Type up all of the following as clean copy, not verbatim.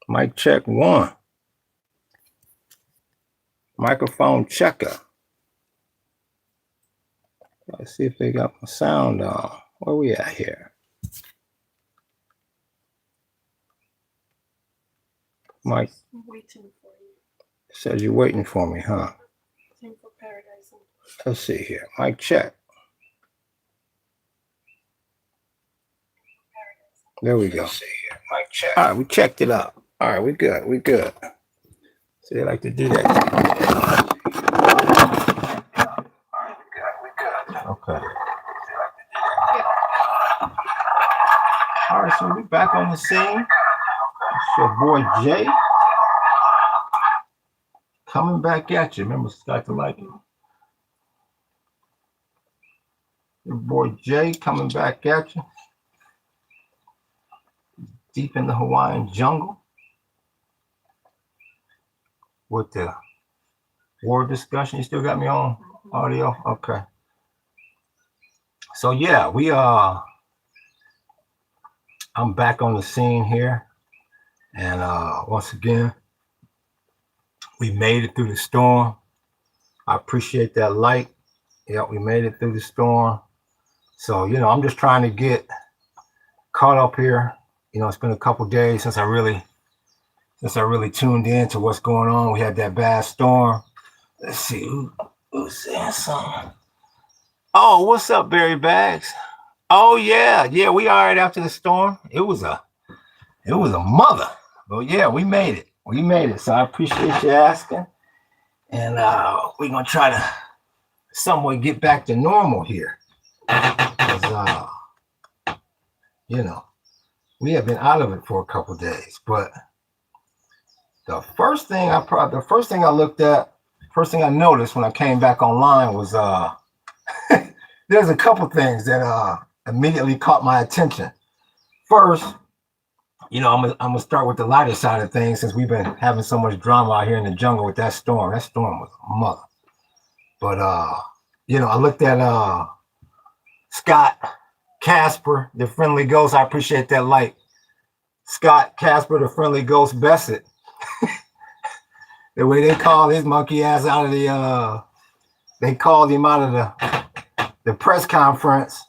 Mic check one. Microphone checker. Let's see if they got my sound on. Where we at here? Mike. I'm waiting for you. Says you're waiting for me, huh? Same for paradise. Let's see here. Mic check. There we go. Let's see here. Mic check. All right, we checked it out. All right, we good. We good. So they like to do that. Okay. All right, so we back on the scene. It's your boy Jay. Coming back at you. Remember, Scott to like it. Your boy Jay coming back at you. Deep in the Hawaiian jungle. With the war discussion. You still got me on audio? Okay. So yeah, I'm back on the scene here. And once again, we made it through the storm. I appreciate that light. Yeah, we made it through the storm. So, I'm just trying to get caught up here. It's been a couple days since I really tuned in to what's going on. We had that bad storm. Let's see who's saying something. Oh, what's up, Barry Bags? Oh yeah, we all right after the storm. It was a mother. But yeah, we made it. So I appreciate you asking. And we're gonna try to somewhat get back to normal here. Because we have been out of it for a couple of days. But the first thing I noticed when I came back online was there's a couple things that immediately caught my attention. First, I'm gonna start with the lighter side of things since we've been having so much drama out here in the jungle with that storm. That storm was a mother. But I looked at Scott Casper, the friendly ghost. I appreciate that light. Scott Casper, the friendly ghost Bassett. The way they called his monkey ass out of they called him out of the press conference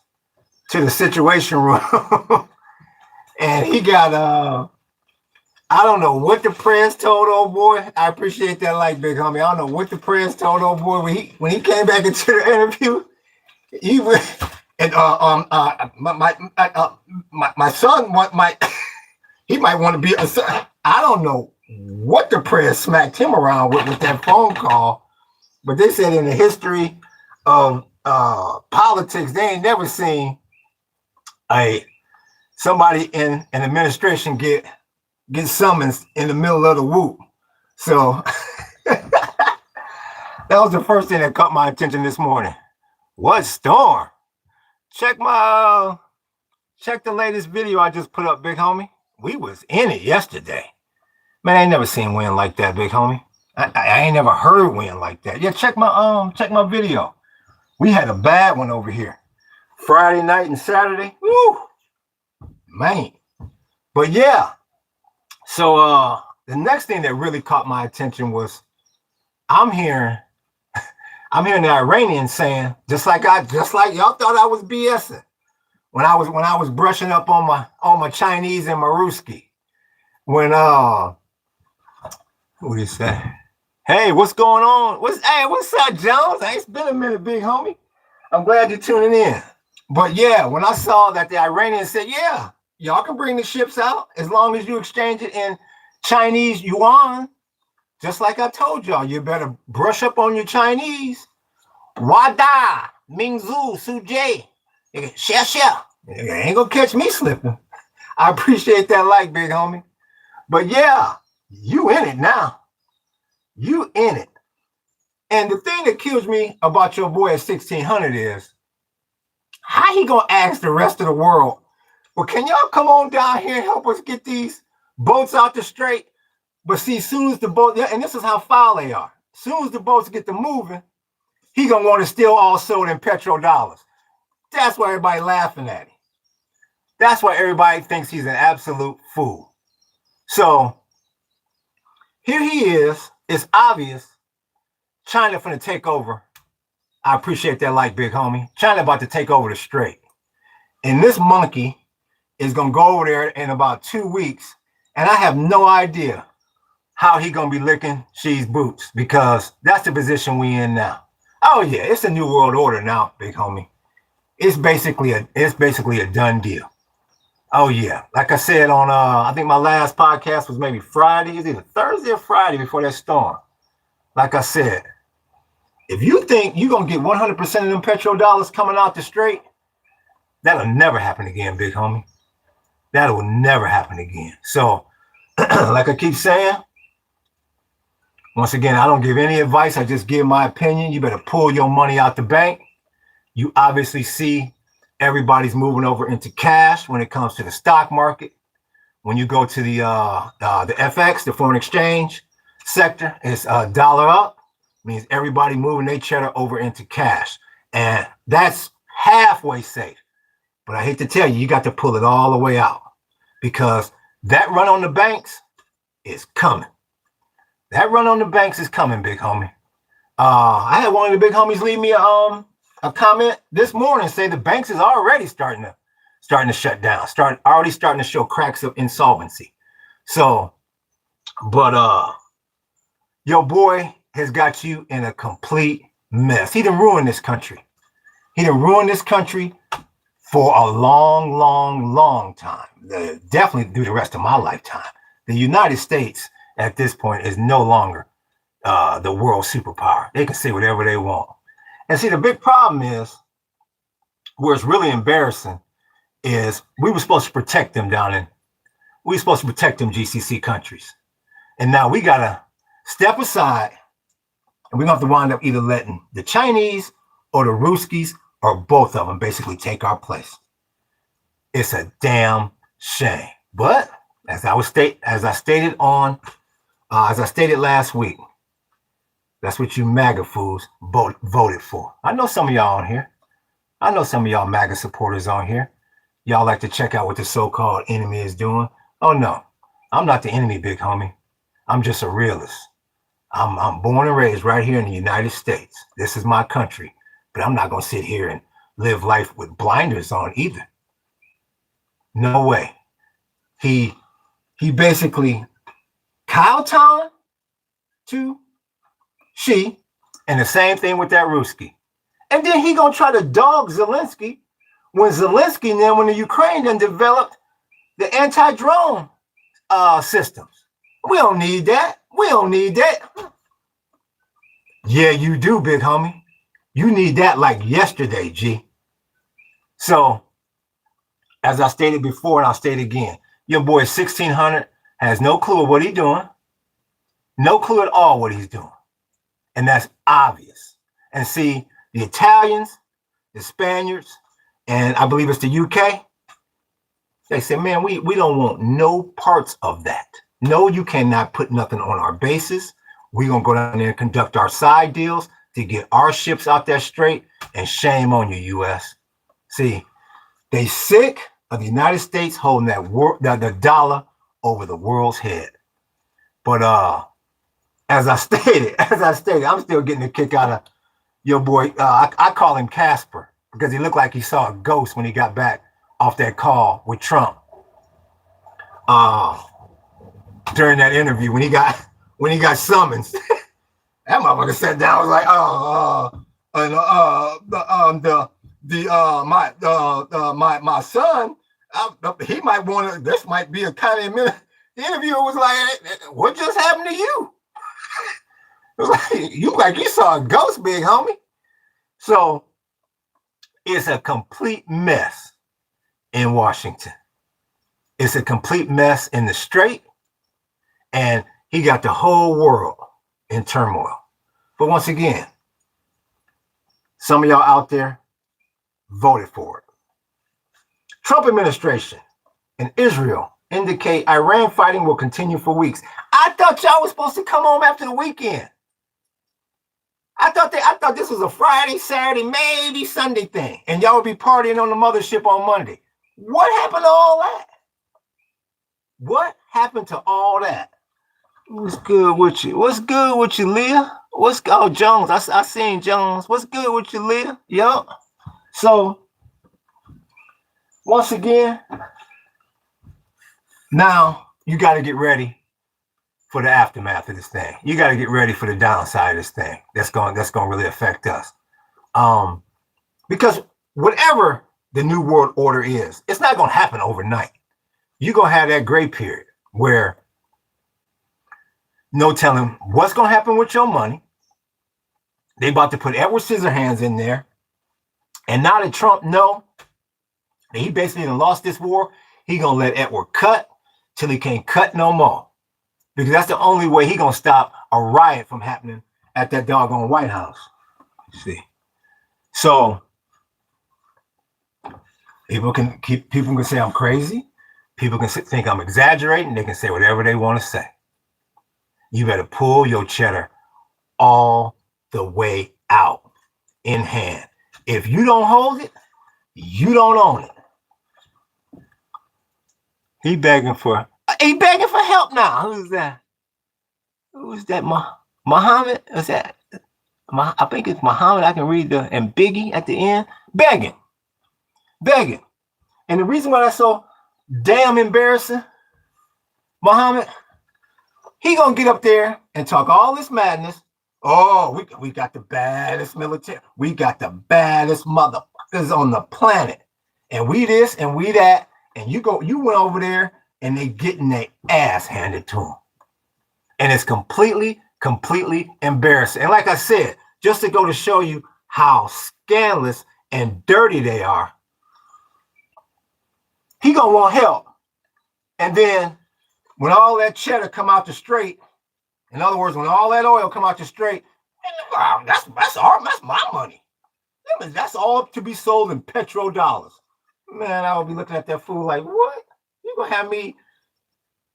to the situation room. And he got, I don't know what the press told old boy. I appreciate that light, big homie. I don't know what the press told old boy when he came back into the interview. He was, and my son he might want to be a son. I don't know what the press smacked him around with that phone call, but they said in the history of politics, they ain't never seen somebody in an administration get summoned in the middle of the whoop. So that was the first thing that caught my attention this morning. What storm? Check the latest video I just put up, big homie. We was in it yesterday. Man, I ain't never seen wind like that, big homie. I ain't never heard wind like that. Yeah, check my video. We had a bad one over here. Friday night and Saturday. Woo! Man. But yeah. So the next thing that really caught my attention was I'm hearing the Iranians saying, just like y'all thought I was BSing when I was brushing up on my Chinese and my Ruski. When what do you say? Hey, what's going on? What's up, Jones? Hey, it's been a minute, big homie. I'm glad you're tuning in. But yeah, when I saw that the Iranians said, yeah, y'all can bring the ships out as long as you exchange it in Chinese yuan. Just like I told y'all, you better brush up on your Chinese. Wada, Mingzu, Suje, Xia. Ain't gonna catch me slipping. I appreciate that like, big homie. But yeah, you in it now. You in it. And the thing that kills me about your boy at 1600 is, how he gonna ask the rest of the world, well, can y'all come on down here and help us get these boats out the strait? But see, soon as the boat, and this is how foul they are, soon as the boats get to moving, he gonna want to steal all sold in petrodollars. That's why everybody laughing at him. That's why everybody thinks he's an absolute fool. So Here he is. It's obvious. China finna take over. I appreciate that like, big homie. China about to take over the strait. And this monkey is going to go over there in about 2 weeks. And I have no idea how he going to be licking Xi's boots, because that's the position we in now. Oh, yeah, it's a new world order now, big homie. It's basically a done deal. Oh, yeah. Like I said on, I think my last podcast was maybe Friday. It was either Thursday or Friday before that storm. Like I said, if you think you're going to get 100% of them petrodollars coming out the strait, that'll never happen again, big homie. That will never happen again. So, like I keep saying, once again, I don't give any advice. I just give my opinion. You better pull your money out the bank. You obviously see everybody's moving over into cash when it comes to the stock market. When you go to the FX, the foreign exchange sector, it's dollar up. Means everybody moving their cheddar over into cash. And that's halfway safe. But I hate to tell you, you got to pull it all the way out, because that run on the banks is coming. That run on the banks is coming, big homie. I had one of the big homies leave me a comment this morning, say the banks is already starting to shut down, already starting to show cracks of insolvency. So, but your boy has got you in a complete mess. He done ruined this country. He done ruined this country for a long, long, long time. Definitely through the rest of my lifetime. The United States at this point is no longer the world superpower. They can say whatever they want. And see, the big problem is, where it's really embarrassing, is we were supposed to protect them we were supposed to protect them GCC countries. And now we got to step aside, and we're going to have to wind up either letting the Chinese or the Ruskies or both of them basically take our place. It's a damn shame. But as I stated last week, that's what you MAGA fools voted for. I know some of y'all on here. I know some of y'all MAGA supporters on here. Y'all like to check out what the so-called enemy is doing. Oh no, I'm not the enemy, big homie. I'm just a realist. I'm born and raised right here in the United States. This is my country, but I'm not gonna sit here and live life with blinders on either. No way. He basically kowtowed to Xi, and the same thing with that Ruski. And then he gonna try to dog Zelensky when the Ukraine then developed the anti-drone systems. We don't need that. We don't need that. Yeah, you do, big homie. You need that like yesterday, G. So, as I stated before, and I'll state again, your boy 1600 has no clue of what he's doing. No clue at all what he's doing. And that's obvious. And see, the Italians, the Spaniards, and I believe it's the UK, they said, man, we don't want no parts of that. No, you cannot put nothing on our bases. We're going to go down there and conduct our side deals to get our ships out that strait, and shame on you, U.S. See, they sick of the United States holding the dollar over the world's head. But as I stated, I'm still getting a kick out of your boy. I call him Casper because he looked like he saw a ghost when he got back off that call with Trump. During that interview when he got summoned, that motherfucker sat down. Was like, my son, he might want to. This might be a kind of minute. The interviewer was like, "What just happened to you?" It was like you saw a ghost, big homie. So it's a complete mess in Washington. It's a complete mess in the strait, and he got the whole world in turmoil. But once again, some of y'all out there voted for it. Trump administration and Israel indicate Iran fighting will continue for weeks. I thought y'all was supposed to come home after the weekend. I thought this was a Friday, Saturday, maybe Sunday thing, and y'all would be partying on the mothership on Monday. What happened to all that? What happened to all that? What's good with you? What's good with you, Leah? Oh, Jones? I seen Jones. What's good with you, Leah? Yup. So once again, now you got to get ready for the aftermath of this thing. You got to get ready for the downside of this thing. That's going to really affect us. Because whatever the new world order is, it's not going to happen overnight. You're going to have that gray period where no telling what's going to happen with your money. They about to put Edward Scissorhands in there. And now that Trump know that he basically lost this war, he going to let Edward cut till he can't cut no more. Because that's the only way he going to stop a riot from happening at that doggone White House. See? So people can say I'm crazy. People can think I'm exaggerating. They can say whatever they want to say. You better pull your cheddar all the way out in hand. If you don't hold it, you don't own it. He begging for help now. Who's that? Who's that? Muhammad? Is that? I think it's Muhammad. I can read and Biggie at the end. Begging. And the reason why that's so damn embarrassing, Muhammad, he gonna get up there and talk all this madness. Oh, we got the baddest military. We got the baddest motherfuckers on the planet. And we this and we that. And you went over there and they getting their ass handed to them. And it's completely embarrassing. And like I said, just to go to show you how scandalous and dirty they are, he gonna want help. And then when all that cheddar come out the straight, in other words, when all that oil come out the straight, that's my money. That's all to be sold in petrodollars. Man, I would be looking at that fool like, what? You gonna have me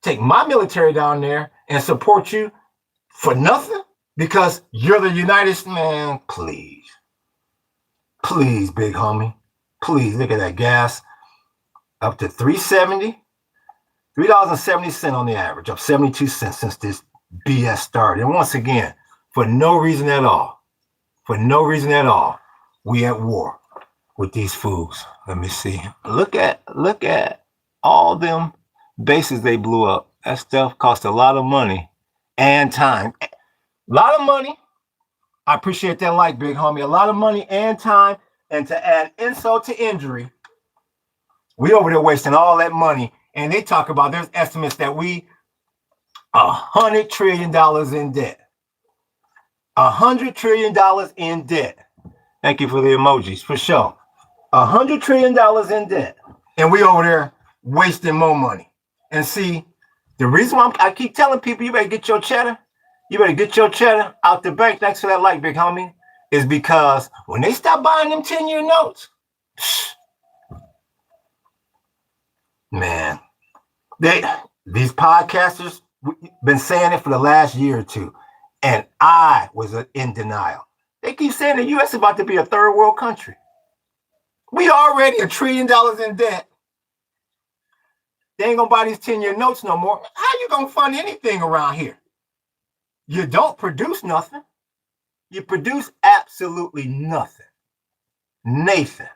take my military down there and support you for nothing? Because you're the United States? Man, please. Please, big homie. Please, look at that gas. Up to $3.70 on the average, up 72 cents since this BS started. And once again, for no reason at all, we at war with these fools. Let me see. Look at all them bases they blew up. That stuff cost a lot of money and time. A lot of money. I appreciate that like, big homie. A lot of money and time. And to add insult to injury, we over there wasting all that money. And they talk about, there's estimates that we $100 trillion in debt. $100 trillion in debt. Thank you for the emojis, for sure. $100 trillion in debt. And we over there wasting more money. And see, the reason why I keep telling people, you better get your cheddar. You better get your cheddar out the bank. Thanks for that like, big homie. Is because when they stop buying them 10-year notes, man, these podcasters been saying it for the last year or two, and I was in denial. They keep saying the U.S. is about to be a third world country. We already $1 trillion in debt. They ain't gonna buy these 10-year notes no more. How you gonna fund anything around here? You don't produce nothing. You produce absolutely nothing. Nathan.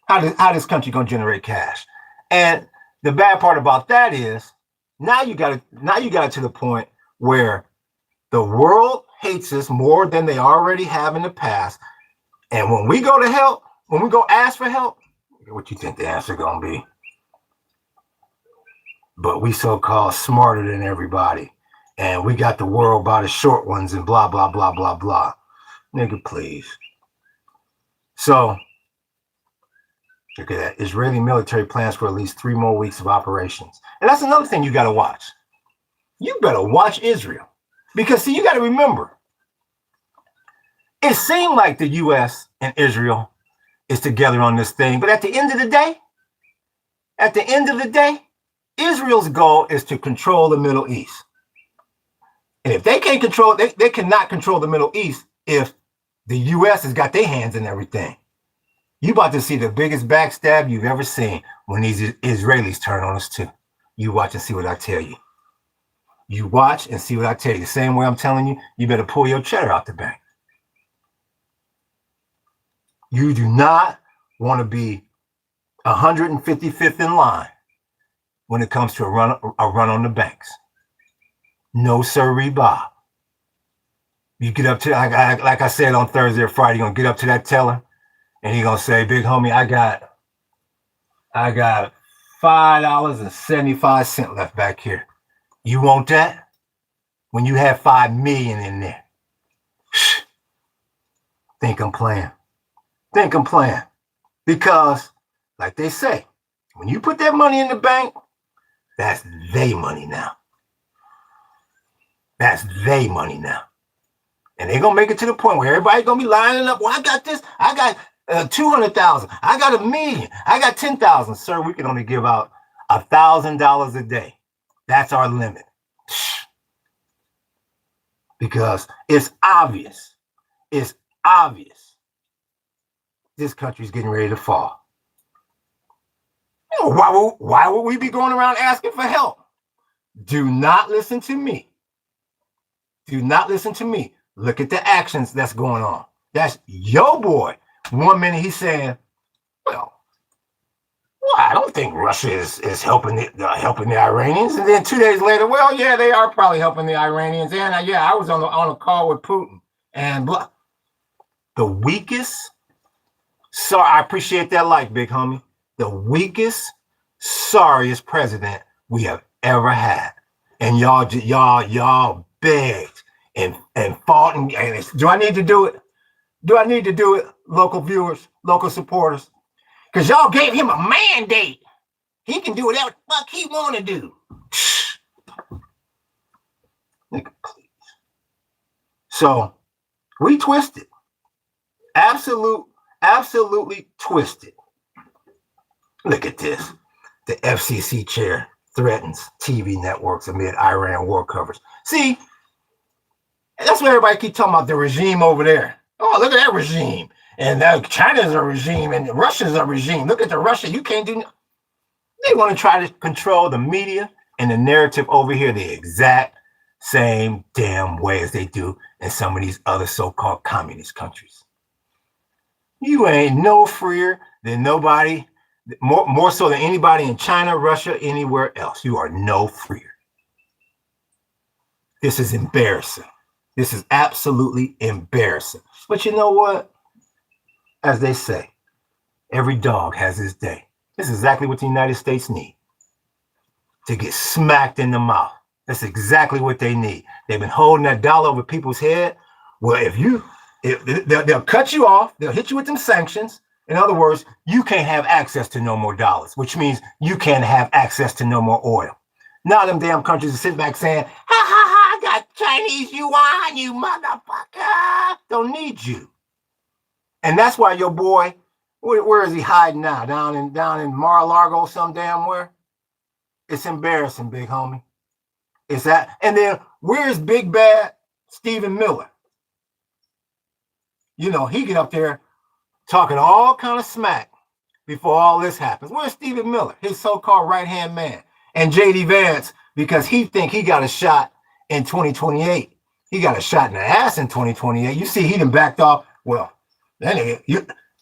How this country gonna generate cash? And the bad part about that is now you got it to the point where the world hates us more than they already have in the past. And when we go to help, when we go ask for help, what you think the answer gonna be? But we so-called smarter than everybody. And we got the world by the short ones and blah, blah, blah, blah, blah. Nigga, please. So, look at that. Israeli military plans for at least 3 more weeks of operations. And that's another thing you got to watch. You better watch Israel. Because, see, you got to remember, it seemed like the U.S. and Israel is together on this thing. But at the end of the day, Israel's goal is to control the Middle East. And if they can't control, they cannot control the Middle East if the U.S. has got their hands in everything. You about to see the biggest backstab you've ever seen when these Israelis turn on us too. You watch and see what I tell you. You watch and see what I tell you. The same way I'm telling you, you better pull your cheddar out the bank. You do not want to be 155th in line when it comes to a run on the banks. No sirree, Bob. You get up to, like I said on Thursday or Friday, you're going to get up to that teller and he's going to say, big homie, I got $5.75 left back here. You want that? When you have 5 million in there. Think I'm playing. Think I'm playing. Because, like they say, when you put that money in the bank, that's they money now. That's they money now. And they're going to make it to the point where everybody's going to be lining up. Well, I got this. I got 200,000. I got $1 million. I got 10,000. Sir, we can only give out $1,000 a day. That's our limit. Because it's obvious. It's obvious. This country's getting ready to fall. You know, why would we be going around asking for help? Do not listen to me. Do not listen to me. Look at the actions that's going on. That's your boy. 1 minute he's saying, well, I don't think Russia is helping the Iranians. And then 2 days later, well, yeah, they are probably helping the Iranians. And I was on a call with Putin. And blah. The weakest, I appreciate that like, big homie. The weakest, sorriest president we have ever had. And y'all begged and fought. And do I need to do it? Do I need to do it, local viewers, local supporters? Because y'all gave him a mandate. He can do whatever the fuck he want to do. Nigga, please. So, we twisted. Absolutely twisted. Look at this. The FCC chair threatens TV networks amid Iran war coverage. See, that's what everybody keep talking about, the regime over there. Oh, look at that regime. And China's a regime and Russia's a regime. Look at the Russia. You can't do. They want to try to control the media and the narrative over here the exact same damn way as they do in some of these other so-called communist countries. You ain't no freer than nobody, more so than anybody in China, Russia, anywhere else. You are no freer. This is embarrassing. This is absolutely embarrassing. But you know what? As they say, every dog has his day. This is exactly what the United States need. To get smacked in the mouth. That's exactly what they need. They've been holding that dollar over people's head. Well, they'll cut you off. They'll hit you with them sanctions. In other words, you can't have access to no more dollars, which means you can't have access to no more oil. Now them damn countries are sitting back saying, ha ha ha, I got Chinese yuan, you motherfucker. Don't need you. And that's why your boy, where is he hiding now? Down in Mar-a-Lago, some damn where? It's embarrassing, big homie. It's that. And then where's big bad Stephen Miller? You know, he get up there talking all kind of smack before all this happens. Where's Stephen Miller, his so-called right-hand man? And J.D. Vance, because he think he got a shot in 2028. He got a shot in the ass in 2028. You see, he done backed off. Well, then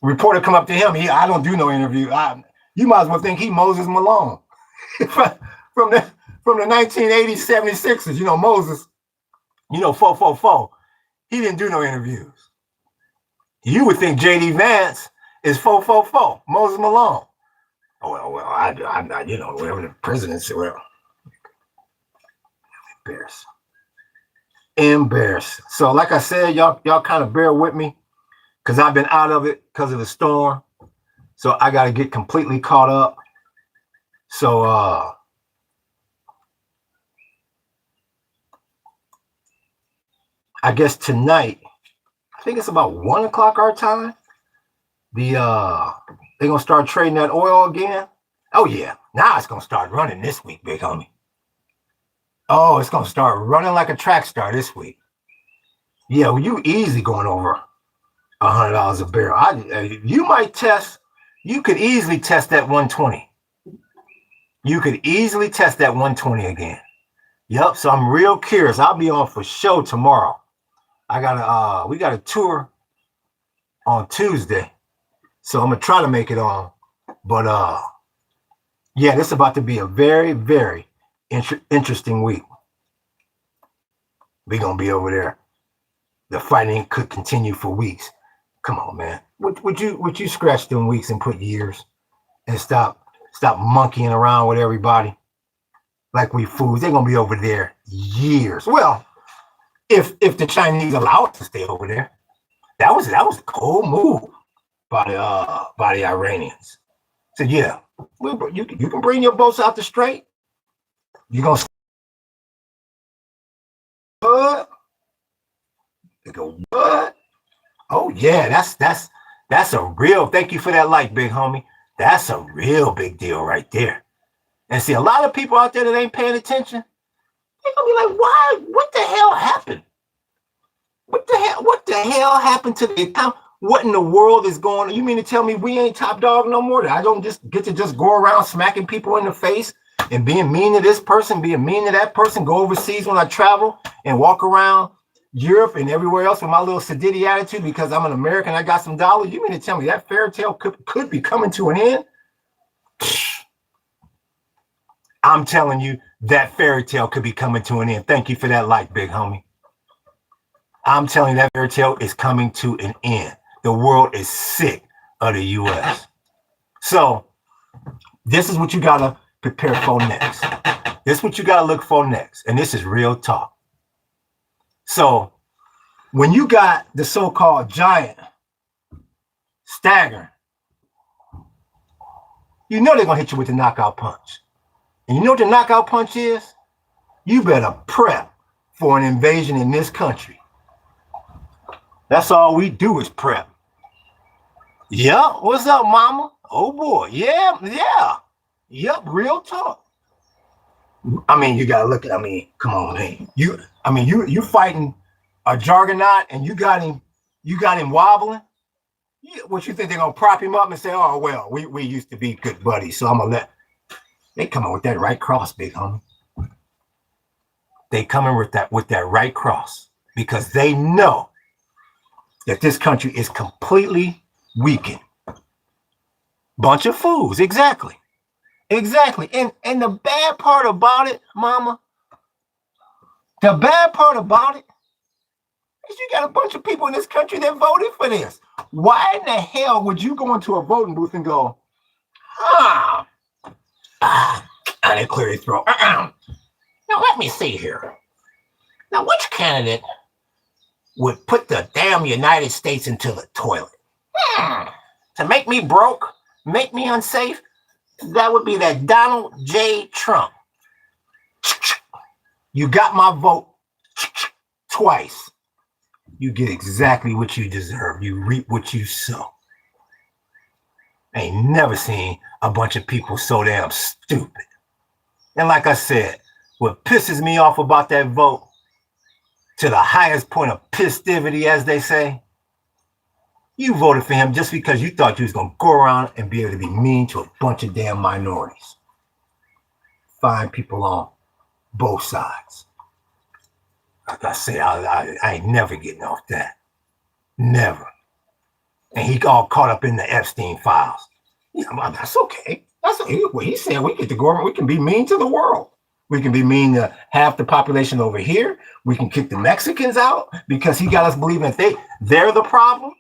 reporter come up to him. I don't do no interview. You might as well think he Moses Malone from the 1980s, 76ers. You know, Moses, 444. He didn't do no interviews. You would think J.D. Vance is 444, Moses Malone. Oh, well, I'm not, whatever the president said. Well, embarrassing. So, like I said, y'all kind of bear with me because I've been out of it because of the storm. So I got to get completely caught up. So, I guess tonight, I think it's about 1 o'clock our time. They're gonna start trading that oil again. Oh yeah, now it's gonna start running this week, big homie. Oh, it's gonna start running like a track star this week. Yeah, well, you easy going over $100 a barrel. You could easily test that 120. You could easily test that 120 again. Yep. So I'm real curious. I'll be on for show tomorrow. We got a tour on Tuesday. So I'm gonna try to make it on. But yeah, this is about to be a very, very interesting week. We're gonna be over there. The fighting could continue for weeks. Come on, man. Would you scratch them weeks and put years and stop monkeying around with everybody like we fools? They're gonna be over there years. Well, if the Chinese allow us to stay over there, that was a cold move by the Iranians. So yeah, you can bring your boats out the strait. You're gonna what? They go what? Oh yeah, that's a real. Thank you for that like, big homie. That's a real big deal right there. And see, a lot of people out there that ain't paying attention, they're gonna be like, why? What the hell happened? What the hell happened to the account? What in the world is going on? You mean to tell me we ain't top dog no more? That I don't just get to just go around smacking people in the face and being mean to this person, being mean to that person, go overseas when I travel and walk around Europe and everywhere else with my little sedity attitude because I'm an American, I got some dollars. You mean to tell me that fairy tale could be coming to an end? I'm telling you, that fairy tale could be coming to an end. Thank you for that like, big homie. I'm telling you, that fairy tale is coming to an end. The world is sick of the U.S. So this is what you got to prepare for next. This is what you got to look for next. And this is real talk. So when you got the so-called giant staggering, you know they're going to hit you with the knockout punch. And you know what the knockout punch is? You better prep for an invasion in this country. That's all we do is prep. Yeah, what's up, mama? Oh boy, yeah. Yep, real talk. I mean, you gotta look at. I mean, come on, man. You fighting a juggernaut, and you got him wobbling. What you think they're gonna prop him up and say, "Oh well, we used to be good buddies, so I'm gonna let." They come in with that right cross, big homie. They come in with that right cross because they know that this country is completely weakened. Bunch of fools, exactly. And the bad part about it, mama, the bad part about it is you got a bunch of people in this country that voted for this. Why in the hell would you go into a voting booth and go, I didn't clear your throat. Now let me see here. Now which candidate would put the damn United States into the toilet? To make me broke, make me unsafe? That would be that Donald J. Trump. You got my vote twice. You get exactly what you deserve. You reap what you sow. I ain't never seen a bunch of people so damn stupid. And like I said, what pisses me off about that vote, to the highest point of pistivity, as they say, you voted for him just because you thought you was going to go around and be able to be mean to a bunch of damn minorities. Fine people on both sides. Like I say, I ain't never getting off that. Never. And he all caught up in the Epstein files. Yeah, that's okay. That's okay. Well, he said we get to go around, we can be mean to the world. We can be mean to half the population over here. We can kick the Mexicans out because he got us believing that they're the problem.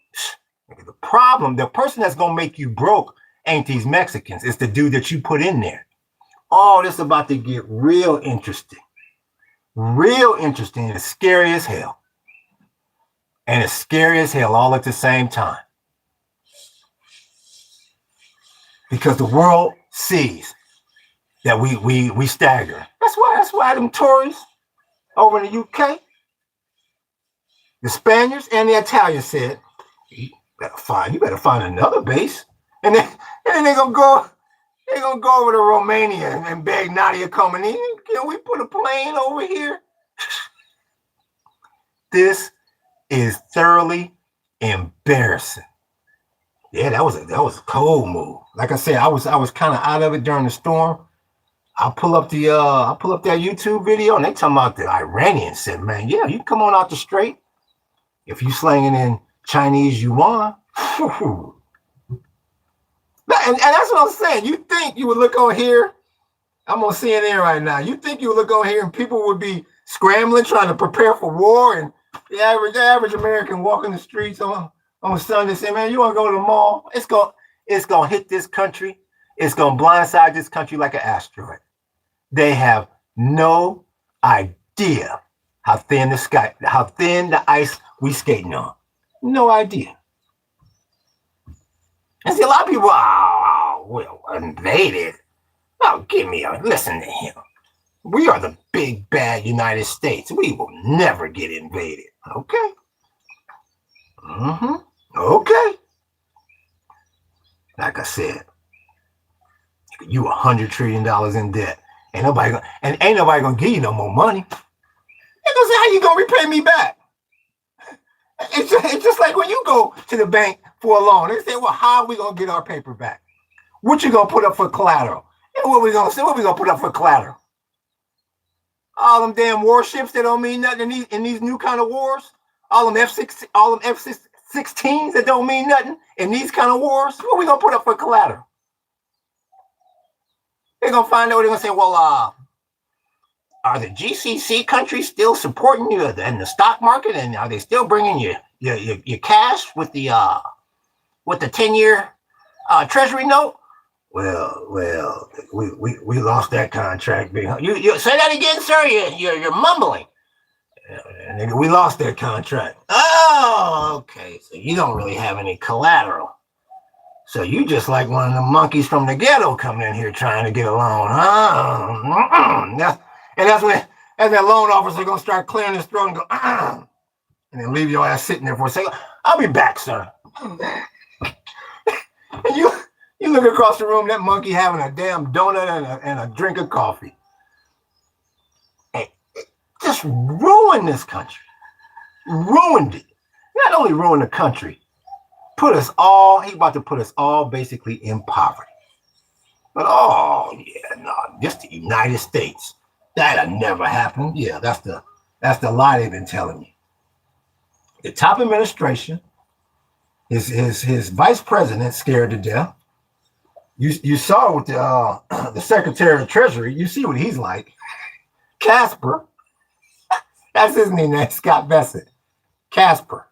The problem, the person that's going to make you broke ain't these Mexicans. It's the dude that you put in there. Oh, this is about to get real interesting. Real interesting. It's scary as hell. And it's scary as hell all at the same time. Because the world sees that we stagger. That's why them Tories over in the UK, the Spaniards and the Italians said, you better find another base. And then they're gonna go over to Romania and beg Nadia Comaneci, can we put a plane over here? This is thoroughly embarrassing. Yeah, that was a cold move. Like I said, I was kind of out of it during the storm. I pull up that YouTube video and they talking about the Iranians said, man, yeah, you come on out the straight. If you slanging in Chinese yuan. And that's what I'm saying. You think you would look on here? I'm on CNN right now. You think you would look on here and people would be scrambling, trying to prepare for war, and the average American walking the streets on Sunday say, man, you want to go to the mall? It's gonna hit this country. It's gonna blindside this country like an asteroid. They have no idea how thin the ice we skating on. No idea. And see, a lot of people, well, invaded. Oh, listen to him. We are the big bad United States. We will never get invaded. Okay. Okay. Like I said, you $100 trillion in debt. Ain't nobody gonna give you no more money. They're gonna say, how you gonna repay me back? It's just like when you go to the bank for a loan. They say, well, how are we gonna get our paper back? What you gonna put up for collateral? And what we gonna put up for collateral? All them damn warships that don't mean nothing in these new kind of wars. All them F-16s that don't mean nothing in these kind of wars. What we gonna put up for collateral? They're gonna find out. They're gonna say, well, are the GCC countries still supporting you in the stock market, and are they still bringing you your cash with the 10-year Treasury note? Well, we lost that contract. You say that again, sir? You're mumbling. Nigga, we lost that contract. Oh, okay. So you don't really have any collateral. So you just like one of the monkeys from the ghetto coming in here trying to get a loan. And that's when that loan officer gonna start clearing his throat and go, and then leave your ass sitting there for a second. I'll be back, sir. And you look across the room, that monkey having a damn donut and a drink of coffee. And it just ruined this country. Ruined it. Not only ruined the country, he about to put us all basically in poverty. But just the United States. That'll never happen. Yeah, that's the lie they've been telling me. The top administration, his vice president scared to death. You saw with the Secretary of the Treasury, you see what he's like. Casper, that's his name, Scott Bessent. Casper,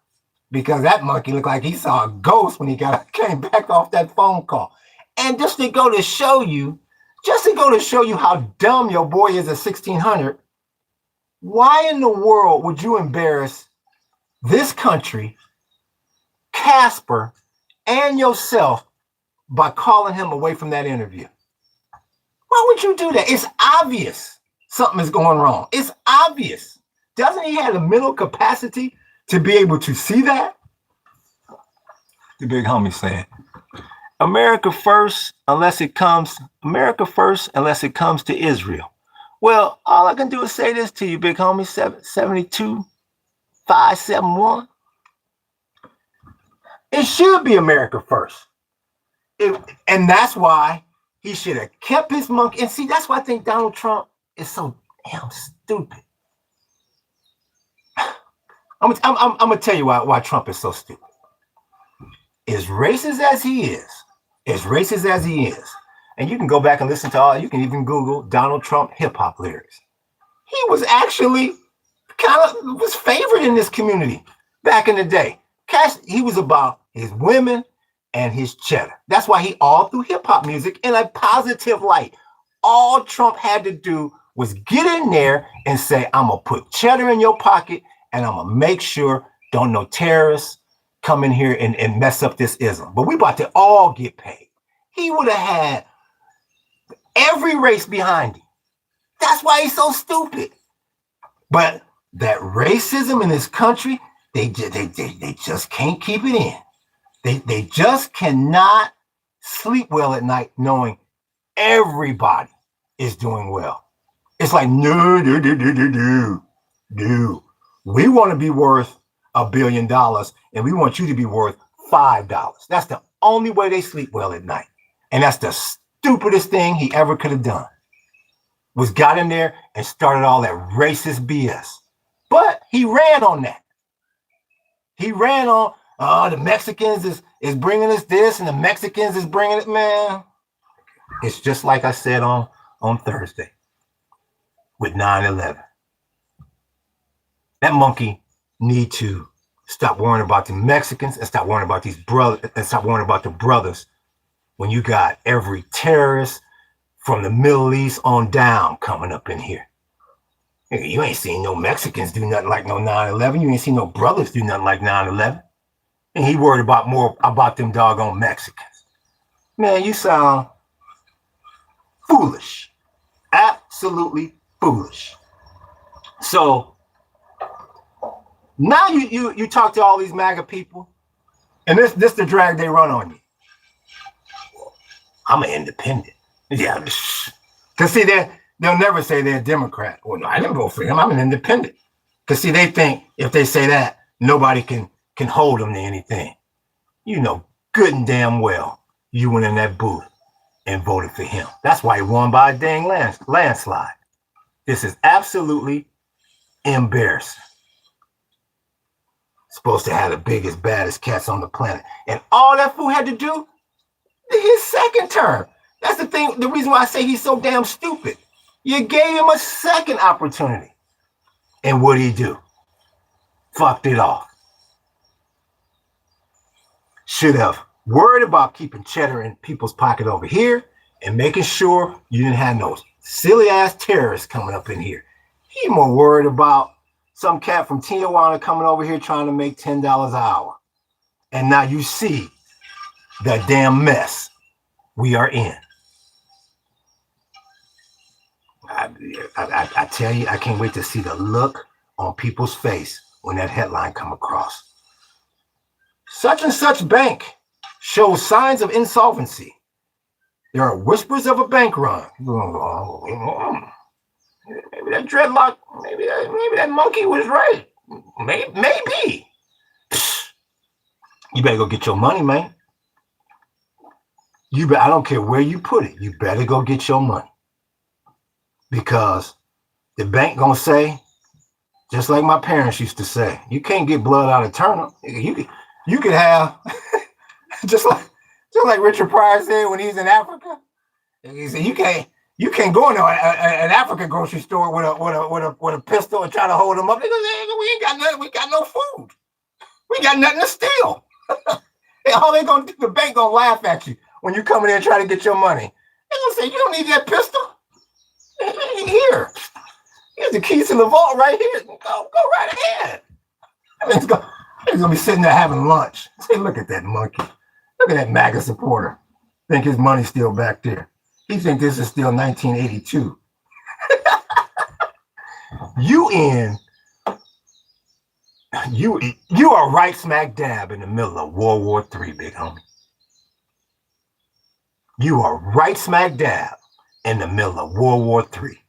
because that monkey looked like he saw a ghost when he came back off that phone call. And just to go to show you how dumb your boy is at 1600, why in the world would you embarrass this country, Casper, and yourself by calling him away from that interview? Why would you do that? It's obvious something is going wrong. It's obvious. Doesn't he have the mental capacity to be able to see that? The big homie saying, America first unless it comes to Israel. Well, all I can do is say this to you, big homie, 72571. It should be America first. And that's why he should have kept his monkey. And see, that's why I think Donald Trump is so damn stupid. I'm gonna tell you why Trump is so stupid. As racist as he is, and you can go back and listen to you can even Google Donald Trump hip hop lyrics. He was actually was favored in this community back in the day. He was about his women and his cheddar. That's why he all through hip hop music in a positive light. All Trump had to do was get in there and say, I'm gonna put cheddar in your pocket and I'm gonna make sure don't no terrorists come in here and mess up this ism. But we about to all get paid. He would have had every race behind him. That's why he's so stupid. But that racism in this country, they just can't keep it in. They just cannot sleep well at night knowing everybody is doing well. It's like, no. We want to be worth $1 billion and we want you to be worth $5. That's the only way they sleep well at night. And that's the stupidest thing he ever could have done. got in there and started all that racist BS. But he ran on that. He ran on, the Mexicans is bringing us this and the Mexicans is bringing it, man. It's just like I said on Thursday with 9/11. That monkey need to stop worrying about the Mexicans and stop worrying about these brothers and stop worrying about the brothers when you got every terrorist from the Middle East on down coming up in here. You ain't seen no Mexicans do nothing like no 9/11. You ain't seen no brothers do nothing like 9/11. And he worried about more about them doggone Mexicans. Man, you sound foolish. Absolutely foolish. So now you talk to all these MAGA people, and this the drag they run on you. I'm an independent. Yeah, because see, they'll never say they're a Democrat. Well, no, I didn't vote for him. I'm an independent. Because see, they think if they say that, nobody can hold them to anything. You know good and damn well you went in that booth and voted for him. That's why he won by a dang landslide. This is absolutely embarrassing. Supposed to have the biggest, baddest cats on the planet. And all that fool had to do, his second term. That's the thing, the reason why I say he's so damn stupid. You gave him a second opportunity. And what did he do? Fucked it off. Should have worried about keeping cheddar in people's pocket over here and making sure you didn't have no silly ass terrorists coming up in here. He more worried about some cat from Tijuana coming over here trying to make $10 an hour. And now you see that damn mess we are in. I tell you, I can't wait to see the look on people's face when that headline come across. Such and such bank shows signs of insolvency. There are whispers of a bank run. Maybe that dreadlock, maybe that monkey was right. Maybe. You better go get your money, man. I don't care where you put it. You better go get your money. Because the bank gonna say, just like my parents used to say, you can't get blood out of turnip. You could have just like Richard Pryor said when he's in Africa. He said you can't go into an African grocery store with a pistol and try to hold them up. They go, we ain't got nothing. We got no food. We got nothing to steal. And all they gonna do, the bank gonna laugh at you when you come in there and try to get your money. They gonna say you don't need that pistol. Here's the keys to the vault right here. Go right ahead. He's gonna be sitting there having lunch. Say, look at that monkey. Look at that MAGA supporter. Think his money's still back there. He think this is still 1982. You are right smack dab in the middle of World War III, big homie. You are right smack dab in the middle of World War III.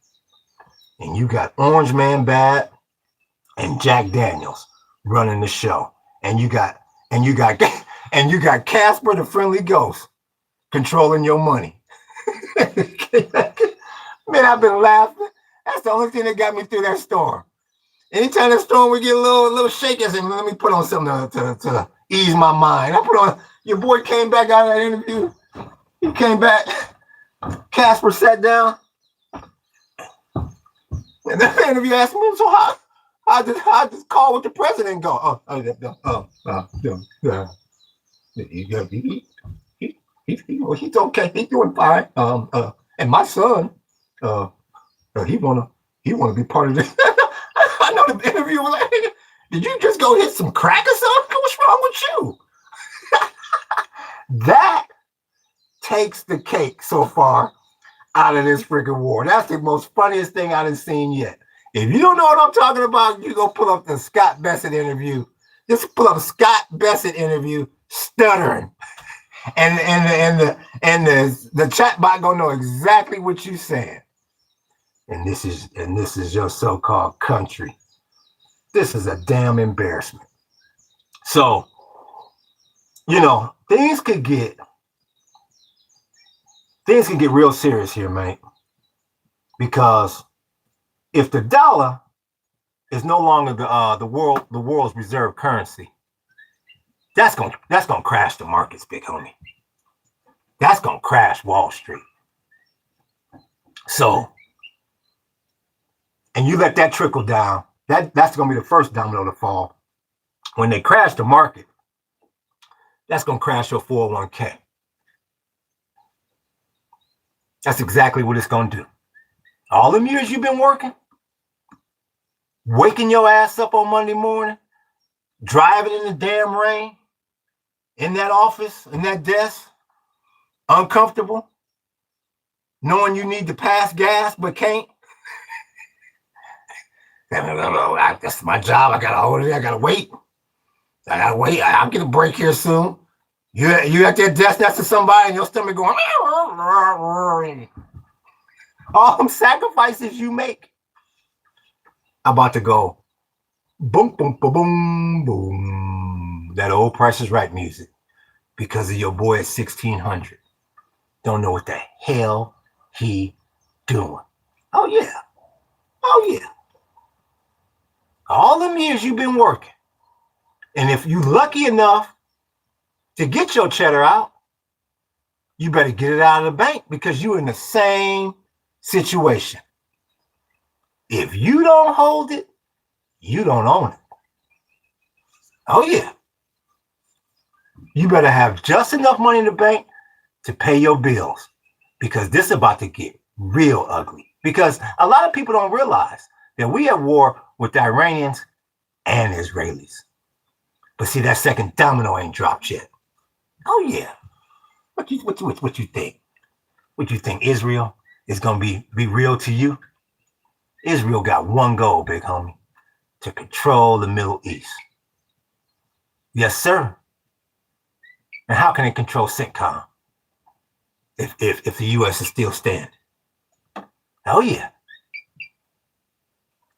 And you got Orange Man Bad and Jack Daniels running the show. And you got Casper the Friendly Ghost controlling your money. Man, I've been laughing. That's the only thing that got me through that storm. Anytime that storm we get a little shaky, I said, let me put on something to ease my mind. I put on, your boy came back out of that interview. He came back. Casper sat down. And the interview asked me, so how did this call with the president go? He's okay. He's doing fine. And my son, he wanna be part of this. I know the interview was like, did you just go hit some crack or something? What's wrong with you? That takes the cake so far out of this freaking war. That's the most funniest thing I've seen yet. If you don't know what I'm talking about, you go pull up the Scott Bessent interview. Just pull up Scott Bessent interview, stuttering, and the chatbot gonna know exactly what you're saying. And this is your so-called country. This is a damn embarrassment. So, things could get real serious here, mate. Because if the dollar is no longer the world's reserve currency, that's gonna crash the markets, big homie. That's gonna crash Wall Street. So, and you let that trickle down, that's gonna be the first domino to fall. When they crash the market, that's gonna crash your 401k. That's exactly what it's gonna do. All them years you've been working, waking your ass up on Monday morning, driving in the damn rain, in that office, in that desk, uncomfortable, knowing you need to pass gas but can't. That's my job. I gotta hold it. I gotta wait. I'll get a break here soon. You at that desk next to somebody and your stomach going. All them sacrifices you make. I'm about to go. Boom, boom, boom, boom, boom. That old Price is Right music. Because of your boy at 1600. Don't know what the hell he doing. Oh, yeah. Oh, yeah. All them years you've been working. And if you lucky enough to get your cheddar out, you better get it out of the bank because you're in the same situation. If you don't hold it, you don't own it. Oh, yeah. You better have just enough money in the bank to pay your bills because this is about to get real ugly. Because a lot of people don't realize that we at war with the Iranians and Israelis. But see, that second domino ain't dropped yet. Oh, yeah. What you think? What you think Israel is going to be real to you? Israel got one goal, big homie, to control the Middle East. Yes, sir. And how can they control CENTCOM if the U.S. is still standing? Oh, yeah.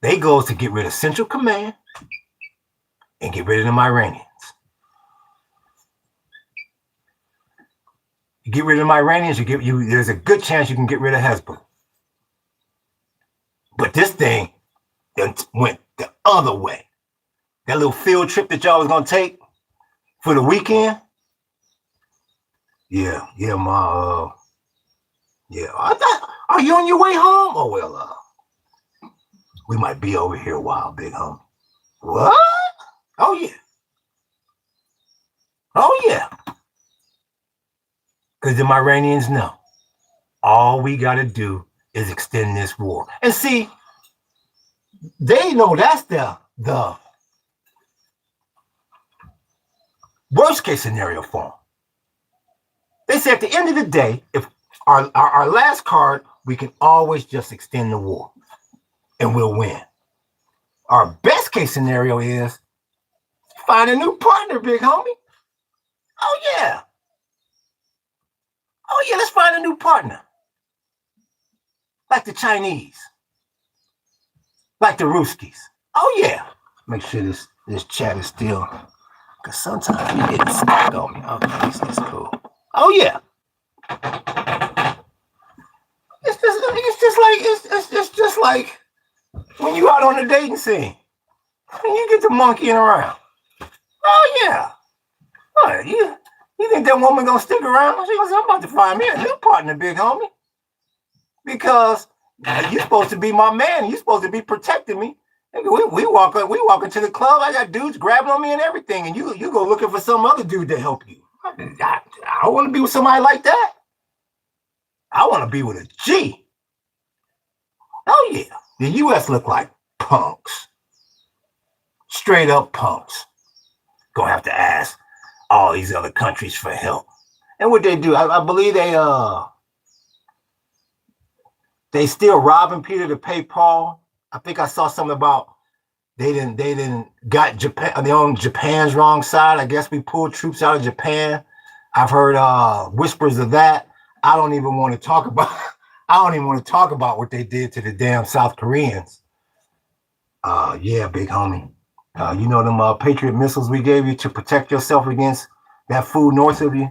They go to get rid of Central Command and get rid of them Iranians. You get rid of them Iranians, there's a good chance you can get rid of Hezbollah. But this thing went the other way. That little field trip that y'all was gonna take for the weekend. Yeah, are you on your way home? Oh well, we might be over here a while, big homie. What? Oh yeah. Oh yeah. Because the Iranians know all we gotta do is extend this war. And see, they know that's the worst case scenario for them. They say at the end of the day, if our last card, we can always just extend the war and we'll win. Our best case scenario is find a new partner, big homie. Oh yeah. Oh yeah, let's find a new partner. Like the Chinese. Like the Ruskies. Oh yeah. Make sure this chat is still, because sometimes you get stuck on me. Okay, that's cool. Oh yeah. It's just like when you out on the dating scene and you get to monkeying around. Oh yeah. What, you think that woman gonna stick around? She goes, I'm about to find me a new partner, big homie. Because you're supposed to be my man. You're supposed to be protecting me. We walk into the club. I got dudes grabbing on me and everything, and you go looking for some other dude to help you. I want to be with somebody like that. I want to be with a G. Oh yeah, the U.S. look like punks, straight up punks. Gonna have to ask all these other countries for help. And what they do, I believe they still robbing Peter to pay Paul. I think I saw something about they didn't got Japan. They're on Japan's wrong side. I guess we pulled troops out of Japan. I've heard whispers of that. I don't even want to talk about what they did to the damn South Koreans. Yeah, big homie. You know them Patriot missiles we gave you to protect yourself against that food north of you?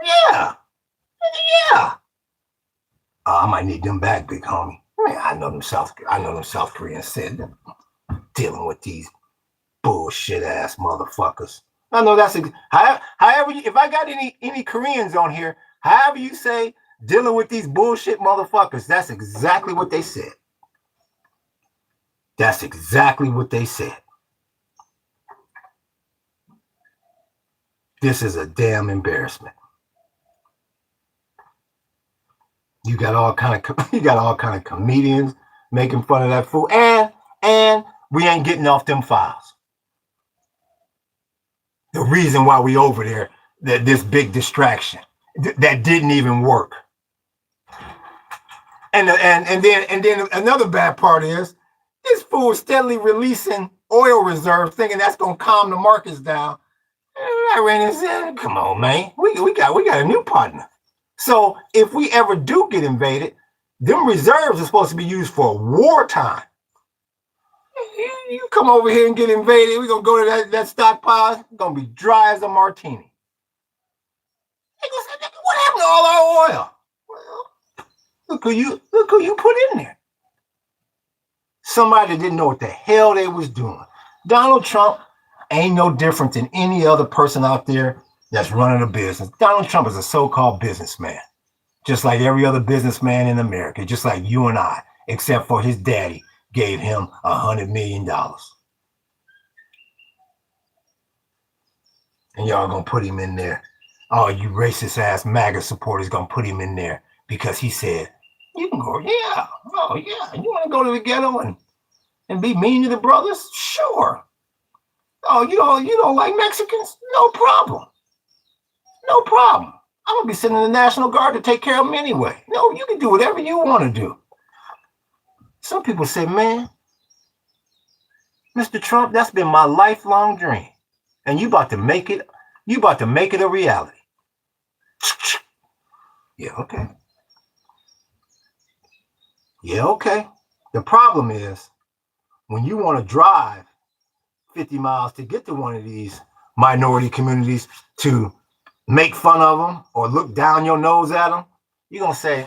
Yeah. I might need them back, big homie. Man, I know them South Koreans said dealing with these bullshit ass motherfuckers. I know that's however. If I got any Koreans on here, however you say dealing with these bullshit motherfuckers, that's exactly what they said. That's exactly what they said. This is a damn embarrassment. You got all kind of comedians making fun of that fool, and we ain't getting off them files. The reason why we over there, this big distraction that didn't even work. And then another bad part is this fool steadily releasing oil reserves, thinking that's gonna calm the markets down. I ran and said, "Come on, man, we got a new partner." So if we ever do get invaded, them reserves are supposed to be used for wartime. You come over here and get invaded, we're gonna go to that stockpile, it's gonna be dry as a martini. What happened to all our oil? Well, look who you put in there. Somebody that didn't know what the hell they was doing. Donald Trump ain't no different than any other person out there that's running a business. Donald Trump is a so-called businessman, just like every other businessman in America, just like you and I, except for his daddy gave him $100 million. And y'all gonna put him in there. Oh, you racist ass MAGA supporters gonna put him in there because he said, you can go, yeah, oh yeah, you wanna go to the ghetto and be mean to the brothers? Sure. Oh, you don't like Mexicans? No problem. No problem. I'm gonna be sending the National Guard to take care of them anyway. No, you can do whatever you want to do. Some people say, man, Mr. Trump, that's been my lifelong dream. And you about to make it a reality. Yeah, okay. Yeah, okay. The problem is when you want to drive 50 miles to get to one of these minority communities to make fun of them or look down your nose at them, you're going to say,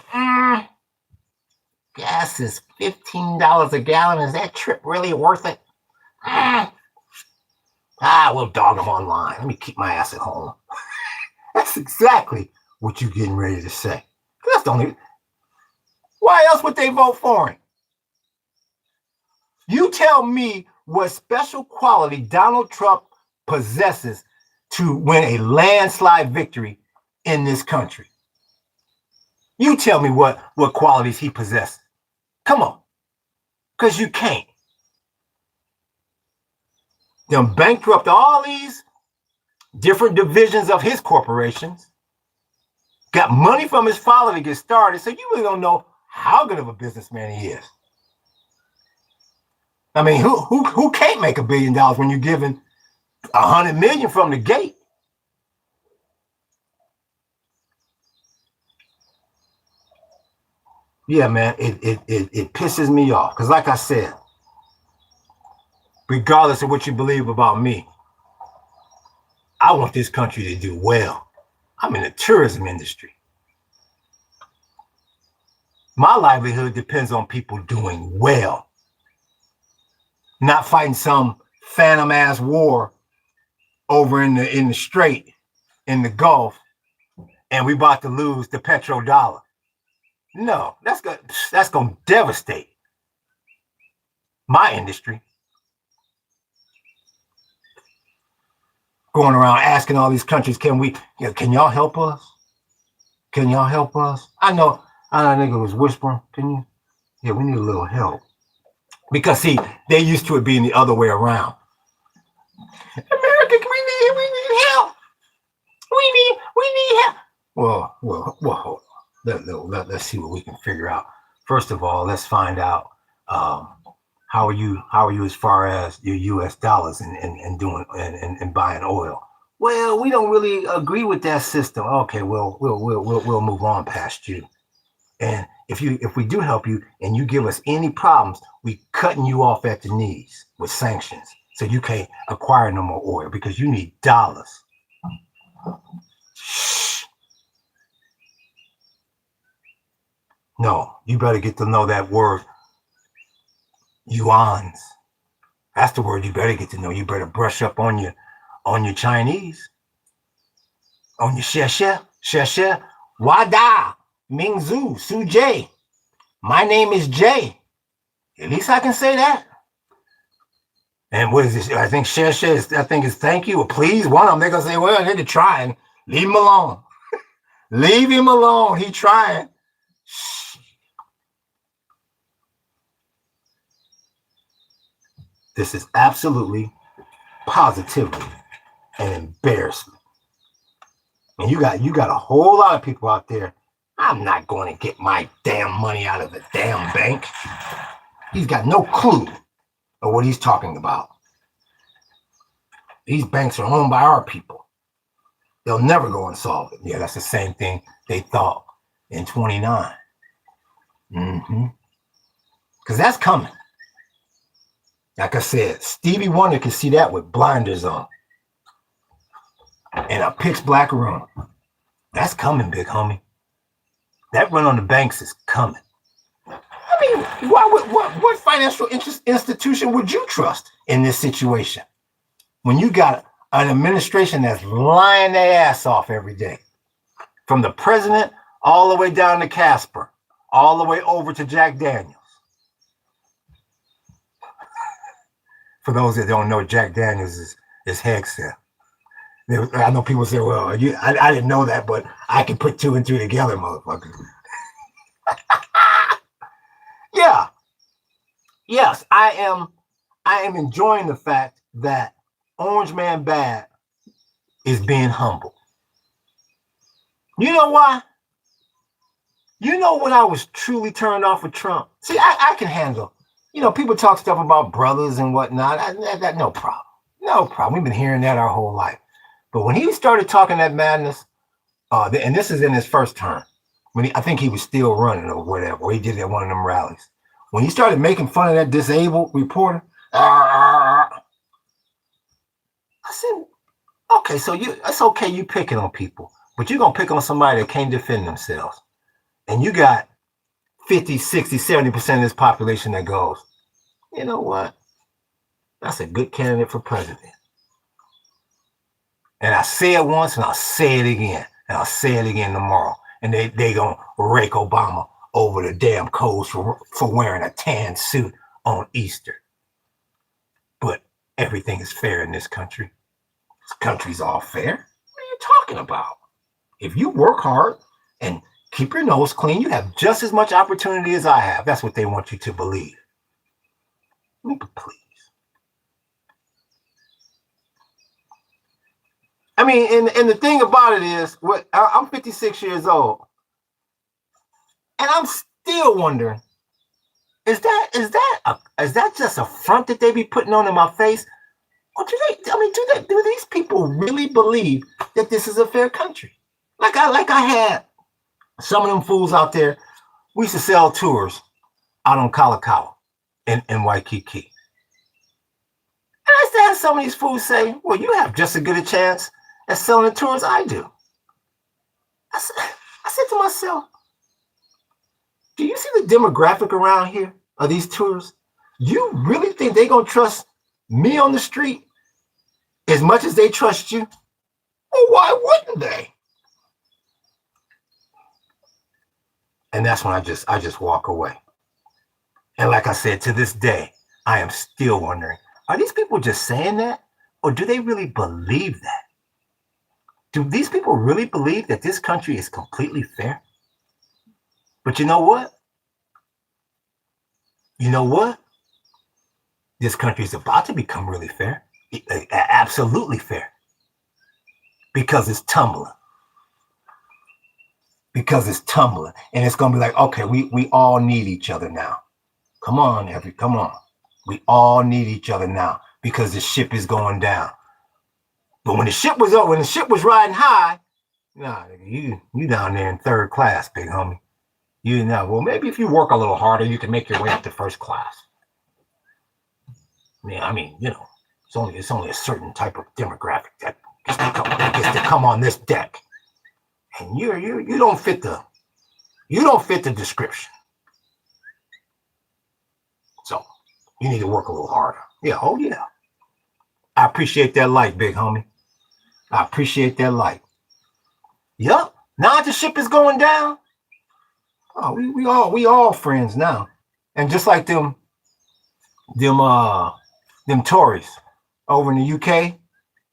gas is $15 a gallon. Is that trip really worth it? We'll dog them online. Let me keep my ass at home. That's exactly what you're getting ready to say. That's the only. Why else would they vote for him? You tell me what special quality Donald Trump possesses to win a landslide victory in this country. You tell me what qualities he possesses. Come on. Because you can't. Them bankrupt all these different divisions of his corporations, got money from his father to get started, so you really don't know how good of a businessman he is. I mean, who can't make $1 billion when you're giving $100 million from the gate? Yeah, man, it pisses me off because, like I said, regardless of what you believe about me, I want this country to do well. I'm in the tourism industry. My livelihood depends on people doing well, not fighting some phantom ass war over in the strait, in the Gulf, and we about to lose the petrodollar. No, that's gonna devastate my industry. Going around asking all these countries, can y'all help us? Can y'all help us? I know nigga was whispering, can you? Yeah, we need a little help. Because see, they're used to it being the other way around. America, we need help. We need help. Well, hold on. Let's see what we can figure out. First of all, let's find out how are you as far as your U.S. dollars and doing and buying oil. Well, we don't really agree with that system. Okay, well, we'll move on past you. And if we do help you and you give us any problems, we cutting you off at the knees with sanctions, so you can't acquire no more oil because you need dollars. Shh. No, you better get to know that word, yuans. That's the word you better get to know. You better brush up on your Chinese, on your xie, wada, mingzu, su jay. My name is Jay. At least I can say that. And what is this? I think xie, I think it's thank you or please. One of them, they're going to say, well, they're trying. Leave him alone. Leave him alone. He trying. Shh. This is absolutely, positively an embarrassment. And you got a whole lot of people out there. I'm not going to get my damn money out of the damn bank. He's got no clue of what he's talking about. These banks are owned by our people. They'll never go insolvent. Yeah, that's the same thing they thought in 29. Because that's coming. Like I said, Stevie Wonder can see that with blinders on in a pitch black room. That's coming, big homie. That run on the banks is coming. I mean, what financial institution would you trust in this situation when you got an administration that's lying their ass off every day? From the president all the way down to Casper, all the way over to Jack Daniels. For those that don't know, Jack Daniels is Hexel. I know people say, well, I didn't know that, but I can put two and two together, motherfucker. Yeah. Yes, I am enjoying the fact that Orange Man Bad is being humble. You know why? You know when I was truly turned off with Trump? See, I can handle, people talk stuff about brothers and whatnot. That no problem. No problem. We've been hearing that our whole life. But when he started talking that madness, and this is in his first term, I think he was still running or whatever, or he did at one of them rallies. When he started making fun of that disabled reporter, I said, okay, so it's okay you picking on people, but you're going to pick on somebody that can't defend themselves. And you got 50, 60, 70% of this population that goes, you know what? That's a good candidate for president. And I say it once and I'll say it again. And I'll say it again tomorrow. And they going to rake Obama over the damn coals for wearing a tan suit on Easter. But everything is fair in this country. This country's all fair. What are you talking about? If you work hard and keep your nose clean, you have just as much opportunity as I have. That's what they want you to believe. Please. I mean, and the thing about it is, I'm 56 years old, and I'm still wondering, is that just a front that they be putting on in my face, or do these people really believe that this is a fair country? Like I had some of them fools out there. We used to sell tours out on Kalakaua in Waikiki, and I used to have some of these fools say, "Well, you have just as good a chance as selling the tours I do." I said to myself, do you see the demographic around here of these tours? You really think they're going to trust me on the street as much as they trust you? Well, why wouldn't they? And that's when I just walk away. And like I said, to this day, I am still wondering, are these people just saying that? Or do they really believe that? Do these people really believe that this country is completely fair? But you know what? This country is about to become really fair. Absolutely fair. Because it's tumbling. And it's going to be like, okay, we all need each other now. Come on. We all need each other now because the ship is going down. But when the ship was riding high, nah, you down there in third class, big homie. You know, well, maybe if you work a little harder, you can make your way up to first class. Yeah, I mean, it's only a certain type of demographic that gets to come on this deck, and you don't fit the You don't fit the description. So you need to work a little harder. Yeah, oh yeah. I appreciate that light, big homie. I appreciate that light. Yup. Now that the ship is going down, oh, we all friends now. And just like them Tories over in the UK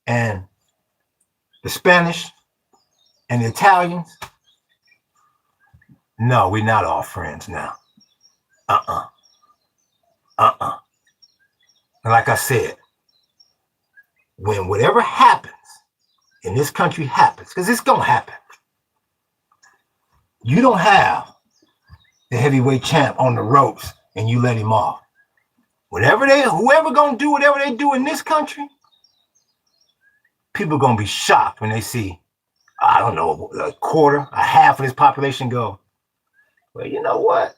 and the Spanish and the Italians. No, we're not all friends now. And like I said, when whatever happens in this country happens, because it's gonna happen, you don't have the heavyweight champ on the ropes and you let him off. Whoever gonna do whatever they do in this country, people gonna be shocked when they see, I don't know, a quarter, a half of this population go, well, you know what?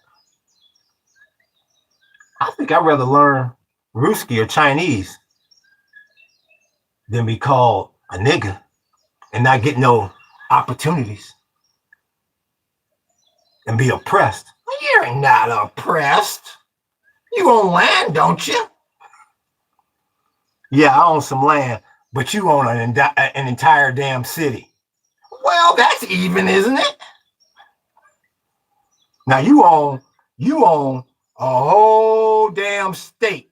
I think I'd rather learn Ruski or Chinese than be called a nigga and not get no opportunities and be oppressed. You're not oppressed. You own land, don't you? Yeah, I own some land, but you own an entire damn city. Well, that's even, isn't it? Now you own a whole damn state,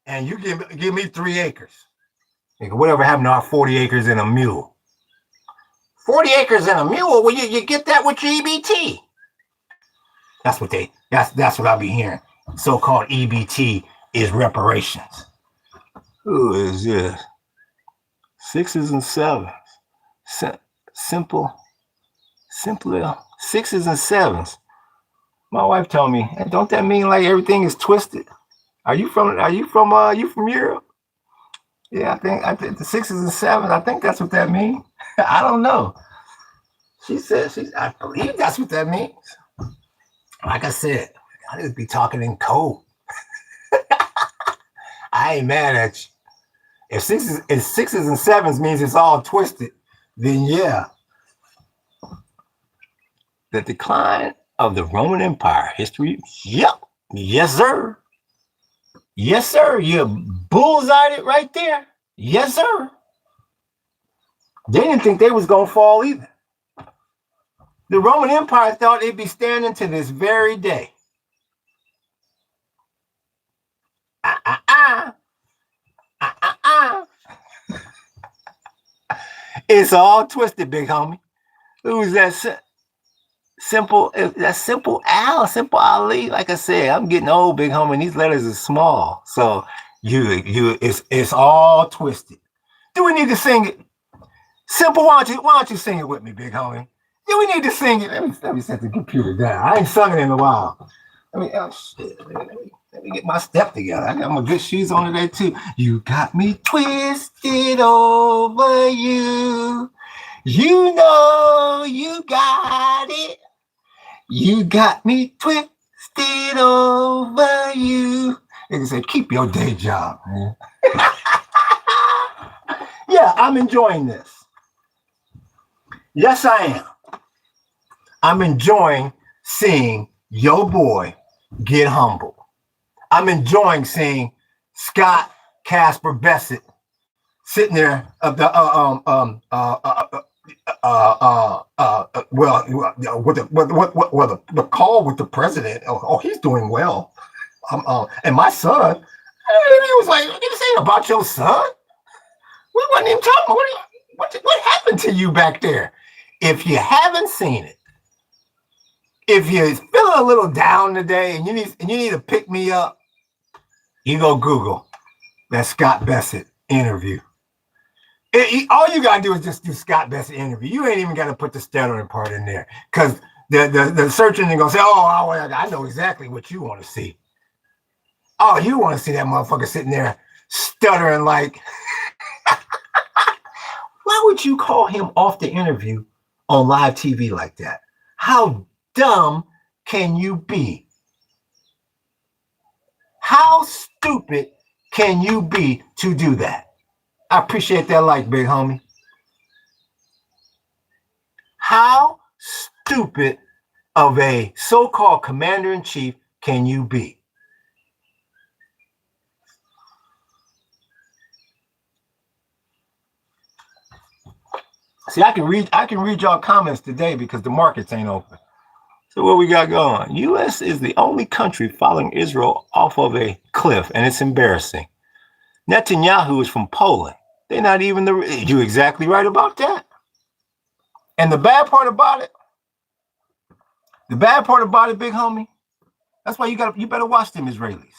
and you give me 3 acres. Nigga, whatever happened to our 40 acres and a mule? 40 acres and a mule? Well, you get that with your EBT. That's what I be hearing. So-called EBT is reparations. Who is this? 6s and 7s. Simple 6s and 7s. My wife told me, hey, don't that mean like everything is twisted? Are you from Europe? Yeah, I think the 6s and 7s, I think that's what that means. I don't know. She said, I believe that's what that means. Like I said, I just be talking in code. I ain't mad at you. If 6s and 7s means it's all twisted, then yeah. The decline of the Roman Empire history. Yep. Yes, sir. Yes, sir. You bullseyed it right there. Yes, sir. They didn't think they was going to fall either. The Roman Empire thought they'd be standing to this very day. It's all twisted, big homie. Who's that? Simple Ali. Like I said, I'm getting old, big homie. And these letters are small, so it's all twisted. Do we need to sing it? Simple, why don't you sing it with me, big homie? Do we need to sing it? Let me set the computer down. I ain't sung it in a while. Let me get my step together. I got my good shoes on today too. You got me twisted over you. You know you got it. You got me twisted over you. They say, keep your day job, man. Yeah, I'm enjoying this. Yes, I am. I'm enjoying seeing your boy get humbled. I'm enjoying seeing Scott Casper Bassett sitting there with the call with the president. Oh, he's doing well. And my son, he was like, "This ain't about your son. We wasn't even talking. What happened to you back there?" If you haven't seen it, if you're feeling a little down today and you need to pick me up, you go Google that Scott Bassett interview. All you gotta do is just do Scott Bassett interview. You ain't even gotta put the stuttering part in there, because the search engine gonna say, "Oh, I know exactly what you want to see." Oh, you want to see that motherfucker sitting there stuttering like. Why would you call him off the interview on live TV like that? How dumb can you be? How stupid can you be to do that? I appreciate that like, big homie. How stupid of a so-called commander-in-chief can you be? See, I can read y'all comments today because the markets ain't open. So what we got going? U.S. is the only country following Israel off of a cliff, and it's embarrassing. Netanyahu is from Poland. They're not even you exactly right about that. And the bad part about it, big homie, that's why you better watch them Israelis.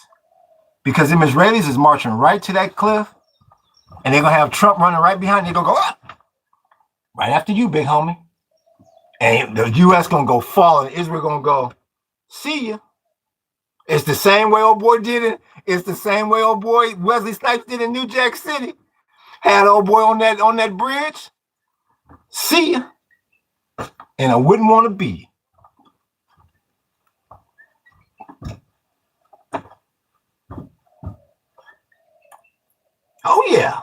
Because them Israelis is marching right to that cliff, and they're gonna have Trump running right behind. They're gonna go up right after you, big homie. And the U.S. gonna go fall, and Israel gonna go, see ya. It's the same way old boy did it. It's the same way old boy Wesley Snipes did in New Jack City. Had old boy on that bridge. See ya. And I wouldn't want to be. Oh yeah.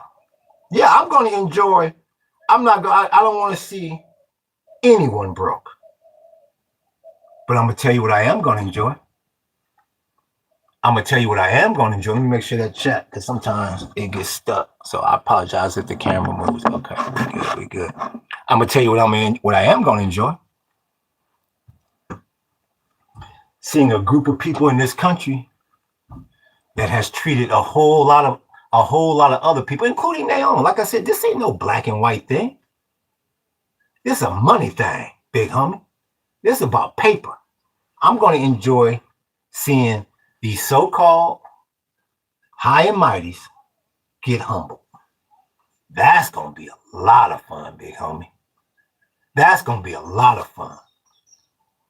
Yeah, I'm gonna enjoy. I don't want to see anyone broke. But I'm gonna tell you what I am gonna enjoy. Let me make sure that chat, because sometimes it gets stuck. So I apologize if the camera moves. Okay, we good. I'm gonna tell you what I am gonna enjoy. Seeing a group of people in this country that has treated a whole lot of other people, including their own. Like I said, this ain't no black and white thing. This is a money thing, big homie. This is about paper. I'm going to enjoy seeing these so-called high and mighties get humbled. That's going to be a lot of fun, big homie. That's going to be a lot of fun.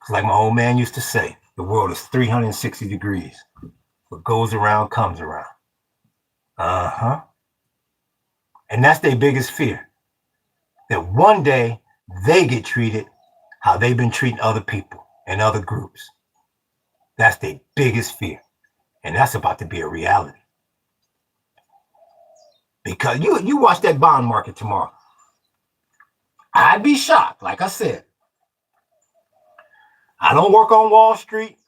It's like my old man used to say, the world is 360 degrees. What goes around comes around. Uh-huh. And that's their biggest fear. That one day they get treated how they've been treating other people and other groups. That's their biggest fear. And that's about to be a reality. Because you watch that bond market tomorrow. I'd be shocked, like I said. I don't work on Wall Street.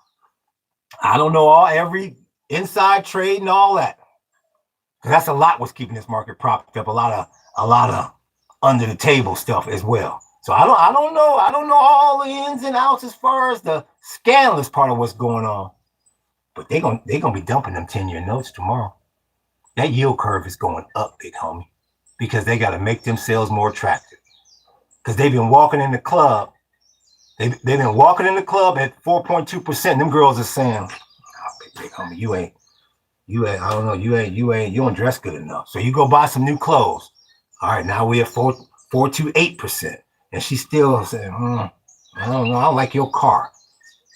I don't know every inside trade and all that. Because that's a lot what's keeping this market propped up. A lot of under the table stuff as well. So I don't know all the ins and outs as far as the scandalous part of what's going on. But they're gonna be dumping them 10-year notes tomorrow. That yield curve is going up, big homie, because they got to make themselves more attractive. Because they've been walking in the club. They've been walking in the club at 4.2%. Them girls are saying, oh, big homie, you don't dress good enough. So you go buy some new clothes. All right, now we're at 4.28%. And she's still saying, I don't know, I like your car.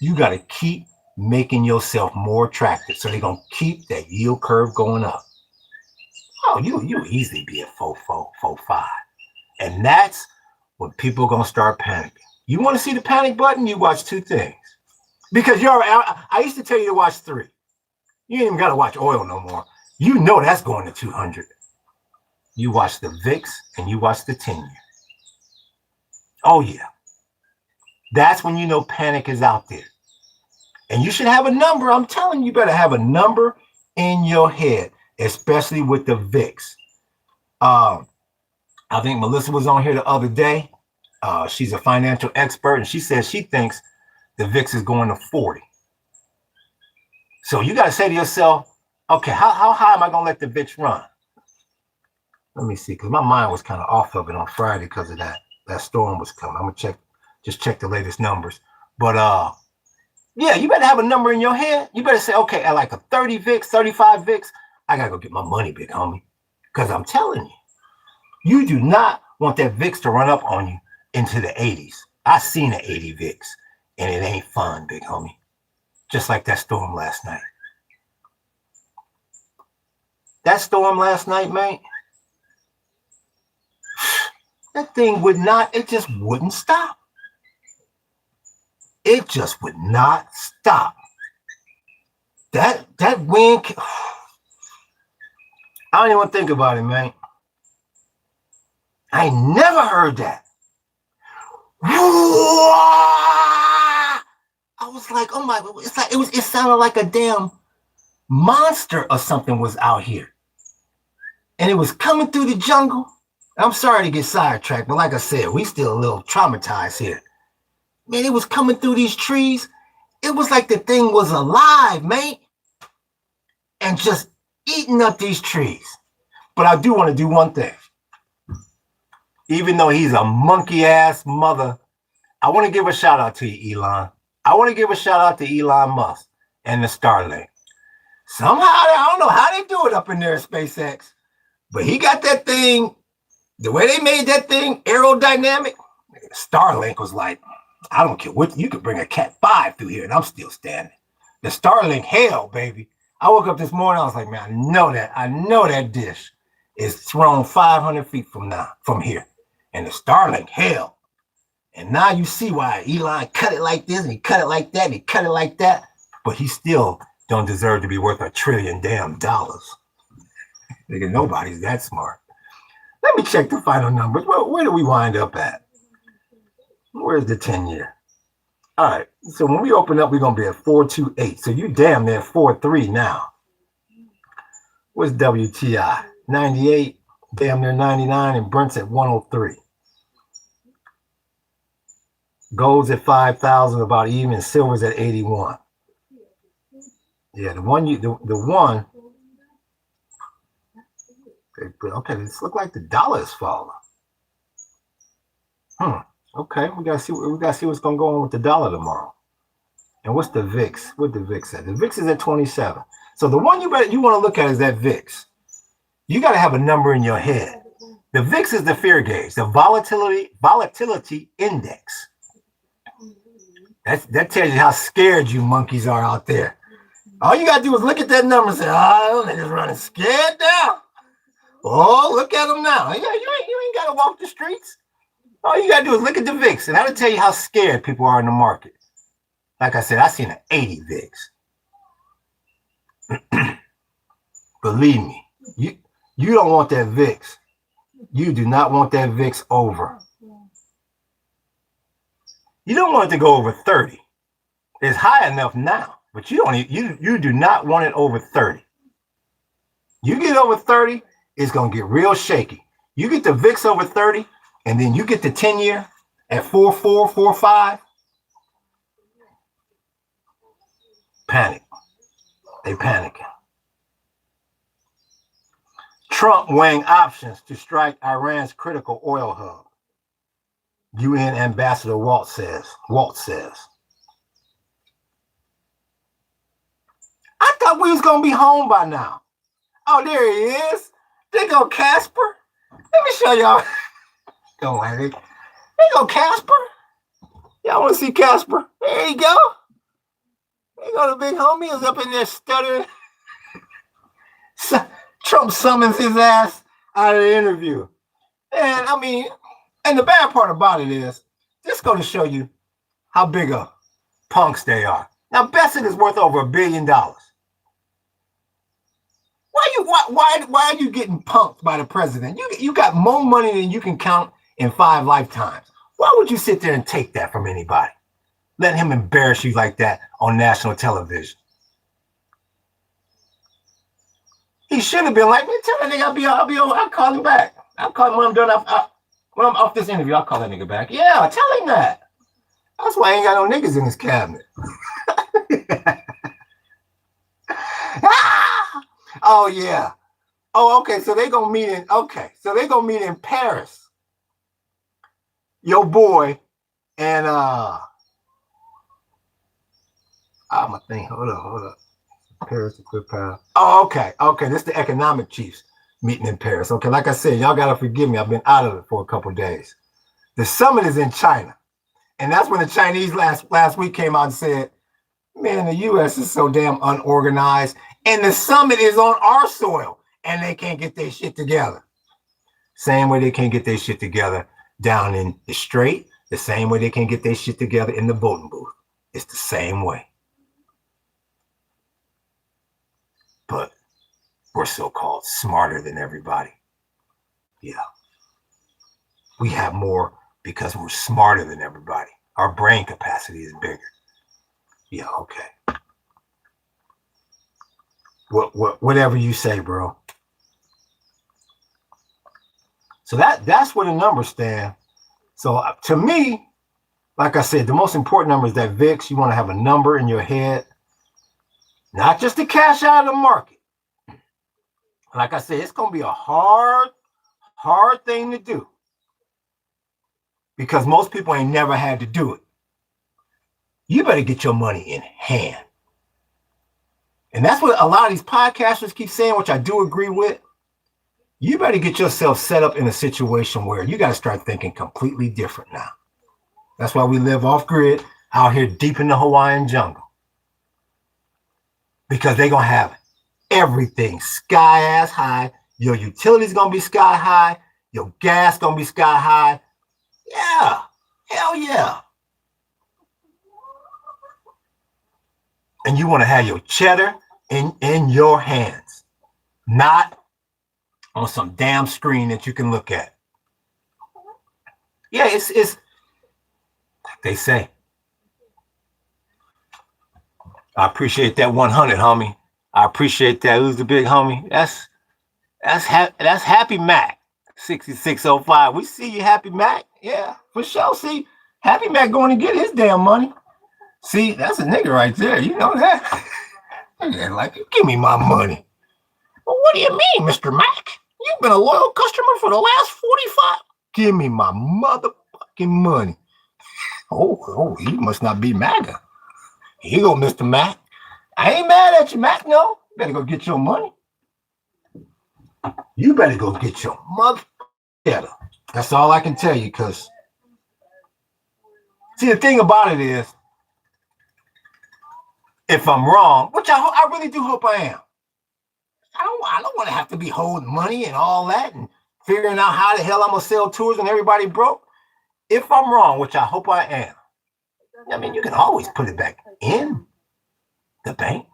You got to keep making yourself more attractive. So they're going to keep that yield curve going up. Oh, you easily be at 4.5. And that's when people are going to start panicking. You want to see the panic button? You watch two things. Because I used to tell you to watch three. You ain't even got to watch oil no more. You know that's going to 200. You watch the VIX and you watch the 10-year. Oh, yeah. That's when you know panic is out there. And you should have a number. I'm telling you, better have a number in your head, especially with the VIX. I think Melissa was on here the other day. She's a financial expert, and she says she thinks the VIX is going to 40. So you got to say to yourself, okay, how high am I going to let the VIX run? Let me see, because my mind was kind of off of it on Friday because of that storm was coming. I'm going to check the latest numbers. But yeah, you better have a number in your head. You better say, okay, at like a 30 VIX, 35 VIX, I got to go get my money, big homie. Because I'm telling you, you do not want that VIX to run up on you into the 80s. I seen an 80 VIX, and it ain't fun, big homie. Just like that storm last night. That storm last night, man, that thing it just wouldn't stop. It just would not stop. That wind, I don't even want to think about it, man. I never heard that. I was like, oh my, it sounded like a damn monster or something was out here. And it was coming through the jungle. I'm sorry to get sidetracked, but like I said, we still a little traumatized here. Man, it was coming through these trees. It was like the thing was alive, man. And just eating up these trees. But I do want to do one thing. Even though he's a monkey ass mother, I want to give a shout out to you, Elon. I want to give a shout out to Elon Musk and the Starlink. Somehow, I don't know how they do it up in there at SpaceX, but he got that thing, the way they made that thing aerodynamic. Starlink was like, I don't care what, you could bring a Cat 5 through here and I'm still standing. The Starlink, hell, baby. I woke up this morning, I was like, man, I know that dish is thrown 500 feet from here. And the Starlink, hell. And now you see why Elon cut it like this, and he cut it like that, and he cut it like that. But he still don't deserve to be worth $1 trillion damn dollars. Nigga, nobody's that smart. Let me check the final numbers. Where do we wind up at? Where's the 10-year? All right. So when we open up, we're going to be at 428. So you damn near 43 now. What's WTI? 98, damn near 99, and Brent's at 103. Gold's at 5,000, about even. Silver's at 81. Yeah, the one. Okay, this look like the dollar is falling. Okay, we gotta see what's gonna go on with the dollar tomorrow. And what's the VIX? What the VIX at? The VIX is at 27. So the one you want to look at is that VIX. You got to have a number in your head. The VIX is the fear gauge, the volatility index. That tells you how scared you monkeys are out there. All you got to do is look at that number and say, oh, they're just running scared down. Oh, look at them now. You ain't got to walk the streets. All you got to do is look at the VIX, and that'll tell you how scared people are in the market. Like I said, I seen an 80 VIX. Believe me, you don't want that VIX. You do not want that VIX over. You don't want it to go over 30. It's high enough now, but you do not want it over 30. You get over 30, it's gonna get real shaky. You get the VIX over 30, and then you get the 10-year at 4.4, 4.5. Panic. They panicking. Trump weighing options to strike Iran's critical oil hub. UN Ambassador Walt says. I thought we was gonna be home by now. Oh, there he is. There go Casper. Let me show y'all. Don't worry. There go Casper. Y'all want to see Casper? There you go. There you go, the big homie is up in there stuttering. Trump summons his ass out of the interview. And I mean, and the bad part about it is, this going to show you how big of punks they are. Now, Besson is worth over $1 billion. Why are you getting punked by the president? You got more money than you can count in 5 lifetimes. Why would you sit there and take that from anybody? Let him embarrass you like that on national television. He should have been like, man, tell that nigga I'll call him back. I'll call him when I'm done. When I'm off this interview, I'll call that nigga back. Yeah, tell him that. That's why I ain't got no niggas in his cabinet. Oh yeah. Oh, okay. So they gonna meet in Paris. Your boy and my thing. Hold up. Paris to quit power. Oh, okay. This is the economic chiefs meeting in Paris. Okay, like I said, y'all gotta forgive me. I've been out of it for a couple of days. The summit is in China, and that's when the Chinese last week came out and said, "Man, the U.S. is so damn unorganized, and the summit is on our soil, and they can't get their shit together." Same way they can't get their shit together down in the Strait, the same way they can't get their shit together in the voting booth. It's the same way. But we're so-called smarter than everybody. Yeah. We have more because we're smarter than everybody. Our brain capacity is bigger. Yeah, okay. Whatever you say, bro. So that's where the numbers stand. So to me, like I said, the most important number is that VIX. You want to have a number in your head, not just to cash out of the market. Like I said, it's going to be a hard thing to do because most people ain't never had to do it. You better get your money in hand. And that's what a lot of these podcasters keep saying, which I do agree with. You better get yourself set up in a situation where you got to start thinking completely different now. That's why we live off grid out here deep in the Hawaiian jungle. Because they're going to have everything sky ass high. Your utilities going to be sky high. Your gas going to be sky high. Yeah. Hell yeah. And you want to have your cheddar in your hands, not on some damn screen that you can look at. Yeah, it's like they say. I appreciate that 100, homie. I appreciate that. Who's the big homie? That's Happy Mac 6605. We see you, Happy Mac. Yeah, for sure. See, Happy Mac going to get his damn money. See, that's a nigga right there. You know that? Like, give me my money. Well, what do you mean, Mr. Mac? You've been a loyal customer for the last 45. Give me my motherfucking money. Oh, he must not be MAGA. Here you go, Mr. Mac. I ain't mad at you, Mac. No, you better go get your money. You better go get your mother. That's all I can tell you. Because see, the thing about it is, if I'm wrong, which I really do hope I am. I don't want to have to be holding money and all that and figuring out how the hell I'm gonna sell tours and everybody broke. If I'm wrong, which I hope I am, I mean, you can always put it back in the bank.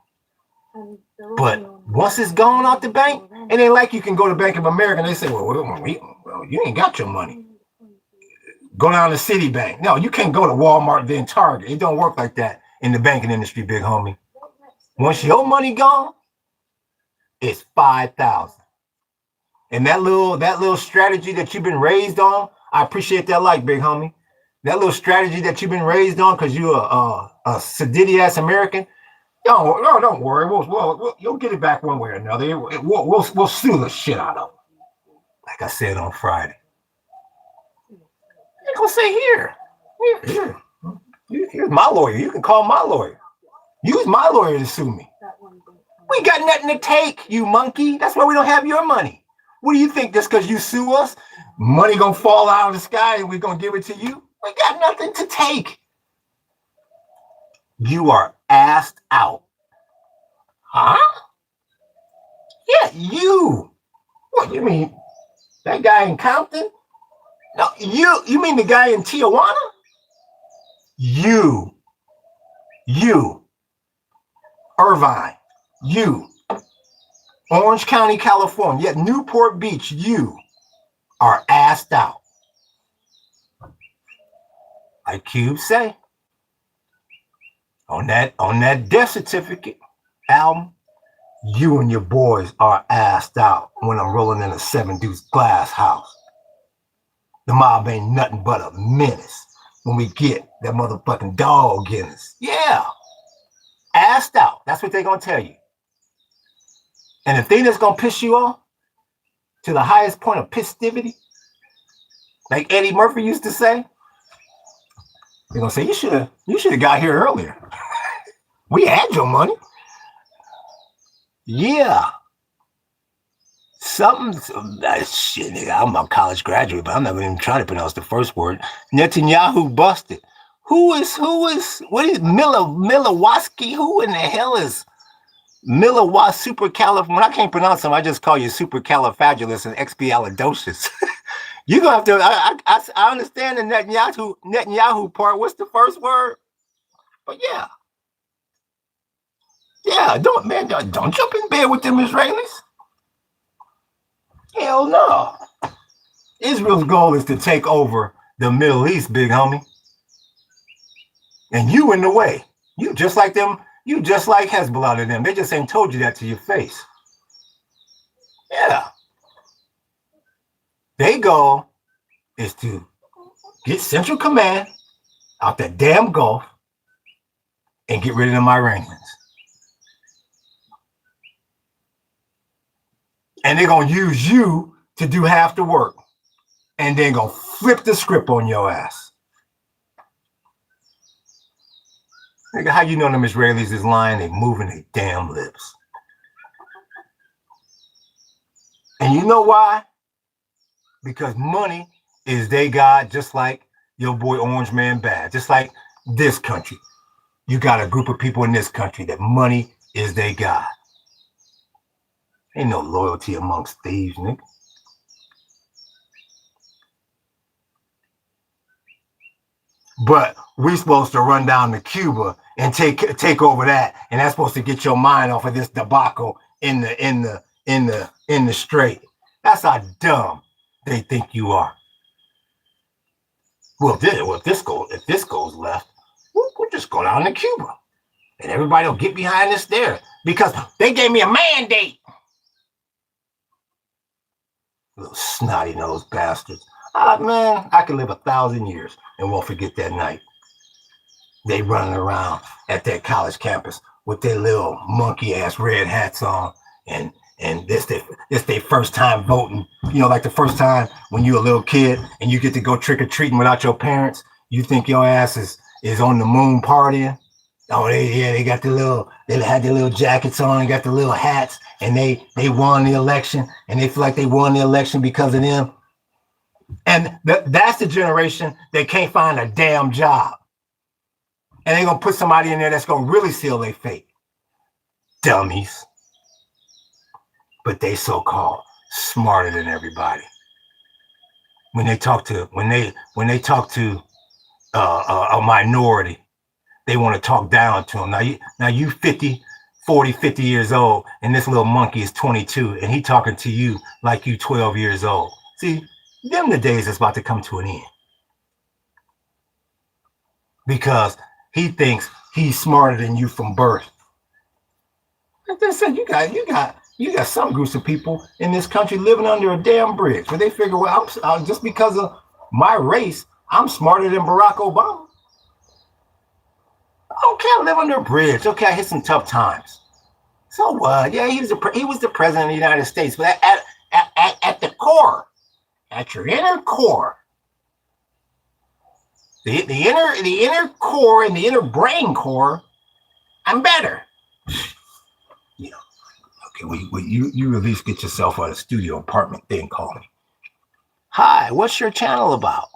But once it's gone out the bank, it ain't like you can go to Bank of America and they say, well, you ain't got your money. Go down to Citibank. No, you can't go to Walmart, then Target. It don't work like that in the banking industry, big homie. Once your money gone, it's 5,000. And that little strategy that you've been raised on, I appreciate that like, big homie. That little strategy that you've been raised on because you're a sedity ass American. Don't worry. You'll get it back one way or another. We'll sue the shit out of them. Like I said on Friday. You're gonna say here's my lawyer. You can call my lawyer. Use my lawyer to sue me. We got nothing to take, you monkey. That's why we don't have your money. What do you think? Just because you sue us, money gonna fall out of the sky and we're gonna give it to you? We got nothing to take. You are asked out. Huh? Yeah, you. What you mean? That guy in Compton? No, you mean the guy in Tijuana? You. Irvine. You. Orange County, California. Yet Newport Beach, you are asked out. Like Cube say. On that death certificate album, you and your boys are asked out when I'm rolling in a 7 deuce glass house. The mob ain't nothing but a menace when we get that motherfucking dog in us. Yeah. Asked out. That's what they're going to tell you. And the thing that's going to piss you off to the highest point of pistivity, like Eddie Murphy used to say, they're going to say, you should have got here earlier. We had your money. Yeah. Shit, nigga, I'm a college graduate, but I'm not even trying to pronounce the first word. Netanyahu busted. What is Milwaukee? Who in the hell is Milwaukee supercalif? When I can't pronounce them, I just call you supercalifragilistic and expialidocious. You're going to have to, I understand the Netanyahu part. What's the first word? But yeah. Yeah, don't jump in bed with them Israelis. Hell no. Israel's goal is to take over the Middle East, big homie. And you in the way. You just like them. You just like Hezbollah to them. They just ain't told you that to your face. Yeah. Their goal is to get Central Command out that damn Gulf and get rid of them Iranians. And they're going to use you to do half the work. And then going to flip the script on your ass. Nigga, how you know them Israelis is lying? They moving their damn lips. And you know why? Because money is they God, just like your boy Orange Man Bad. Just like this country. You got a group of people in this country that money is they God. Ain't no loyalty amongst thieves, nigga. But we supposed to run down to Cuba and take over that, and that's supposed to get your mind off of this debacle in the strait. That's how dumb they think you are. Well, if this goes left, we'll just go down to Cuba, and everybody will get behind us there because they gave me a mandate. Little snotty-nosed bastards. Man, I can live 1,000 years and won't forget that night. They running around at that college campus with their little monkey-ass red hats on, and this their first time voting. You know, like the first time when you a little kid and you get to go trick-or-treating without your parents. You think your ass is on the moon partying. Oh, they got they had their little jackets on and got the little hats, and they won the election, and they feel like they won the election because of them. And that's the generation that can't find a damn job. And they're going to put somebody in there that's going to really seal their fate. Dummies. But they so-called smarter than everybody. When they talk to a minority, they want to talk down to them. Now you 50 years old, and this little monkey is 22, and he talking to you like you 12 years old. See, them the days that's about to come to an end. Because he thinks he's smarter than you from birth. Like I said, you got some groups of people in this country living under a damn bridge where they figure, well, just because of my race, I'm smarter than Barack Obama. Okay, I live under a bridge. Okay, I hit some tough times. So what? Yeah, he was the president of the United States, but at the core, at your inner core, the inner core and the inner brain core, I'm better. Yeah. Okay, well, you at least get yourself a studio apartment, then call me. Hi, what's your channel about?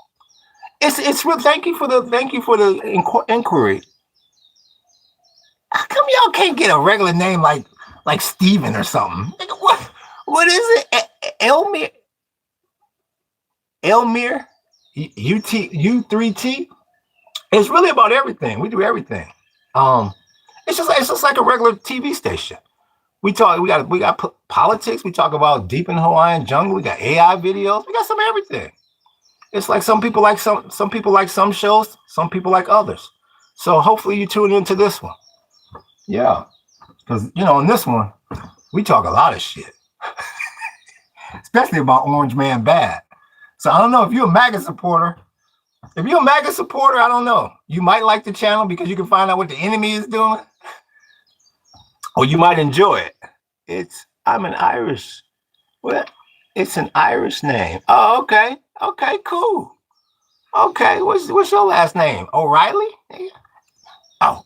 It's real. Thank you for the inquiry. How come y'all can't get a regular name like Steven or something? What is it? Elmir? U3T? It's really about everything. We do everything. It's just like a regular TV station. We got politics. We talk about deep in the Hawaiian jungle. We got AI videos. We got some everything. It's like some people like some shows. Some people like others. So hopefully you tune into this one. Yeah, because in this one we talk a lot of shit, especially about Orange Man Bad. So I don't know if you're a MAGA supporter. If you're a MAGA supporter, I don't know. You might like the channel because you can find out what the enemy is doing, or you might enjoy it. I'm an Irish. Well, it's an Irish name. Oh, okay. Okay, cool. Okay, what's your last name? O'Reilly? Oh,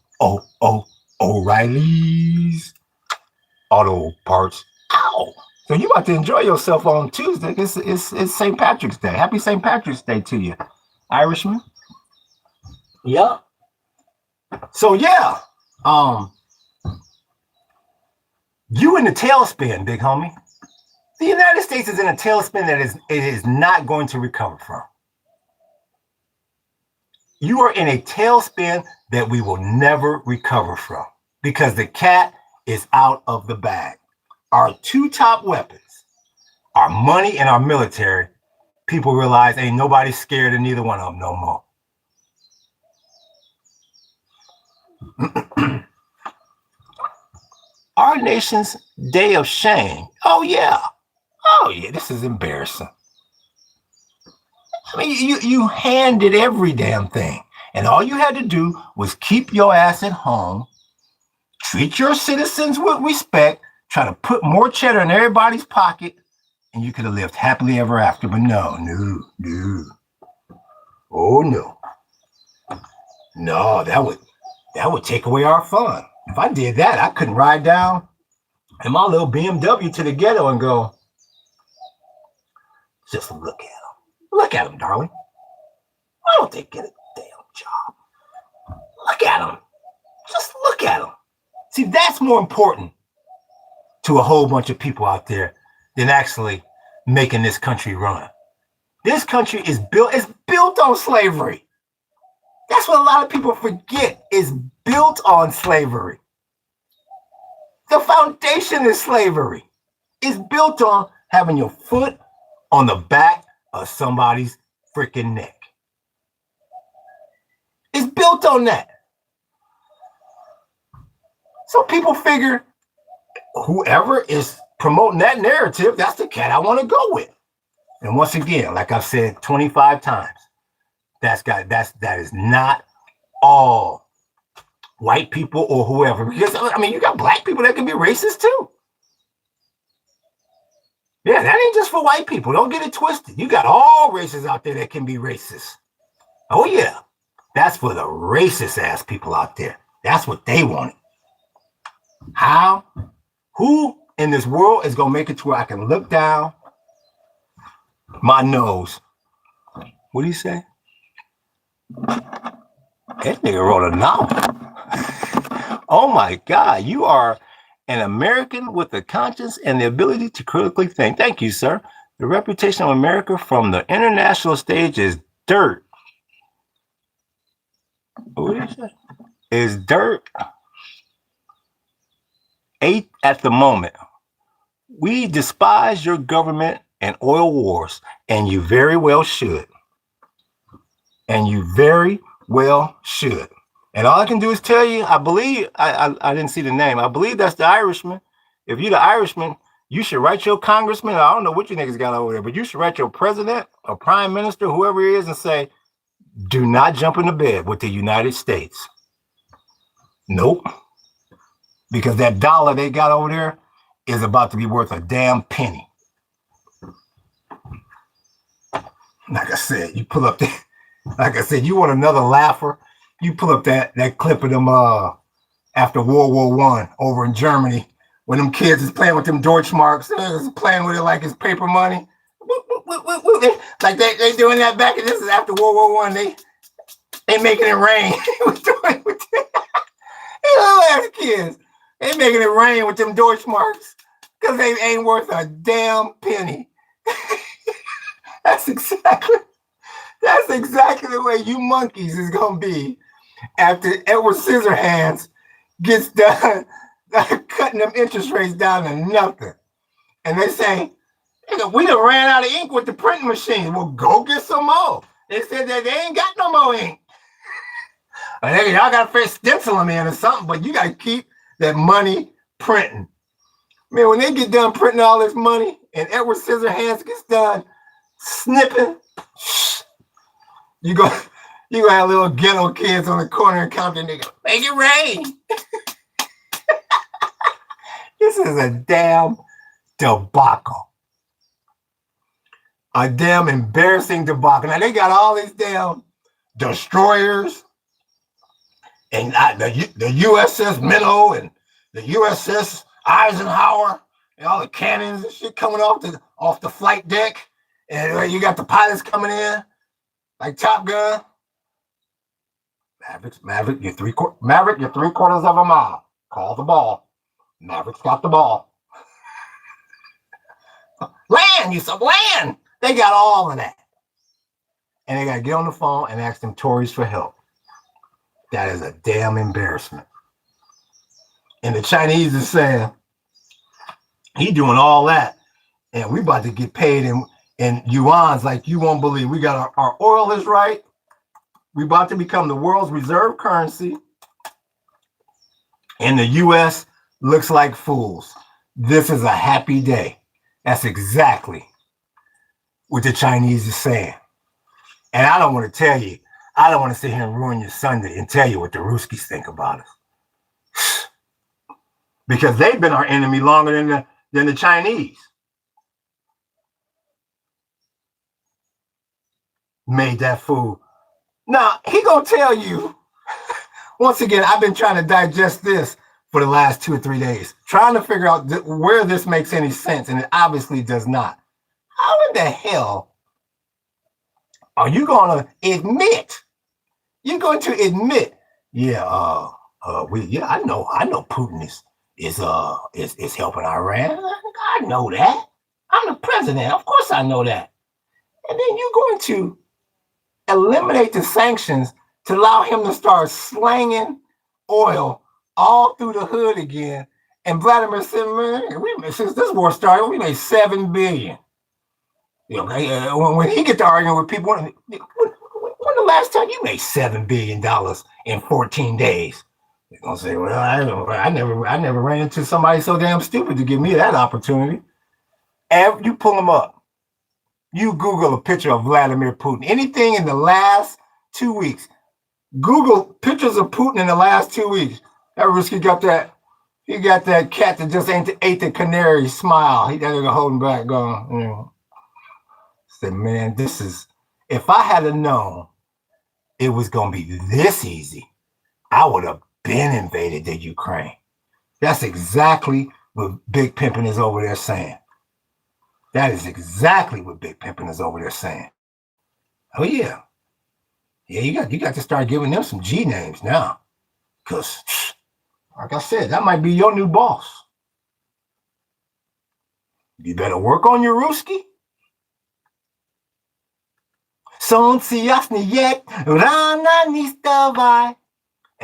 O'Reilly's Auto Parts. Ow! So you about to enjoy yourself on Tuesday. It's St. Patrick's Day. Happy St. Patrick's Day to you, Irishman. Yeah. So yeah, you in the tailspin, big homie. The United States is in a tailspin that it is not going to recover from. You are in a tailspin that we will never recover from because the cat is out of the bag. Our two top weapons, our money and our military, people realize ain't nobody scared of neither one of them no more. our nation's day of shame. Oh yeah, this is embarrassing. I mean, you handed every damn thing, and all you had to do was keep your ass at home, treat your citizens with respect, try to put more cheddar in everybody's pocket, and you could have lived happily ever after. But no. Oh no, that would take away our fun. If I did that, I couldn't ride down in my little BMW to the ghetto and go, just look at them. Look at them, darling. Why don't they get a damn job? Look at them. Just look at them. See, that's more important to a whole bunch of people out there than actually making this country run. This country is built on slavery. That's what a lot of people forget, is built on slavery. The foundation is slavery. It's built on having your foot on the back of somebody's freaking neck. It's built on that. So people figure whoever is promoting that narrative, that's the cat I want to go with. And once again, like I've said 25 times, that is not all white people or whoever. Because I mean, you got black people that can be racist too. Yeah, that ain't just for white people. Don't get it twisted. You got all races out there that can be racist. Oh yeah, that's for the racist ass people out there. That's what they wanted. How? Who in this world is gonna make it to where I can look down my nose? What do you say? That nigga wrote a novel. Oh my God, you are an American with a conscience and the ability to critically think. Thank you, sir. The reputation of America from the international stage is dirt. What did you say? Is dirt. 8 at the moment. We despise your government and oil wars, and you very well should. And you very well should. And all I can do is tell you, I believe, I didn't see the name. I believe that's the Irishman. If you're the Irishman, you should write your congressman. I don't know what you niggas got over there, but you should write your president or prime minister, whoever he is, and say, do not jump into bed with the United States. Nope. Because that dollar they got over there is about to be worth a damn penny. Like I said, you pull up that, like I said, you want another laugher, you pull up that clip of them after World War I over in Germany, when them kids is playing with them Deutschmarks, playing with it like it's paper money. Like they doing that back, and this is after World War I. They making it rain. Little ass kids. They making it rain with them Deutschmarks because they ain't worth a damn penny. That's exactly the way you monkeys is gonna be after Edward Scissorhands gets done cutting them interest rates down to nothing. And they say, we done ran out of ink with the printing machine. Well, go get some more. They said that they ain't got no more ink. Y'all got to stencil them in or something, but you got to keep that money printing. Man, when they get done printing all this money and Edward Scissorhands gets done snipping, you gonna have little ghetto kids on the corner and Compton, nigga, make it rain. This is a damn debacle. A damn embarrassing debacle. Now they got all these damn destroyers and the USS Minnow and the USS Eisenhower and all the cannons and shit coming off the flight deck. And you got the pilots coming in like Top Gun. Maverick, you're three quarters of a mile. Call the ball. Maverick's got the ball. Land, you said land. They got all of that. And they got to get on the phone and ask them Tories for help. That is a damn embarrassment. And the Chinese is saying, he doing all that. And we about to get paid in yuans like you won't believe. We got our oil is right. We about to become the world's reserve currency. And the U.S. looks like fools. This is a happy day. That's exactly what the Chinese are saying. And I don't want to tell you, I don't want to sit here and ruin your Sunday and tell you what the Ruskies think about us. Because they've been our enemy longer than the Chinese. Made that fool. Now, he gonna tell you, once again, I've been trying to digest this for the last 2 or 3 days, trying to figure out where this makes any sense, and it obviously does not. How in the hell are you gonna admit? You're going to admit, yeah, I know Putin is helping Iran. I know that. I'm the president. Of course I know that. And then you're going to eliminate the sanctions to allow him to start slanging oil all through the hood again. And Vladimir said, man, since this war started, we made $7 billion. You know, when he get to arguing with people, when the last time you made $7 billion in 14 days? They're gonna say, well, I never ran into somebody so damn stupid to give me that opportunity. And you pull them up. You Google a picture of Vladimir Putin. Anything in the last 2 weeks. Google pictures of Putin in the last 2 weeks. That Risky got that. He got that cat that just ate the canary smile. He got it holding back, going. Said, man, this is. If I had known it was gonna be this easy, I would have been invaded the Ukraine. That's exactly what Big Pimpin' is over there saying. That is exactly what Big Pimpin' is over there saying. Oh yeah. Yeah, you got to start giving them some G names now. Because, like I said, that might be your new boss. You better work on your Ruski. And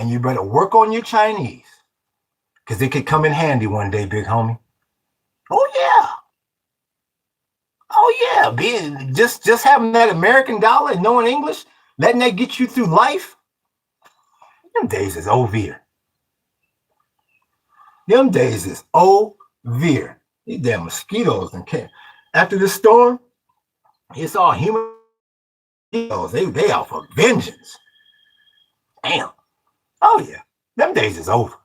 you better work on your Chinese. Because it could come in handy one day, big homie. Oh yeah. Oh yeah, just having that American dollar and knowing English, letting that get you through life. Them days is over. Them days is over. These damn mosquitoes and can't. After this storm, it's all human. They out for vengeance. Damn. Oh yeah, them days is over.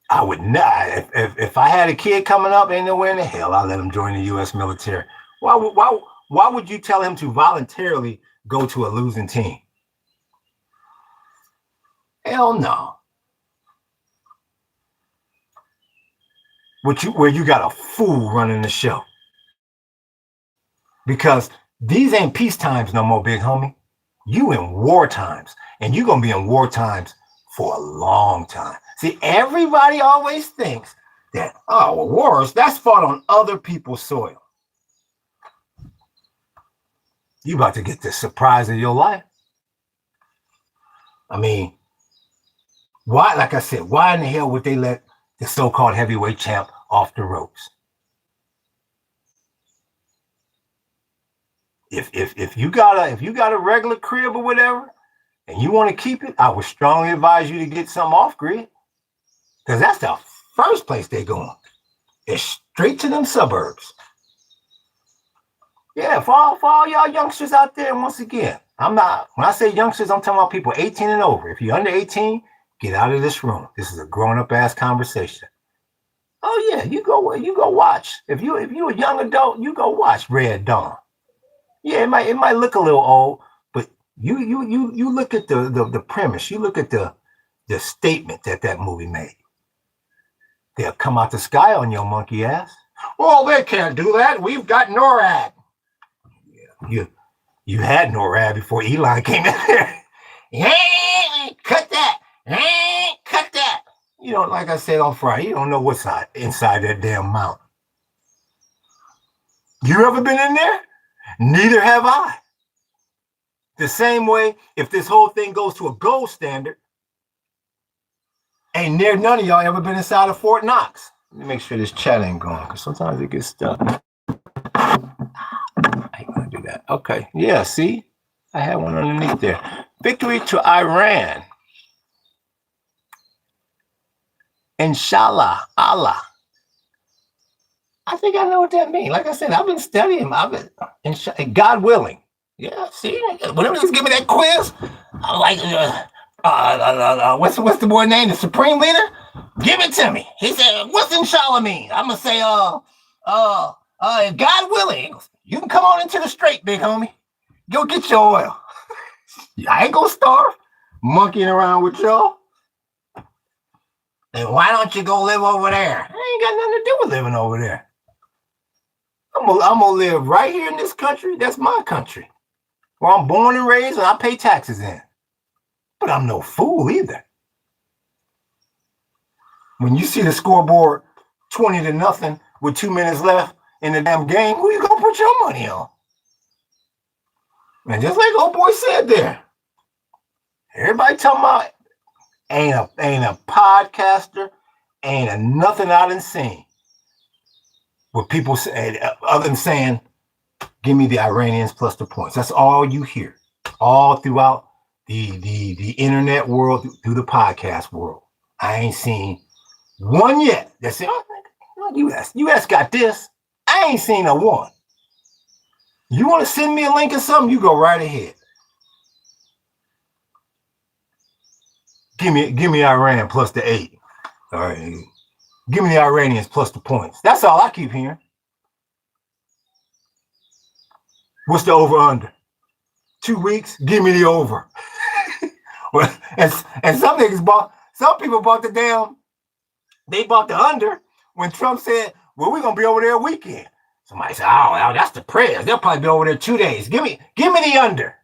I would not. If I had a kid coming up, ain't nowhere in the hell I'll let him join the U.S. military. Why would you tell him to voluntarily go to a losing team? Hell no. Where you got a fool running the show. Because these ain't peace times no more, big homie. You in war times. And you're going to be in war times for a long time. See, everybody always thinks that, wars, that's fought on other people's soil. You about to get the surprise of your life. I mean, why, like I said, why in the hell would they let the so-called heavyweight champ off the ropes? If you got a regular crib or whatever, and you want to keep it, I would strongly advise you to get something off grid. Because that's the first place they're going. It's straight to them suburbs. Yeah, for all y'all youngsters out there, once again, when I say youngsters, I'm talking about people 18 and over. If you're under 18, get out of this room. This is a grown-up ass conversation. Oh yeah, you go watch. If you a young adult, you go watch Red Dawn. Yeah, it might look a little old, but you look at the premise, you look at the statement that movie made. They'll come out the sky on your monkey ass. Well, they can't do that. We've got NORAD. Yeah, you had NORAD before Elon came in there. Hey, cut that. Hey, cut that. You know, like I said on Friday, you don't know what's inside that damn mountain. You ever been in there? Neither have I. The same way, if this whole thing goes to a gold standard, ain't near none of y'all ever been inside of Fort Knox. Let me make sure this chat ain't going, because sometimes it gets stuck. I ain't gonna do that. Okay, yeah, see? I had one underneath there. Victory to Iran. Inshallah, Allah. I think I know what that means. Like I said, I've been studying. God willing. Yeah, see, whenever they give me that quiz, I'm like, what's the boy name? The Supreme Leader? Give it to me. He said, what's inshallah mean? I'm gonna say, if God willing, you can come on into the straight, big homie. Go get your oil. I ain't gonna starve, monkeying around with y'all. And why don't you go live over there? I ain't got nothing to do with living over there. I'm gonna live right here in this country. That's my country, where I'm born and raised, and I pay taxes in. But I'm no fool either. When you see the scoreboard 20-0 with 2 minutes left in the damn game, who you gonna put your money on? And just like old boy said there, everybody talking about ain't a podcaster, ain't a nothing I done seen. What people say, other than saying, give me the Iranians plus the points. That's all you hear, all throughout the internet world, through the podcast world. I ain't seen one yet that said, oh, US got this. I ain't seen a one. You want to send me a link or something? You go right ahead. Give me Iran plus the 8. All right. Give me the Iranians plus the points. That's all I keep hearing. What's the over under? 2 weeks? Give me the over. Well, and some people bought they bought the under when Trump said, well, we're gonna be over there a weekend. Somebody said, oh, that's the prayers. They'll probably be over there 2 days. Give me the under.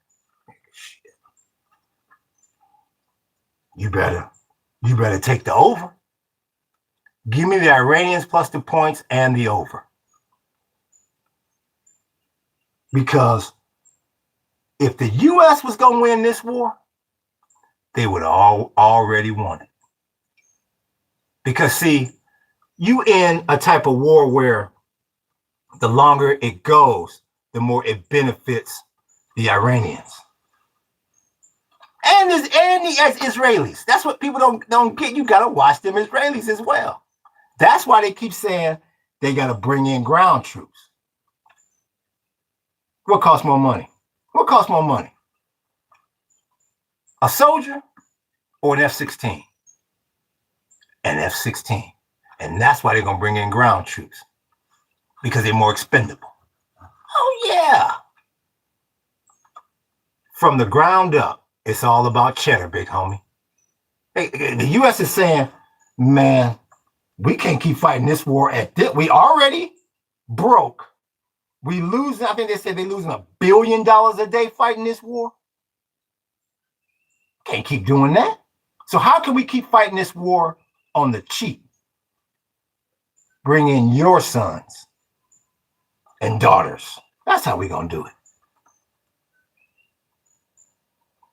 You better take the over. Give me the Iranians plus the points and the over. Because if the US was going to win this war, they would have already won it. Because, see, you in a type of war where the longer it goes, the more it benefits the Iranians. And the Israelis. That's what people don't get. You got to watch them Israelis as well. That's why they keep saying they got to bring in ground troops. What costs more money? What costs more money? A soldier or an F-16? An F-16. And that's why they're going to bring in ground troops. Because they're more expendable. Oh, yeah. From the ground up, it's all about cheddar, big homie. Hey, the U.S. is saying, man, we can't keep fighting this war at this. We already broke. We lose. I think they said they're losing $1 billion a day fighting this war. Can't keep doing that. So how can we keep fighting this war on the cheap? Bring in your sons and daughters. That's how we're going to do it.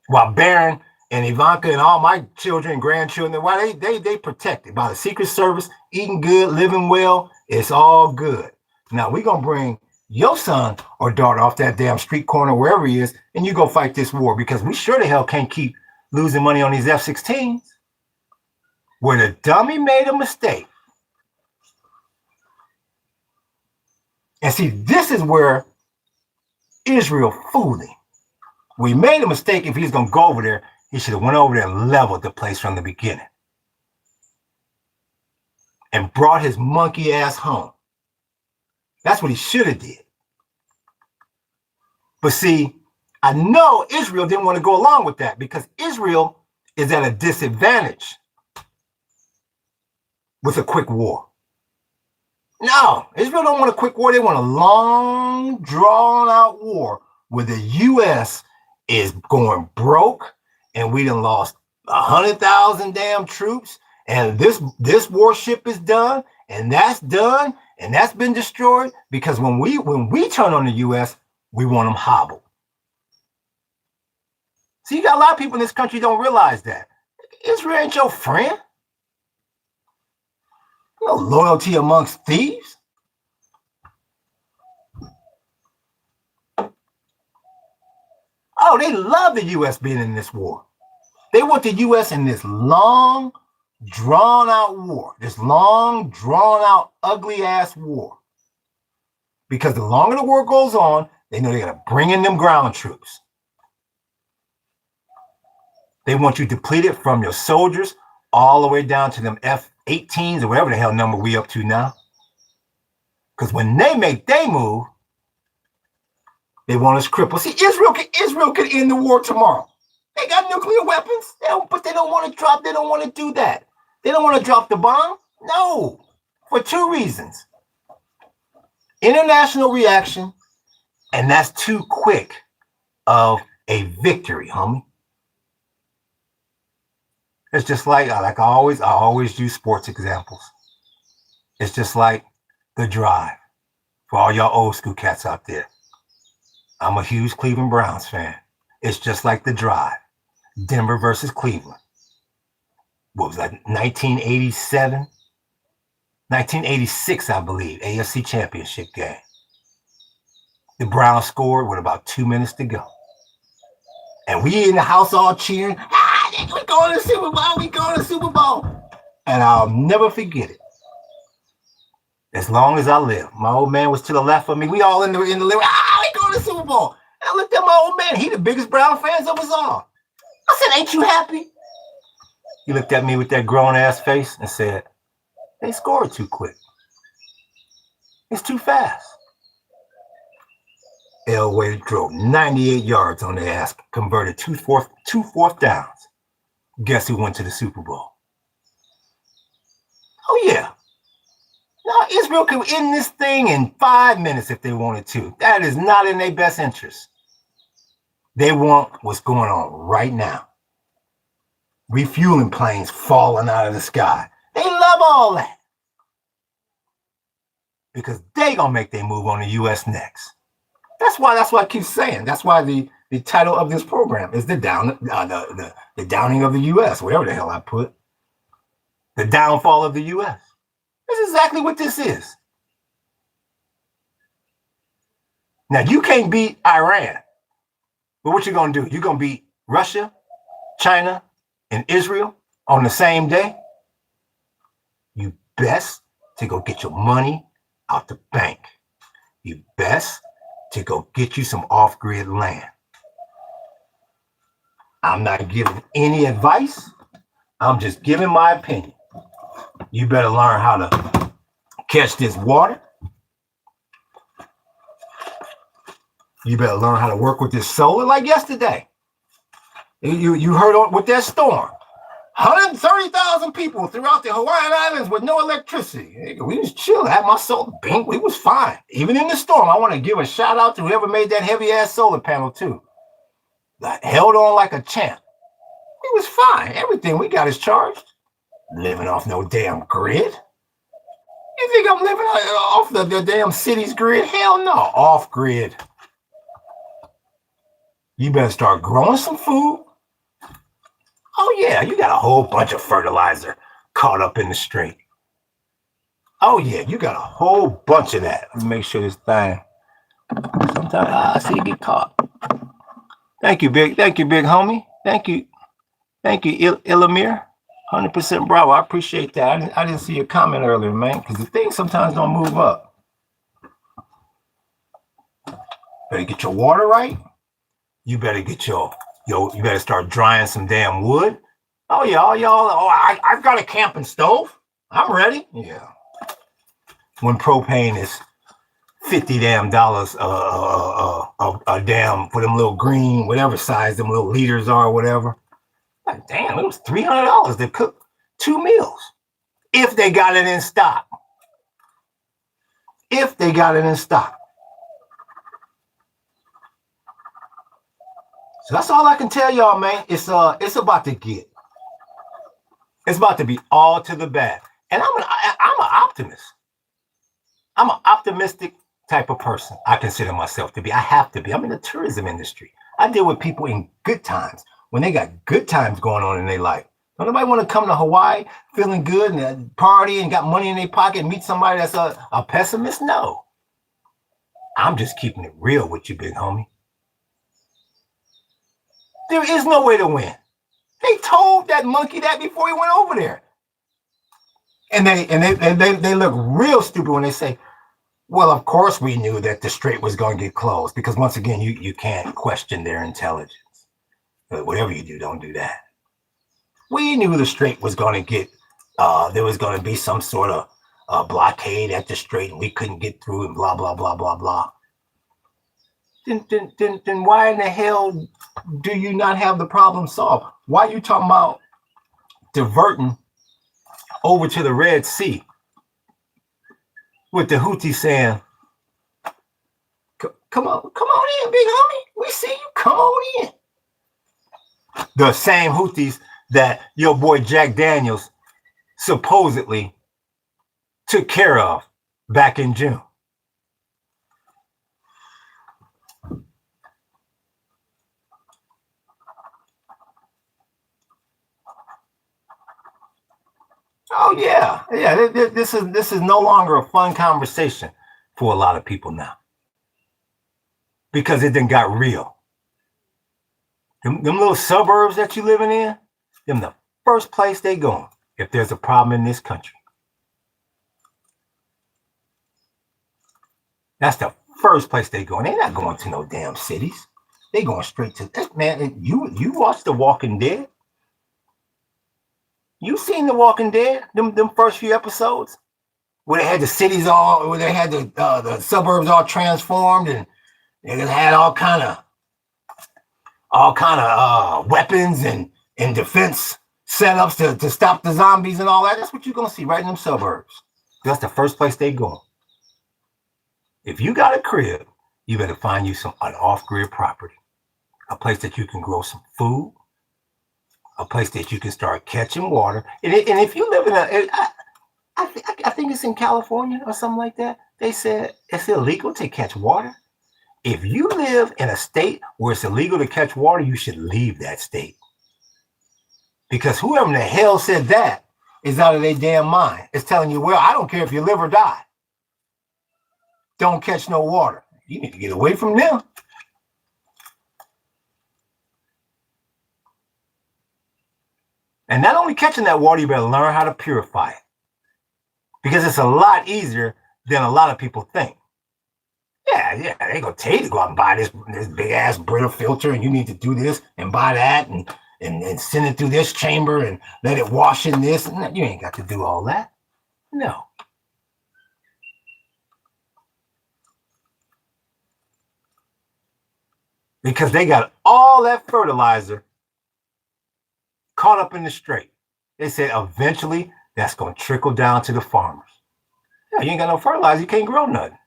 While Barron and Ivanka and all my children and grandchildren, why they protected by the Secret Service, eating good, living well. It's all good. Now we're going to bring your son or daughter off that damn street corner, wherever he is, and you go fight this war, because we sure the hell can't keep losing money on these F-16s. Where the dummy made a mistake. And see, this is where Israel fooling. We made a mistake. If he's going to go over there, he should have went over there and leveled the place from the beginning. And brought his monkey ass home. That's what he should have did. But see, I know Israel didn't want to go along with that, because Israel is at a disadvantage with a quick war. No, Israel don't want a quick war. They want a long, drawn-out war where the U.S. is going broke, and we done lost 100,000 damn troops, and this warship is done, and that's been destroyed. Because when we turn on the U.S., we want them hobbled. See, you got a lot of people in this country don't realize that Israel ain't your friend. No loyalty amongst thieves. Oh, they love the U.S. being in this war. They want the U.S. in this long, drawn out war, this long, drawn out, ugly ass war. Because the longer the war goes on, they know they got to bring in them ground troops. They want you depleted from your soldiers all the way down to them F-18s or whatever the hell number we up to now. Because when they make their move, they want us crippled. See, Israel could end the war tomorrow. They got nuclear weapons, but they don't want to drop. They don't want to do that. They don't want to drop the bomb. No, for two reasons. International reaction, and that's too quick of a victory, homie. It's just like I always use sports examples. It's just like The Drive. For all y'all old school cats out there. I'm a huge Cleveland Browns fan. It's just like The Drive. Denver versus Cleveland. What was that, 1987? 1986, I believe, AFC Championship game. The Browns scored with about 2 minutes to go. And we in the house all cheering, we're going to the Super Bowl, we going to the Super Bowl. And I'll never forget it. As long as I live. My old man was to the left of me. We all in the living, we going to the Super Bowl. And I looked at my old man, he the biggest Brown fans of us all. I said, ain't you happy? He looked at me with that grown-ass face and said, they scored too quick. It's too fast. Elway drove 98 yards on the ass, converted two fourth downs. Guess who went to the Super Bowl? Oh, yeah. Now, Israel could end this thing in 5 minutes if they wanted to. That is not in their best interest. They want what's going on right now. Refueling planes falling out of the sky. They love all that. Because they gonna make their move on the U.S. next. That's why I keep saying. That's why the title of this program is the downing of the U.S. Whatever the hell I put. The downfall of the U.S. That's exactly what this is. Now, you can't beat Iran. But what you gonna do? You gonna beat Russia, China, and Israel on the same day? You best to go get your money out the bank. You best to go get you some off-grid land. I'm not giving any advice. I'm just giving my opinion. You better learn how to catch this water. You better learn how to work with this solar like yesterday. You heard with that storm. 130,000 people throughout the Hawaiian Islands with no electricity. We was chill. I had my solar bank. We was fine. Even in the storm, I want to give a shout out to whoever made that heavy ass solar panel too. I held on like a champ. We was fine. Everything we got is charged. Living off no damn grid. You think I'm living off the damn city's grid? Hell no. Off grid. You better start growing some food. Oh, yeah, you got a whole bunch of fertilizer caught up in the stream. Oh, yeah, you got a whole bunch of that. Let me make sure this thing. Sometimes I see it get caught. Thank you, big homie. Thank you, Ilamir. 100% bravo. I appreciate that. I didn't see your comment earlier, man, because the things sometimes don't move up. Better get your water right. You better get you better start drying some damn wood. Oh, yeah, all y'all. Oh, I've got a camping stove. I'm ready. Yeah. When propane is $50 damn a damn for them little green, whatever size them little liters are, or whatever. Like, damn, it was $300 to cook 2 meals. If they got it in stock. If they got it in stock. So that's all I can tell y'all, man. It's about to get. It's about to be all to the bad. And I'm an optimist. I'm an optimistic type of person. I consider myself to be. I have to be. I'm in the tourism industry. I deal with people in good times when they got good times going on in their life. Don't nobody want to come to Hawaii feeling good and party and got money in their pocket and meet somebody that's a pessimist? No. I'm just keeping it real with you, big homie. There is no way to win. They told that monkey that before he went over there. And they look real stupid when they say, well, of course we knew that the strait was going to get closed, because once again, you can't question their intelligence. But whatever you do, don't do that. We knew the strait was going to get, there was going to be some sort of blockade at the strait and we couldn't get through and blah, blah, blah, blah, blah. Then why in the hell do you not have the problem solved? Why are you talking about diverting over to the Red Sea with the Houthis saying, come on in, big homie. We see you. Come on in. The same Houthis that your boy Jack Daniels supposedly took care of back in June. Oh yeah. This is no longer a fun conversation for a lot of people now, because it then got real. Them little suburbs that you living in, them the first place they going if there's a problem in this country. That's the first place they going. They're not going to no damn cities. They going straight to that, man. You watch The Walking Dead. You seen The Walking Dead? Them first few episodes where they had the cities all, where they had the suburbs all transformed, and they had all kind of weapons and defense setups to stop the zombies and all that. That's what you're gonna see right in them suburbs. That's the first place they go. If you got a crib, you better find you an off-grid property, a place that you can grow some food, a place that you can start catching water. And if you live in I think it's in California or something like that, they said it's illegal to catch water. If you live in a state where it's illegal to catch water, you should leave that state. Because whoever in the hell said that is out of their damn mind. It's telling you, well, I don't care if you live or die. Don't catch no water. You need to get away from them. And not only catching that water, you better learn how to purify it. Because it's a lot easier than a lot of people think. Yeah, they gonna tell you to go out and buy this big ass Brita filter, and you need to do this and buy that and send it through this chamber and let it wash in this. You ain't got to do all that. No. Because they got all that fertilizer caught up in the strait. They said eventually that's going to trickle down to the farmers. Yeah, you ain't got no fertilizer, you can't grow nothing.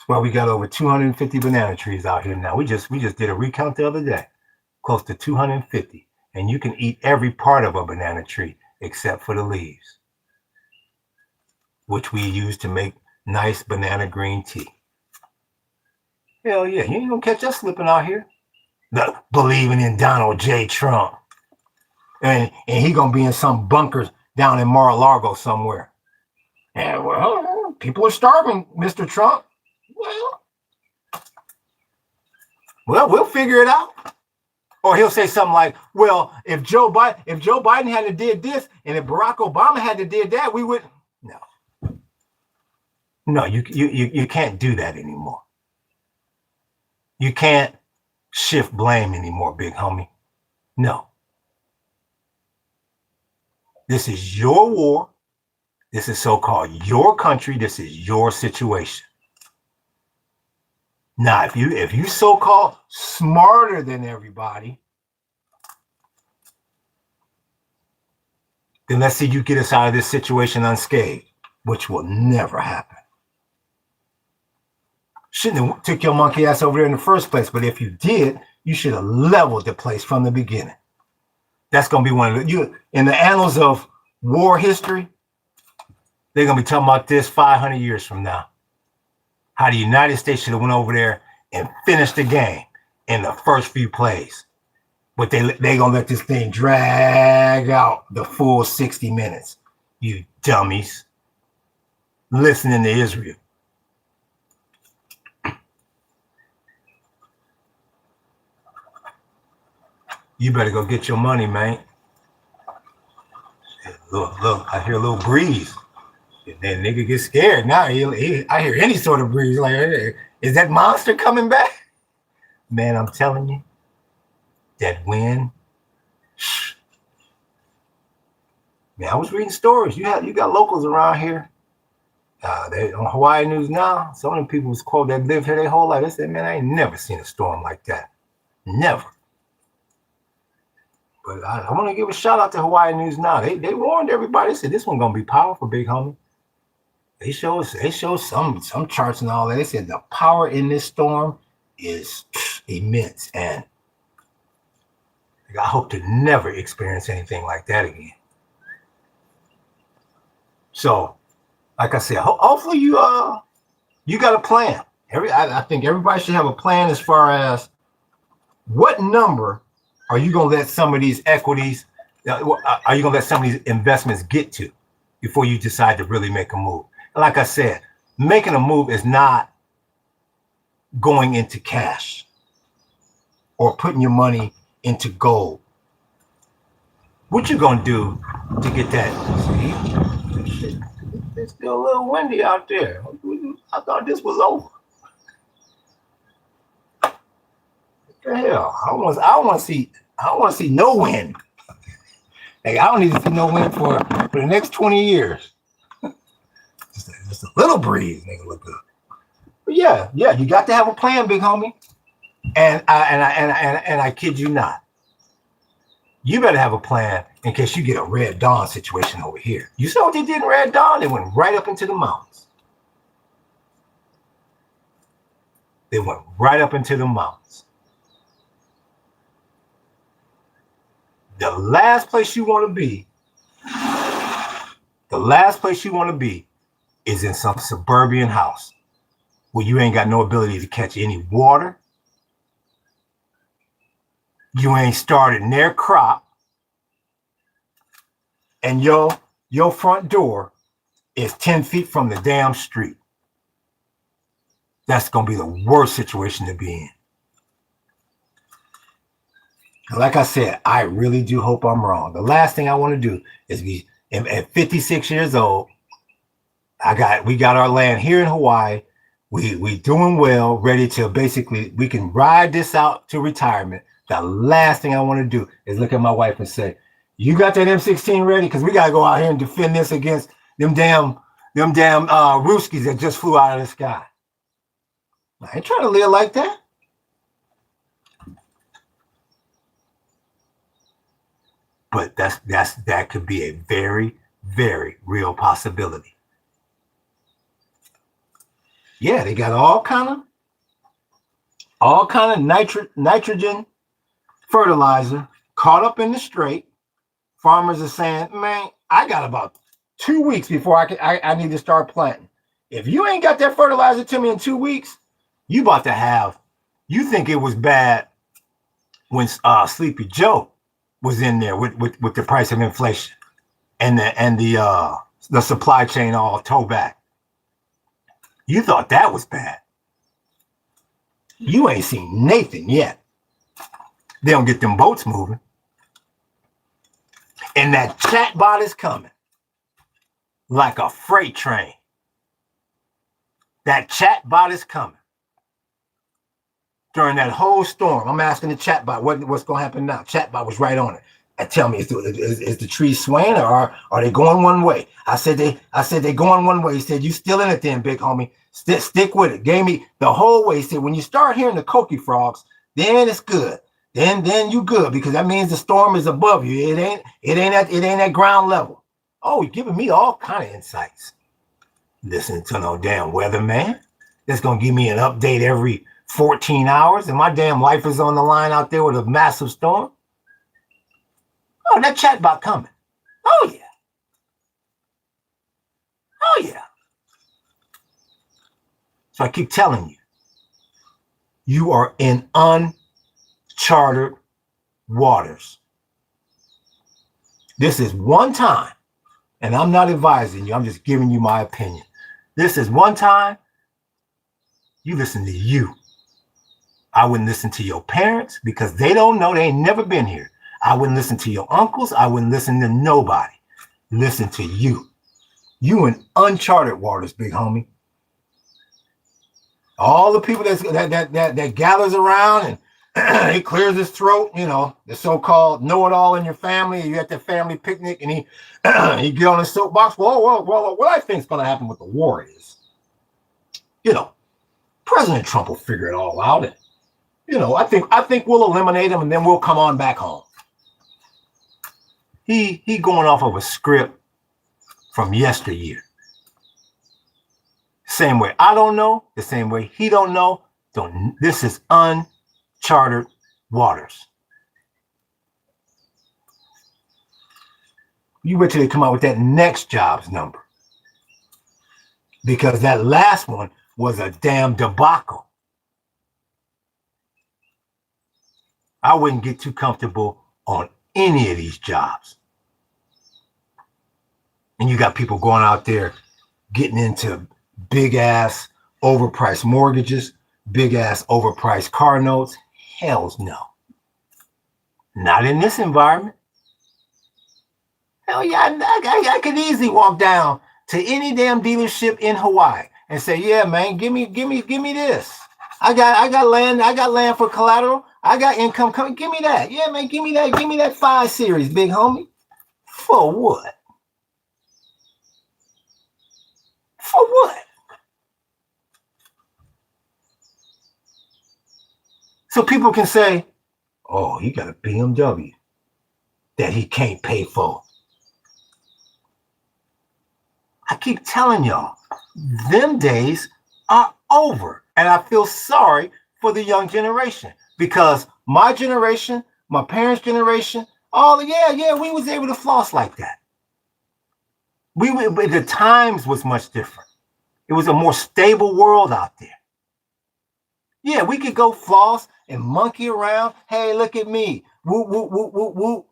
Well, we got over 250 banana trees out here now. We just did a recount the other day, close to 250, and you can eat every part of a banana tree except for the leaves, which we use to make nice banana green tea. Hell yeah, you ain't gonna catch us slipping out here. Believing in Donald J. Trump. And he gonna be in some bunkers down in Mar-a-Lago somewhere. And well, people are starving, Mr. Trump. Well, we'll figure it out. Or he'll say something like, well, if Joe Biden hadn't did this, and if Barack Obama hadn't did that, we would. No, you can't do that anymore. You can't shift blame anymore, big homie. No. This is your war. This is so-called your country. This is your situation. Now, if you so-called smarter than everybody, then let's see you get us out of this situation unscathed, which will never happen. Shouldn't have took your monkey ass over there in the first place, but if you did, you should have leveled the place from the beginning. That's going to be one of the, in the annals of war history, they're going to be talking about this 500 years from now. How the United States should have went over there and finished the game in the first few plays. But they going to let this thing drag out the full 60 minutes. You dummies. Listening to Israel. You better go get your money, man. Look, I hear a little breeze. And then nigga get scared. Now I hear any sort of breeze. Like, hey, is that monster coming back? Man, I'm telling you, that wind. Man, I was reading stories. You got locals around here. They on Hawaii News Now. Some of them people was quote that live here their whole life. They said, "Man, I ain't never seen a storm like that. Never." But I want to give a shout out to Hawaii News Now. They warned everybody. They said this one gonna be powerful, big homie. They show some charts and all that. They said the power in this storm is immense, and I hope to never experience anything like that again. So, like I said, hopefully you got a plan. I think everybody should have a plan as far as what number are you gonna let some of these equities, are you gonna let some of these investments get to before you decide to really make a move? And like I said, making a move is not going into cash or putting your money into gold. What you gonna do to get that? See, it's still a little windy out there. I thought this was over. What the hell? I don't want to see no wind. Like, I don't need to see no wind for the next 20 years. Just a little breeze, nigga, look good. But yeah, you got to have a plan, big homie. And I kid you not. You better have a plan in case you get a Red Dawn situation over here. You saw what they did in Red Dawn? They went right up into the mountains. They went right up into the mountains. The last place you want to be is in some suburban house where you ain't got no ability to catch any water. You ain't started their crop. And your front door is 10 feet from the damn street. That's going to be the worst situation to be in. Like I said, I really do hope I'm wrong. The last thing I want to do is be at 56 years old. We got our land here in Hawaii. We doing well, ready to basically, we can ride this out to retirement. The last thing I want to do is look at my wife and say, "You got that M16 ready? Because we got to go out here and defend this against them damn Ruskies that just flew out of the sky." I ain't trying to live like that. But that could be a very, very real possibility. Yeah, they got all kind of nitrogen fertilizer caught up in the strait. Farmers are saying, "Man, I got about 2 weeks before I need to start planting. If you ain't got that fertilizer to me in 2 weeks, you think it was bad when Sleepy Joe was in there with the price of inflation and the supply chain all toe back. You thought that was bad. You ain't seen Nathan yet. They don't get them boats moving. And that chatbot is coming like a freight train. That chatbot is coming. During that whole storm, I'm asking the chatbot, what's going to happen now? Chatbot was right on it. And tell me, is the tree swaying or are they going one way? I said they going one way. He said, "You still in it then, big homie. Stick with it." Gave me the whole way. He said, "When you start hearing the coqui frogs, then it's good. Then you good, because that means the storm is above you. It ain't at ground level." Oh, you're giving me all kind of insights. Listening to no damn weatherman that's gonna give me an update every 14 hours, and my damn life is on the line out there with a massive storm. Oh, that chatbot coming. Oh yeah. Oh yeah. So I keep telling you, you are in uncharted waters. This is one time, and I'm not advising you, I'm just giving you my opinion. This is one time you listen to you. I wouldn't listen to your parents because they don't know, they ain't never been here. I wouldn't listen to your uncles. I wouldn't listen to nobody. listen to you. You in uncharted waters, big homie. All the people that gathers around and he clears his throat, you know, the so-called know-it-all in your family. You at the family picnic and he get on his soapbox. Well, what I think is going to happen with the war is, you know, President Trump will figure it all out. And, you know, I think we'll eliminate him and then we'll come on back home. He going off of a script from yesteryear. Same way I don't know, the same way he don't know. This is uncharted waters. You wait till they come out with that next jobs number. Because that last one was a damn debacle. I wouldn't get too comfortable on any of these jobs. And you got people going out there getting into big ass overpriced mortgages, big ass overpriced car notes. Hells no. Not in this environment. Hell yeah, I could easily walk down to any damn dealership in Hawaii and say, yeah, man, give me this. I got land for collateral. I got income coming. Give me that. Yeah, man, give me that 5 Series, big homie. For what? For what? So people can say, oh, he got a BMW that he can't pay for. I keep telling y'all, them days are over. And I feel sorry for the young generation because my generation, my parents' generation, we was able to floss like that. The times was much different. It was a more stable world out there. Yeah, we could go floss and monkey around. Hey, look at me. Whoop, whoop, whoop, whoop, whoop.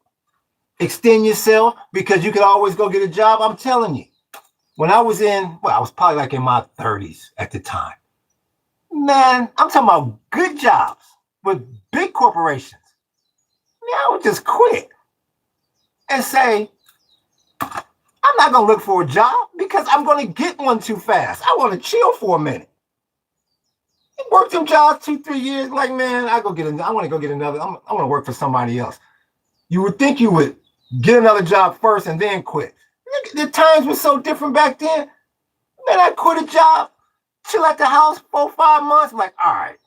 Extend yourself because you could always go get a job. I'm telling you. When I was I was probably like in my 30s at the time. Man, I'm talking about good jobs with big corporations. Man, I would just quit and say, I'm not going to look for a job because I'm going to get one too fast. I want to chill for a minute. Work them jobs 2-3 years. Like, man, I want to go get another. I want to work for somebody else. You would think you would get another job first and then quit. The times were so different back then. Man, I quit a job, chill at the house 4-5 months. I'm like, all right.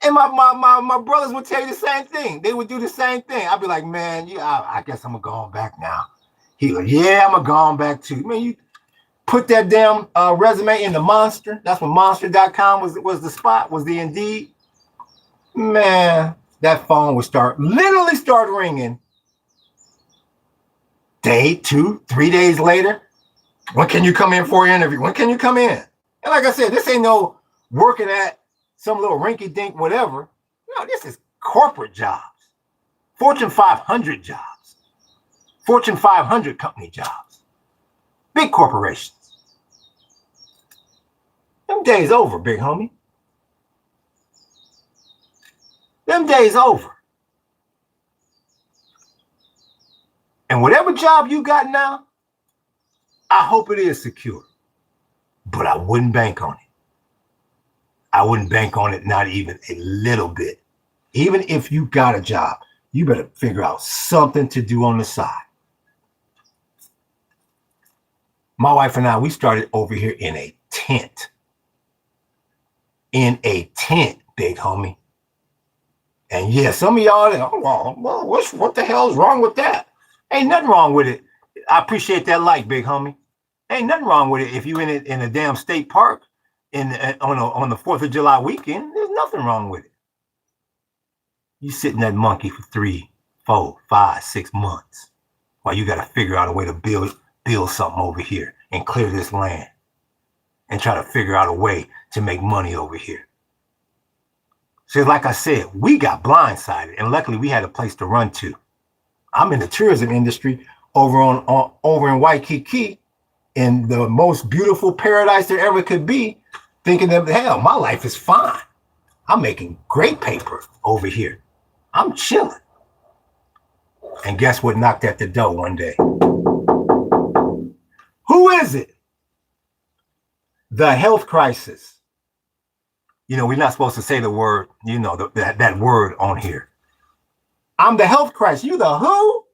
And my brothers would tell you the same thing. They would do the same thing. I'd be like, man, I guess I'm going back now. He like, yeah, I'm going back too. Man, you put that damn resume in the Monster. That's when Monster.com was the spot, was the Indeed. Man, that phone would literally start ringing. Day 2, 3 days later. When can you come in for an interview? When can you come in? And like I said, this ain't no working at some little rinky-dink whatever. No, this is corporate jobs. Fortune 500 jobs. Fortune 500 company jobs. Big corporations. Them days over, big homie. Them days over. And whatever job you got now, I hope it is secure. But I wouldn't bank on it. I wouldn't bank on it, not even a little bit. Even if you got a job, you better figure out something to do on the side. My wife and I, we started over here in a tent. In a tent, big homie. And yeah, some of y'all, well, what the hell is wrong with that? Ain't nothing wrong with it. I appreciate that like, big homie. Ain't nothing wrong with it if you in a damn state park on the 4th of July weekend. There's nothing wrong with it. You sitting that monkey for 3, 4, 5, 6 months while you got to figure out a way to build something over here and clear this land and try to figure out a way to make money over here. So like I said, we got blindsided and luckily we had a place to run to. I'm in the tourism industry over in Waikiki, in the most beautiful paradise there ever could be, thinking that, hell, my life is fine. I'm making great paper over here. I'm chilling. And guess what knocked at the door one day? Who is it? The health crisis. You know, we're not supposed to say the word, you know, that word on here. I'm the health crisis. You the who?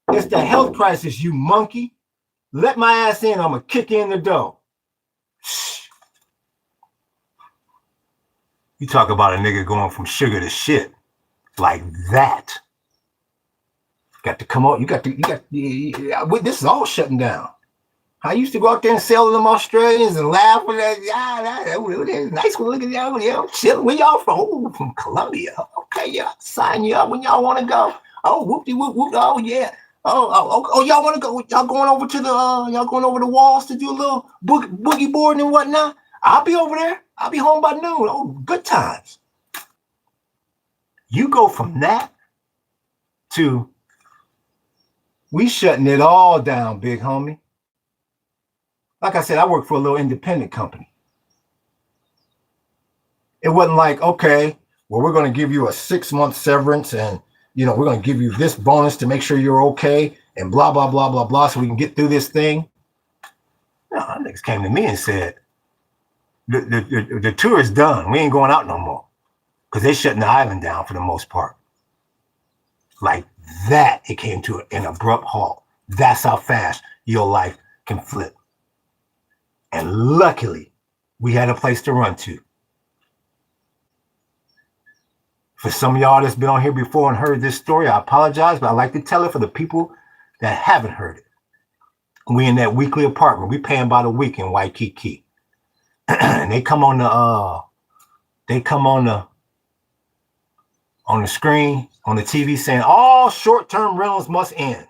It's the health crisis, you monkey. Let my ass in, I'm going to kick you in the door. Shh. You talk about a nigga going from sugar to shit like that. Got to come on. This is all shutting down. I used to go out there and sell to them Australians and laugh with that. Nice one. Look at y'all. Chill. Where y'all from? Oh, from Colombia. Okay, yeah. Sign you up when y'all want to go. Oh, whoopty whoop whoop. Oh, yeah. Oh, y'all want to go? Y'all going over to the walls to do a little boogie boarding and whatnot? I'll be over there. I'll be home by noon. Oh, good times. You go from that to we shutting it all down, big homie. Like I said, I work for a little independent company. It wasn't like, okay, well, we're going to give you a 6-month severance and, you know, we're going to give you this bonus to make sure you're okay and blah, blah, blah, blah, blah, so we can get through this thing. No, niggas came to me and said, the tour is done. We ain't going out no more because they shutting the island down for the most part. Like that, it came to an abrupt halt. That's how fast your life can flip. And luckily, we had a place to run to. For some of y'all that's been on here before and heard this story, I apologize, but I like to tell it for the people that haven't heard it. We in that weekly apartment. We paying by the week in Waikiki. And they come on the screen, on the TV saying all short-term rentals must end.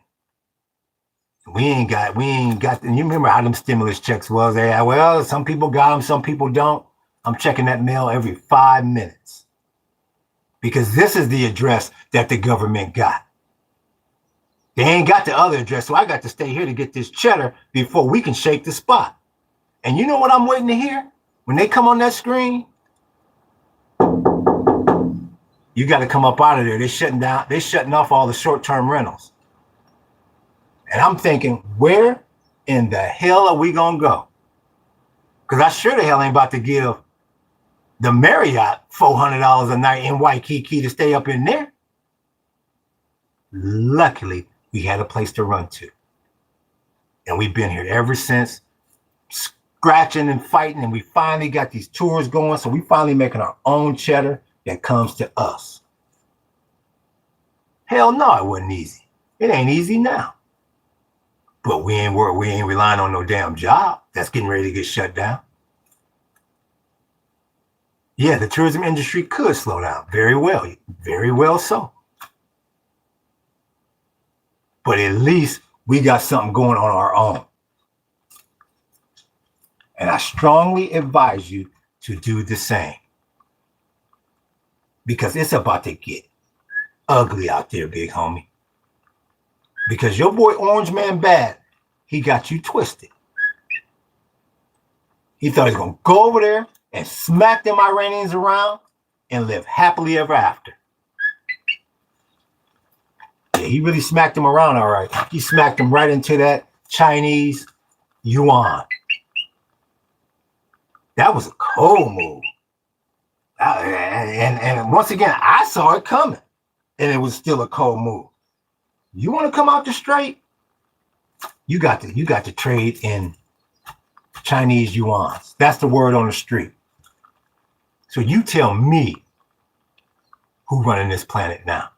We ain't got, and you remember how them stimulus checks was. Well, some people got them, some people don't. I'm checking that mail every 5 minutes because this is the address that the government got. They ain't got the other address, so I got to stay here to get this cheddar before we can shake the spot. And you know what I'm waiting to hear? When they come on that screen, you got to come up out of there. They're shutting off all the short-term rentals. And I'm thinking, where in the hell are we going to go? Because I sure the hell ain't about to give the Marriott $400 a night in Waikiki to stay up in there. Luckily, we had a place to run to. And we've been here ever since, scratching and fighting, and we finally got these tours going, so we finally making our own cheddar that comes to us. Hell no, it wasn't easy. It ain't easy now. But we ain't relying on no damn job that's getting ready to get shut down. Yeah, the tourism industry could slow down. Very well so. But at least we got something going on our own. And I strongly advise you to do the same. Because it's about to get ugly out there, big homie. Because your boy Orange Man Bad, he got you twisted. He thought he was going to go over there and smack them Iranians around and live happily ever after. Yeah, he really smacked them around, all right. He smacked them right into that Chinese yuan. That was a cold move. And once again, I saw it coming. And it was still a cold move. You want to come out the straight? You got to trade in Chinese yuans. That's the word on the street. So you tell me who's running this planet now.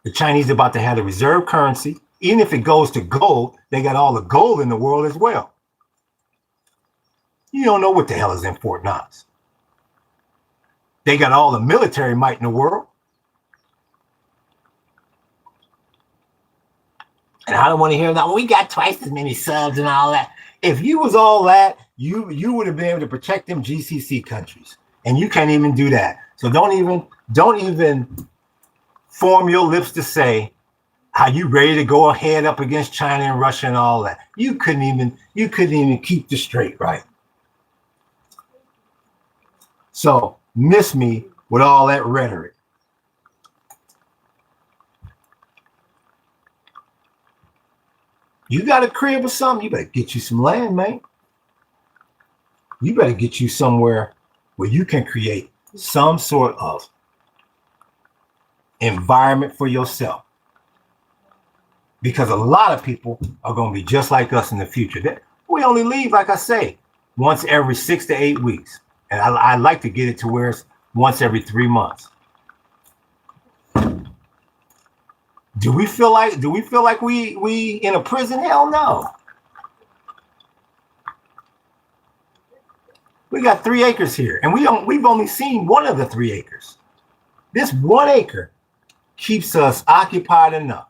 The Chinese are about to have the reserve currency. Even if it goes to gold, they got all the gold in the world as well. You don't know what the hell is in Fort Knox. They got all the military might in the world. And I don't want to hear that. Well, we got twice as many subs and all that. If you was all that, you would have been able to protect them GCC countries. And you can't even do that. So don't even form your lips to say how you ready to go ahead up against China and Russia and all that. You couldn't even keep this straight, right? So miss me with all that rhetoric. You got a crib or something, you better get you some land, man. You better get you somewhere where you can create some sort of environment for yourself. Because a lot of people are going to be just like us in the future. We only leave, like I say, once every 6 to 8 weeks. And I like to get it to where it's once every 3 months. Do we feel like we in a prison? Hell no. We got 3 acres here, and we've only seen one of the 3 acres. This 1 acre keeps us occupied enough,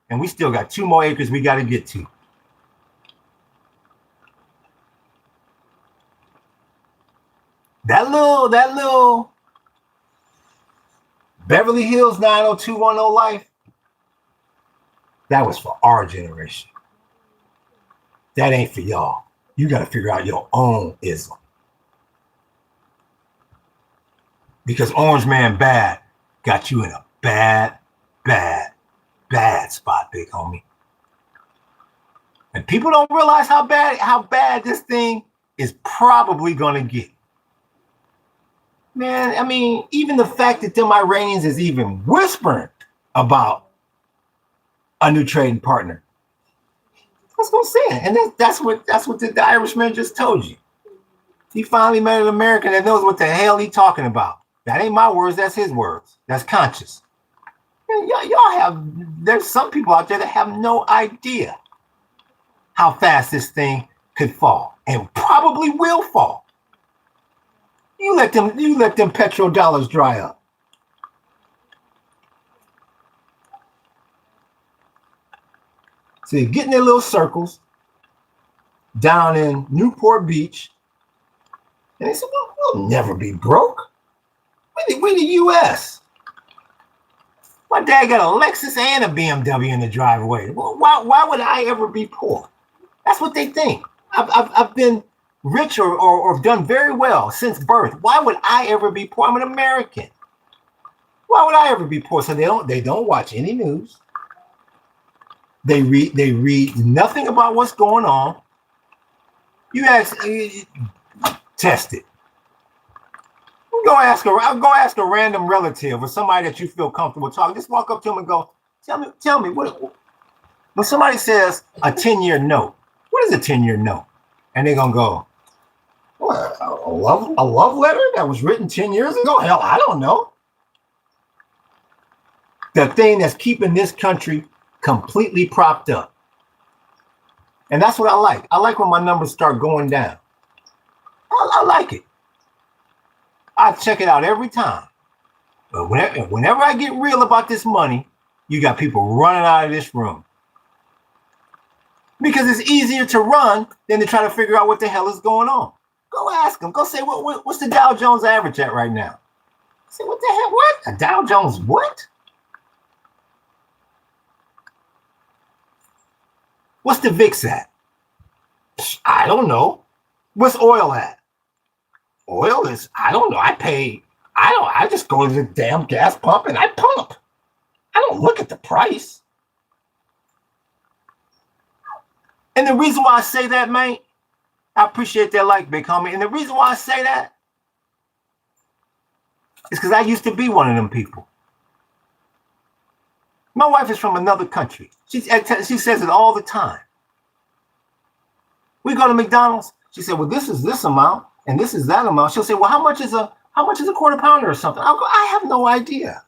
and we still got 2 more acres we got to get to. That little Beverly Hills 90210 life, that was for our generation. That ain't for y'all. You got to figure out your own ism. Because Orange Man Bad got you in a bad spot, big homie. And people don't realize how bad this thing is probably going to get. Man, I mean, even the fact that them Iranians is even whispering about a new trading partner. That's what I'm saying. And that's what the Irishman just told you. He finally met an American that knows what the hell he's talking about. That ain't my words, that's his words. That's conscious. And there's some people out there that have no idea how fast this thing could fall, and probably will fall. You let them petrodollars dry up. So you get in their little circles down in Newport Beach, and they said, well, we'll never be broke. We the U.S. My dad got a Lexus and a BMW in the driveway. Well, why would I ever be poor? That's what they think. I've been rich or done very well since birth. Why would I ever be poor? I'm an American. Why would I ever be poor? So they don't watch any news. They read nothing about what's going on. You test it. Go ask a random relative or somebody that you feel comfortable talking. Just walk up to them and go, tell me what when somebody says a 10-year note, what is a 10-year note? And they're gonna go, what, a love letter that was written 10 years ago? Hell, I don't know. The thing that's keeping this country completely propped up. And that's what I like. I like when my numbers start going down. I like it. I check it out every time. But whenever I get real about this money, you got people running out of this room. Because it's easier to run than to try to figure out what the hell is going on. Go ask them. Go say, what's the Dow Jones average at right now? Say, what the hell? What? A Dow Jones what? What's the VIX at? I don't know. What's oil at? Oil is, I don't know. I just go to the damn gas pump and I pump. I don't look at the price. And the reason why I say that, man, I appreciate that like, big homie. And the reason why I say that is because I used to be one of them people. My wife is from another country. She says it all the time. We go to McDonald's. She said, well, this is this amount and this is that amount. She'll say, well, how much is a quarter pounder or something? I'll go, I have no idea.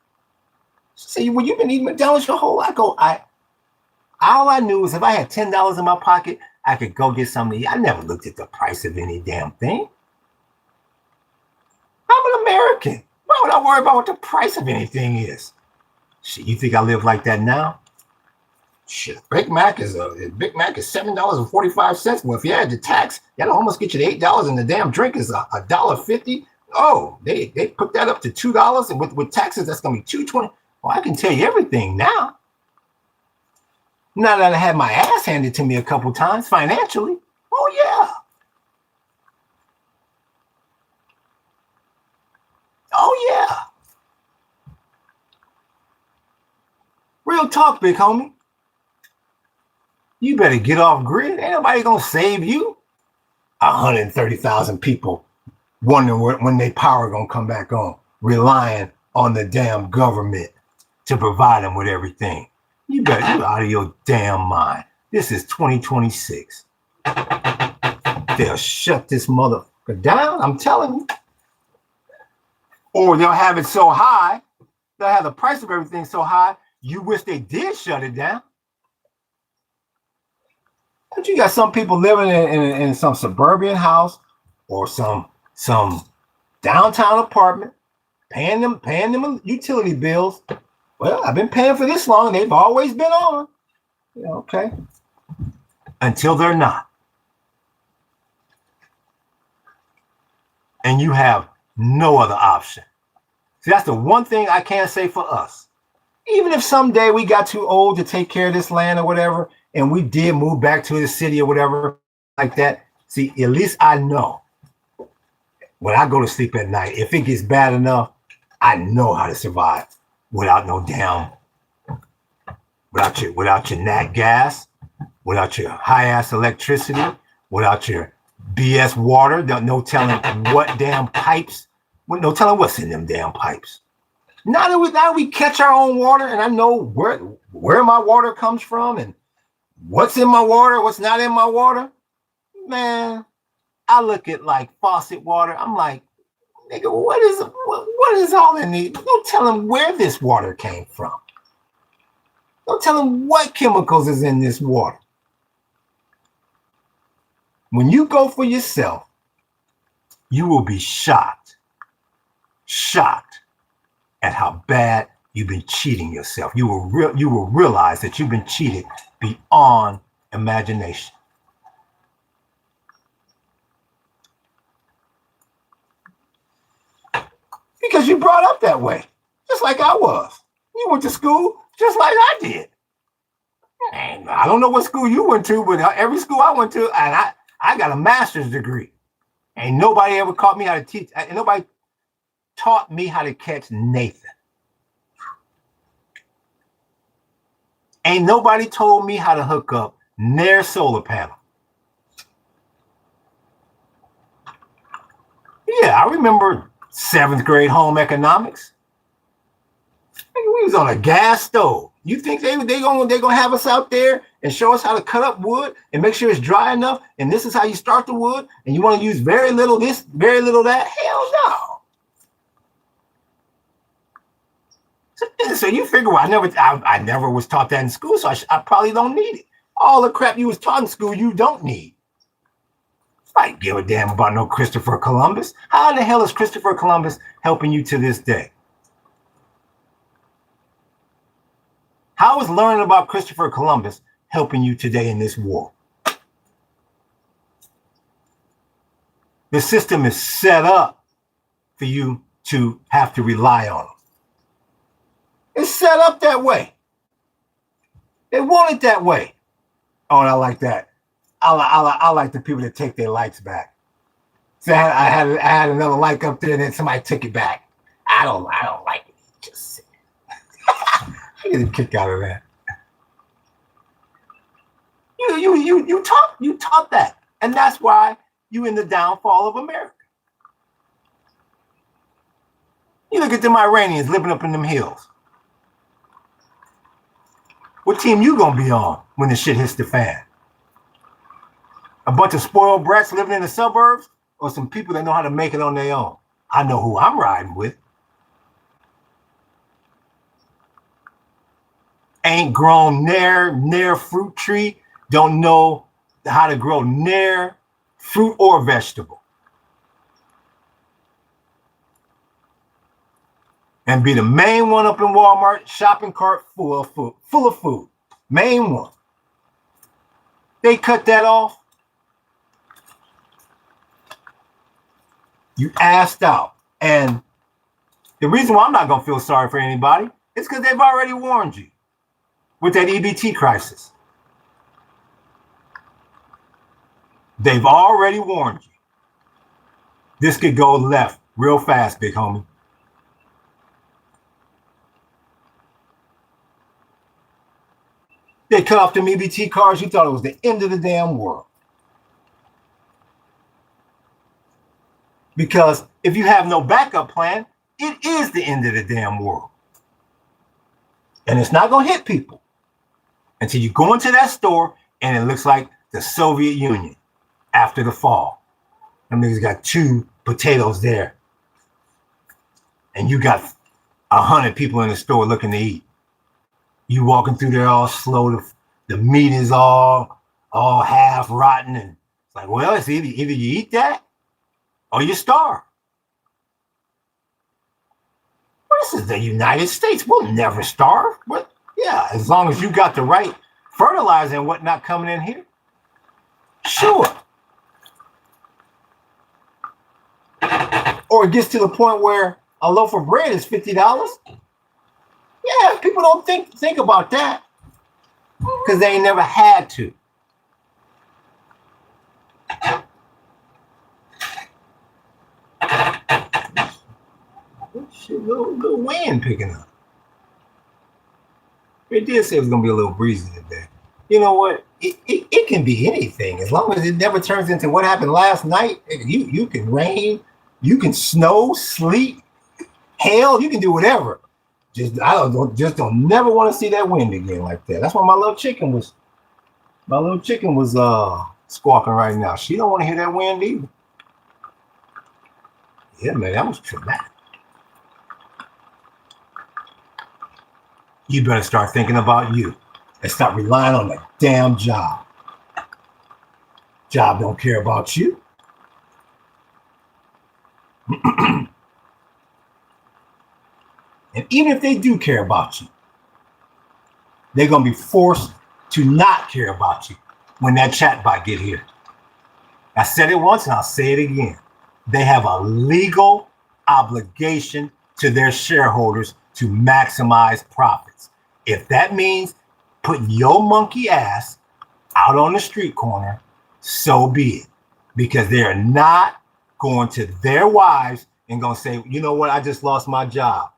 She said, well, you've been eating McDonald's your whole life. I go, all I knew is if I had $10 in my pocket, I could go get something to eat. I never looked at the price of any damn thing. I'm an American. Why would I worry about what the price of anything is? Shit, you think I live like that now? Shit, Big Mac is $7.45. Well, if you add the tax, that'll almost get you to $8, and the damn drink is $1.50. Oh, they put that up to $2, and with taxes, that's gonna be $2.20. Well, I can tell you everything now. Now that I had my ass handed to me a couple times financially. Oh yeah. Oh yeah. Real talk, big homie. You better get off grid. Ain't nobody gonna save you. 130,000 people wondering when their power gonna come back on, relying on the damn government to provide them with everything. You out of your damn mind. This is 2026. They'll shut this motherfucker down, I'm telling you. Or they'll have it so high, they'll have the price of everything so high, you wish they did shut it down. But you got some people living in some suburban house or some downtown apartment, paying them utility bills. Well, I've been paying for this long. They've always been on. Yeah, okay. Until they're not. And you have no other option. See, that's the one thing I can't say for us. Even if someday we got too old to take care of this land or whatever, and we did move back to the city or whatever like that, see, at least I know when I go to sleep at night, if it gets bad enough, I know how to survive without no damn, without your nat gas, without your high ass electricity, without your BS water, no telling what damn pipes, no telling what's in them damn pipes. Now that we catch our own water and I know where my water comes from and what's in my water, what's not in my water, man, I look at like faucet water. I'm like, nigga, what is all in these? Don't tell them where this water came from. Don't tell them what chemicals is in this water. When you go for yourself, you will be shocked at how bad you've been cheating yourself. You will realize that you've been cheated beyond imagination. Because you brought up that way, just like I was. You went to school just like I did. And I don't know what school you went to, but every school I went to, and I got a master's degree. Ain't nobody ever taught me how to teach. And nobody taught me how to catch Nathan. Ain't nobody told me how to hook up their solar panel. Yeah, I remember 7th grade home economics. We was on a gas stove. You think they gonna have us out there and show us how to cut up wood and make sure it's dry enough? And this is how you start the wood. And you want to use very little this, very little that? Hell no. So you figure, well, I never was taught that in school, so I probably don't need it. All the crap you was taught in school, you don't need. I don't give a damn about no Christopher Columbus. How in the hell is Christopher Columbus helping you to this day? How is learning about Christopher Columbus helping you today in this war? The system is set up for you to have to rely on them. It's set up that way. They want it that way. Oh, and I like that. I like the people that take their lights back. So I had another light up there, and then somebody took it back. I don't like it. Just I get a kick out of that. You taught that, and that's why you in the downfall of America. You look at them Iranians living up in them hills. What team you gonna be on when the shit hits the fan? A bunch of spoiled brats living in the suburbs, or some people that know how to make it on their own? I know who I'm riding with. Ain't grown near fruit tree, don't know how to grow near fruit or vegetable. And be the main one up in Walmart, shopping cart full of food. Main one. They cut that off. You asked out. And the reason why I'm not going to feel sorry for anybody is because they've already warned you with that EBT crisis. They've already warned you. This could go left real fast, big homie. They cut off the EBT cards. You thought it was the end of the damn world. Because if you have no backup plan, it is the end of the damn world. And it's not going to hit people until you go into that store and it looks like the Soviet Union after the fall. That means got 2 potatoes there. And you got 100 people in the store looking to eat. You walking through there all slow. The meat is all half rotten. And it's like, well, it's either you eat that or you starve. Well, this is the United States. We'll never starve. But yeah, as long as you got the right fertilizer and whatnot coming in here. Sure. Or it gets to the point where a loaf of bread is $50. Yeah, people don't think about that because they ain't never had to. Shit, little wind picking up. It did say it was gonna be a little breezy today. You know what? It can be anything as long as it never turns into what happened last night. You can rain, you can snow, sleet, hail, you can do whatever. I don't never want to see that wind again like that. That's why my little chicken was squawking right now. She don't want to hear that wind either. Yeah, man, that was traumatic. You better start thinking about you and stop relying on the damn job. Job don't care about you. And even if they do care about you, they're going to be forced to not care about you when that chatbot get here. I said it once and I'll say it again. They have a legal obligation to their shareholders to maximize profits. If that means putting your monkey ass out on the street corner, so be it. Because they're not going to their wives and going to say, you know what, I just lost my job.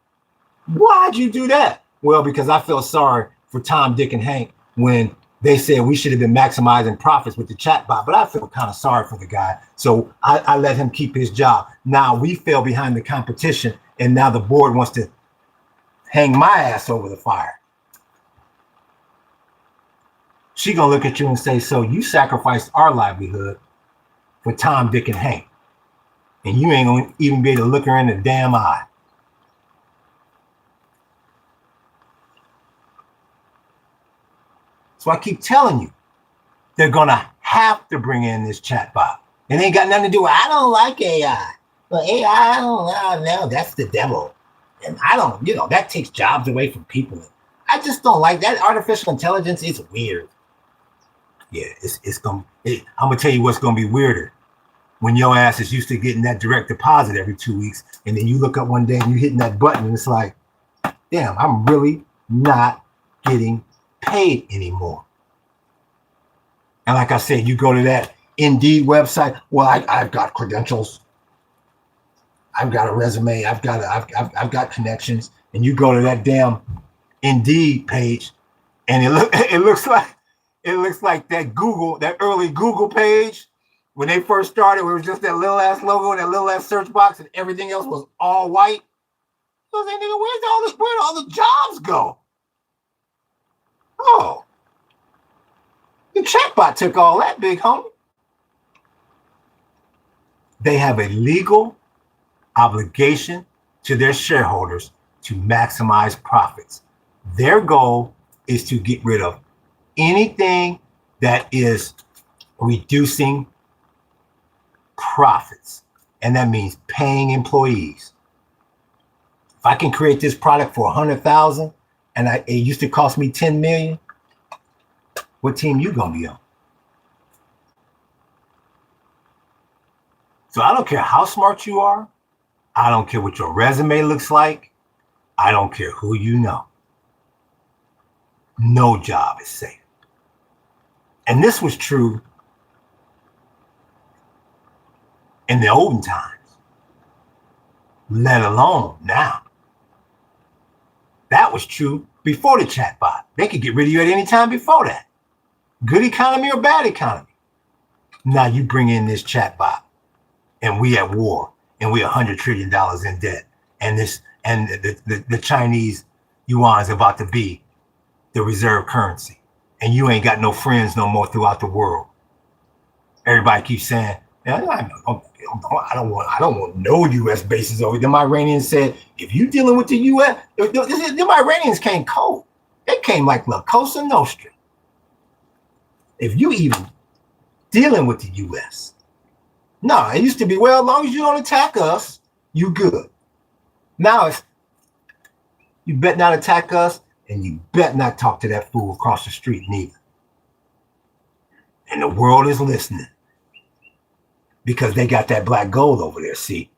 Why'd you do that? Well, because I felt sorry for Tom, Dick, and Hank when they said we should have been maximizing profits with the chatbot, but I feel kind of sorry for the guy. So I let him keep his job. Now we fell behind the competition, and now the board wants to hang my ass over the fire. She gonna look at you and say, so you sacrificed our livelihood for Tom, Dick, and Hank, and you ain't gonna even be able to look her in the damn eye. So I keep telling you, they're gonna have to bring in this chatbot. And it ain't got nothing to do with, I don't like AI. Well, AI, I don't know, that's the devil. And I don't, that takes jobs away from people. I just don't like that. Artificial intelligence is weird. Yeah, I'm gonna tell you what's gonna be weirder. When your ass is used to getting that direct deposit every 2 weeks, and then you look up one day and you're hitting that button, and it's like, damn, I'm really not getting paid anymore. And like I said, you go to that Indeed website. Well, I've got credentials. I've got a resume. I've got connections. And you go to that damn Indeed page, and it looks like that early Google page when they first started. Where it was just that little ass logo and that little ass search box, and everything else was all white. So I was like, nigga, where'd all the jobs go? Oh, the chatbot took all that, big homie. They have a legal obligation to their shareholders to maximize profits. Their goal is to get rid of anything that is reducing profits. And that means paying employees. If I can create this product for 100,000 and it used to cost me 10 million, what team you gonna be on? So I don't care how smart you are. I don't care what your resume looks like. I don't care who you know. No job is safe. And this was true in the olden times, let alone now. That was true before the chatbot. They could get rid of you at any time before that. Good economy or bad economy. Now you bring in this chatbot, and we at war, and we $100 trillion in debt, and the Chinese yuan is about to be the reserve currency, and you ain't got no friends no more throughout the world. Everybody keeps saying, I don't want no U.S. bases over. Them Iranians said, if you dealing with the U.S., them Iranians came cold. They came like La Cosa Nostra. If you even dealing with the U.S. No, it used to be, well, as long as you don't attack us, you good. Now it's, you bet not attack us, and you bet not talk to that fool across the street neither. And the world is listening because they got that black gold over there, see?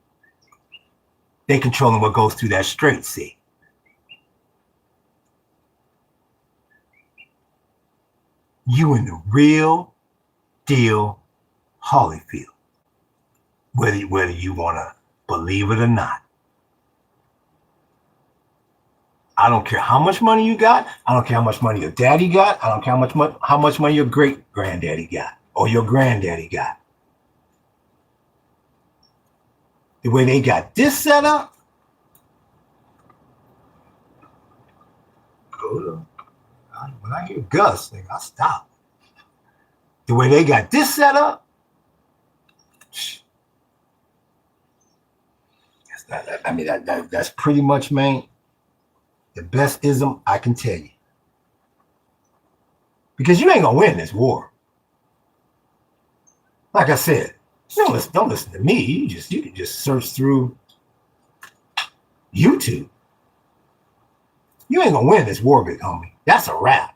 They controlling what goes through that strait, see? You in the real deal Holyfield, whether you want to believe it or not. I don't care how much money you got. I don't care how much money your daddy got. I don't care how much money your great granddaddy got or your granddaddy got. The way they got this set up, when I hear Gus, I stop. The way they got this set up, that's pretty much, man, the best ism I can tell you. Because you ain't gonna win this war. Like I said, don't listen to me. You can just search through YouTube. You ain't gonna win this war, big homie. That's a wrap.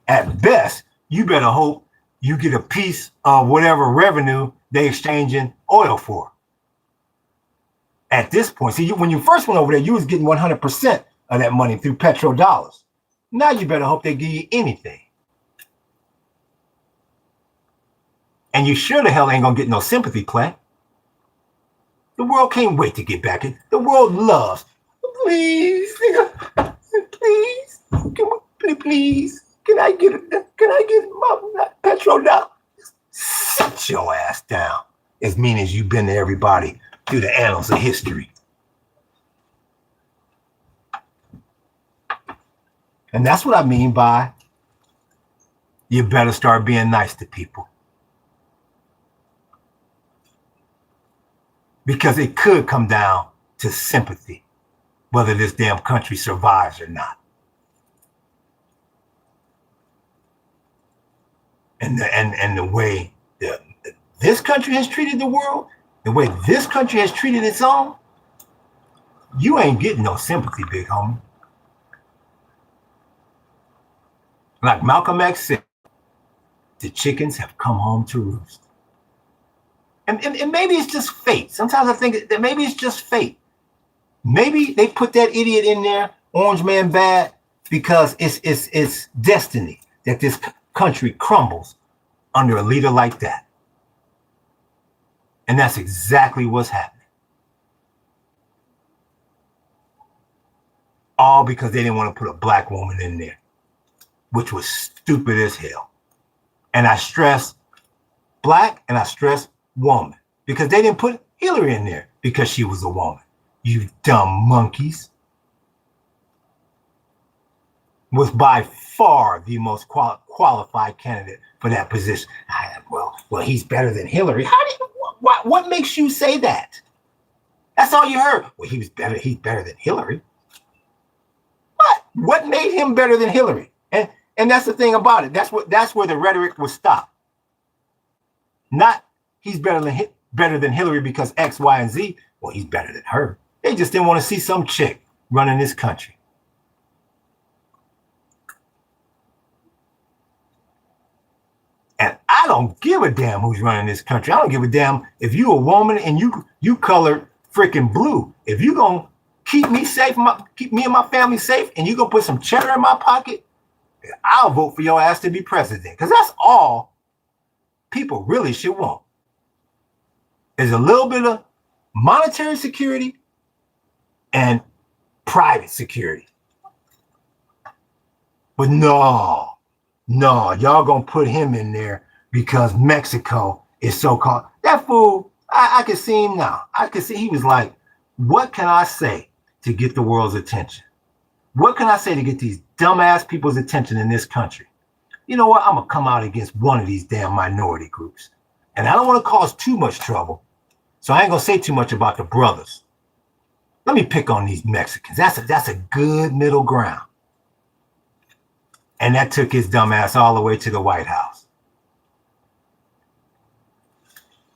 At best, you better hope you get a piece of whatever revenue they exchanging oil for. At this point, see, when you first went over there, you was getting 100% of that money through petrodollars. Now you better hope they give you anything. And you sure the hell ain't gonna get no sympathy play. The world can't wait to get back in. The world loves. Please, please, please. Can I get my petrodollar? Sit your ass down. As mean as you've been to everybody through the annals of history. And that's what I mean by you better start being nice to people. Because it could come down to sympathy, whether this damn country survives or not. And the way this country has treated the world, the way this country has treated its own, you ain't getting no sympathy, big homie. Like Malcolm X said, the chickens have come home to roost. And maybe it's just fate. Sometimes I think that maybe it's just fate. Maybe they put that idiot in there, Orange Man Bad, because it's destiny that this country crumbles under a leader like that. And that's exactly what's happening. All because they didn't want to put a black woman in there, which was stupid as hell. And I stress black and I stress woman, because they didn't put Hillary in there because she was a woman. You dumb monkeys. Was by far the most qualified candidate for that position. Well, he's better than Hillary. What makes you say that? That's all you heard. Well, he's better than Hillary. What made him better than Hillary? And that's the thing about it. That's where the rhetoric was stopped. Not he's better than Hillary because X, Y, and Z. Well, he's better than her. They just didn't want to see some chick running this country. And I don't give a damn who's running this country. I don't give a damn if you a woman and you colored freaking blue. If you gonna keep me safe, keep me and my family safe, and you gonna put some cheddar in my pocket, I'll vote for your ass to be president. Because that's all people really should want. Is a little bit of monetary security and private security. But no, y'all gonna put him in there because Mexico is so-called. That fool, I can see him now. I can see he was like, what can I say to get the world's attention? What can I say to get these dumbass people's attention in this country? You know what? I'm gonna come out against one of these damn minority groups. And I don't want to cause too much trouble. So I ain't gonna say too much about the brothers. Let me pick on these Mexicans. That's a good middle ground. And that took his dumb ass all the way to the White House.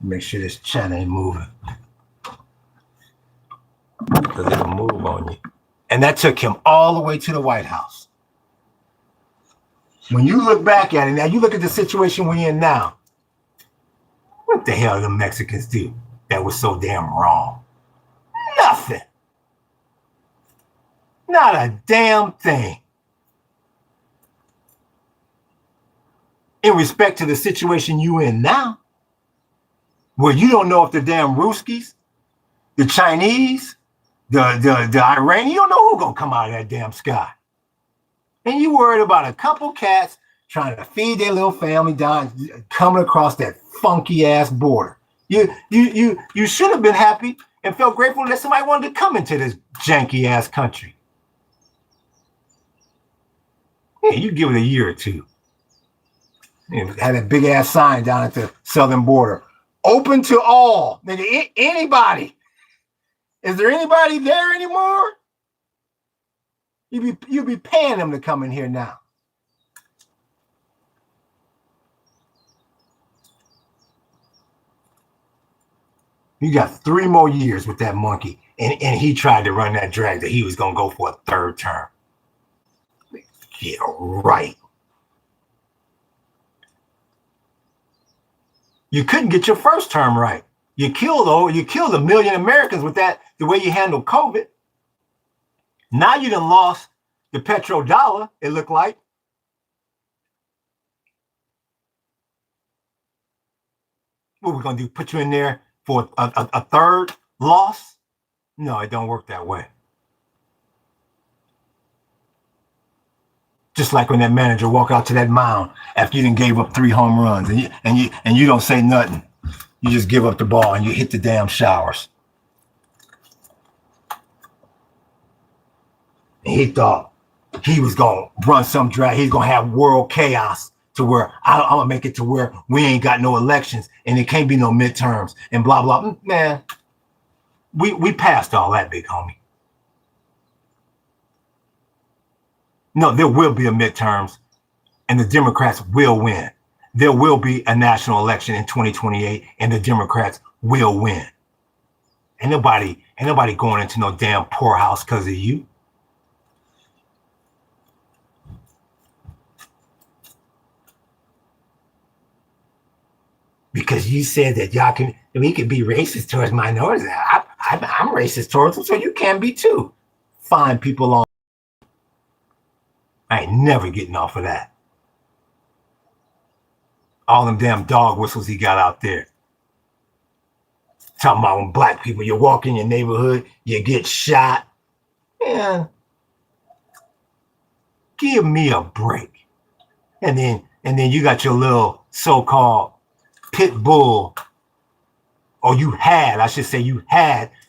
Make sure this chat ain't moving. Because it'll move on you. And that took him all the way to the White House. When you look back at it, now you look at the situation we're in now. What the hell did the Mexicans do that was so damn wrong? Nothing. Not a damn thing. In respect to the situation you in now, where you don't know if the damn Ruskies, the Chinese, the Iranian, you don't know who's gonna come out of that damn sky. And you worried about a couple cats trying to feed their little family down, coming across that funky ass border. You should have been happy and felt grateful that somebody wanted to come into this janky ass country. Yeah, you give it a year or two. Had a big ass sign down at the southern border. Open to all. Nigga, anybody. Is there anybody there anymore? You'd be paying them to come in here now. You got 3 more years with that monkey. And he tried to run that drag that he was going to go for a 3rd term. Yeah, right. You couldn't get your 1st term right. You killed 1 million Americans with that, the way you handled COVID. Now you done lost the petrodollar, it looked like. What we're going to do, put you in there for a 3rd loss? No, it don't work that way. Just like when that manager walk out to that mound after you done gave up 3 home runs and you don't say nothing. You just give up the ball and you hit the damn showers. And he thought he was going to run some drag. He's going to have world chaos to where I'm going to make it to where we ain't got no elections and it can't be no midterms and blah, blah. Man, we passed all that, big homie. No, there will be a midterms and the Democrats will win. There will be a national election in 2028 and the Democrats will win. Ain't nobody going into no damn poorhouse because of you. Because you said that we could be racist towards minorities. I'm racist towards them, so you can be too. Fine people on. I ain't never getting off of that. All them damn dog whistles he got out there. Talking about when black people, you walk in your neighborhood, you get shot. Man, give me a break. And then you got your little so-called pit bull, or you had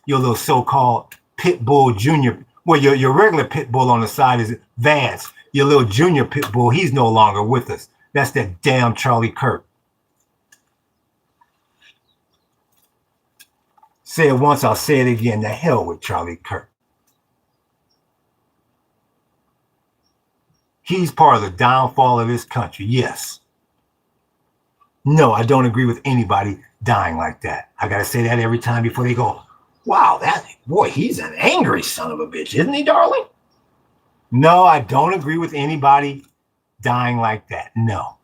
your little so-called pit bull junior. Well, your regular pit bull on the side is Vance. Your little junior pit bull, he's no longer with us. That's that damn Charlie Kirk. Say it once, I'll say it again. The hell with Charlie Kirk. He's part of the downfall of this country, yes. No, I don't agree with anybody dying like that. I got to say that every time before they go, wow, he's an angry son of a bitch, isn't he, darling? No, I don't agree with anybody dying like that. No.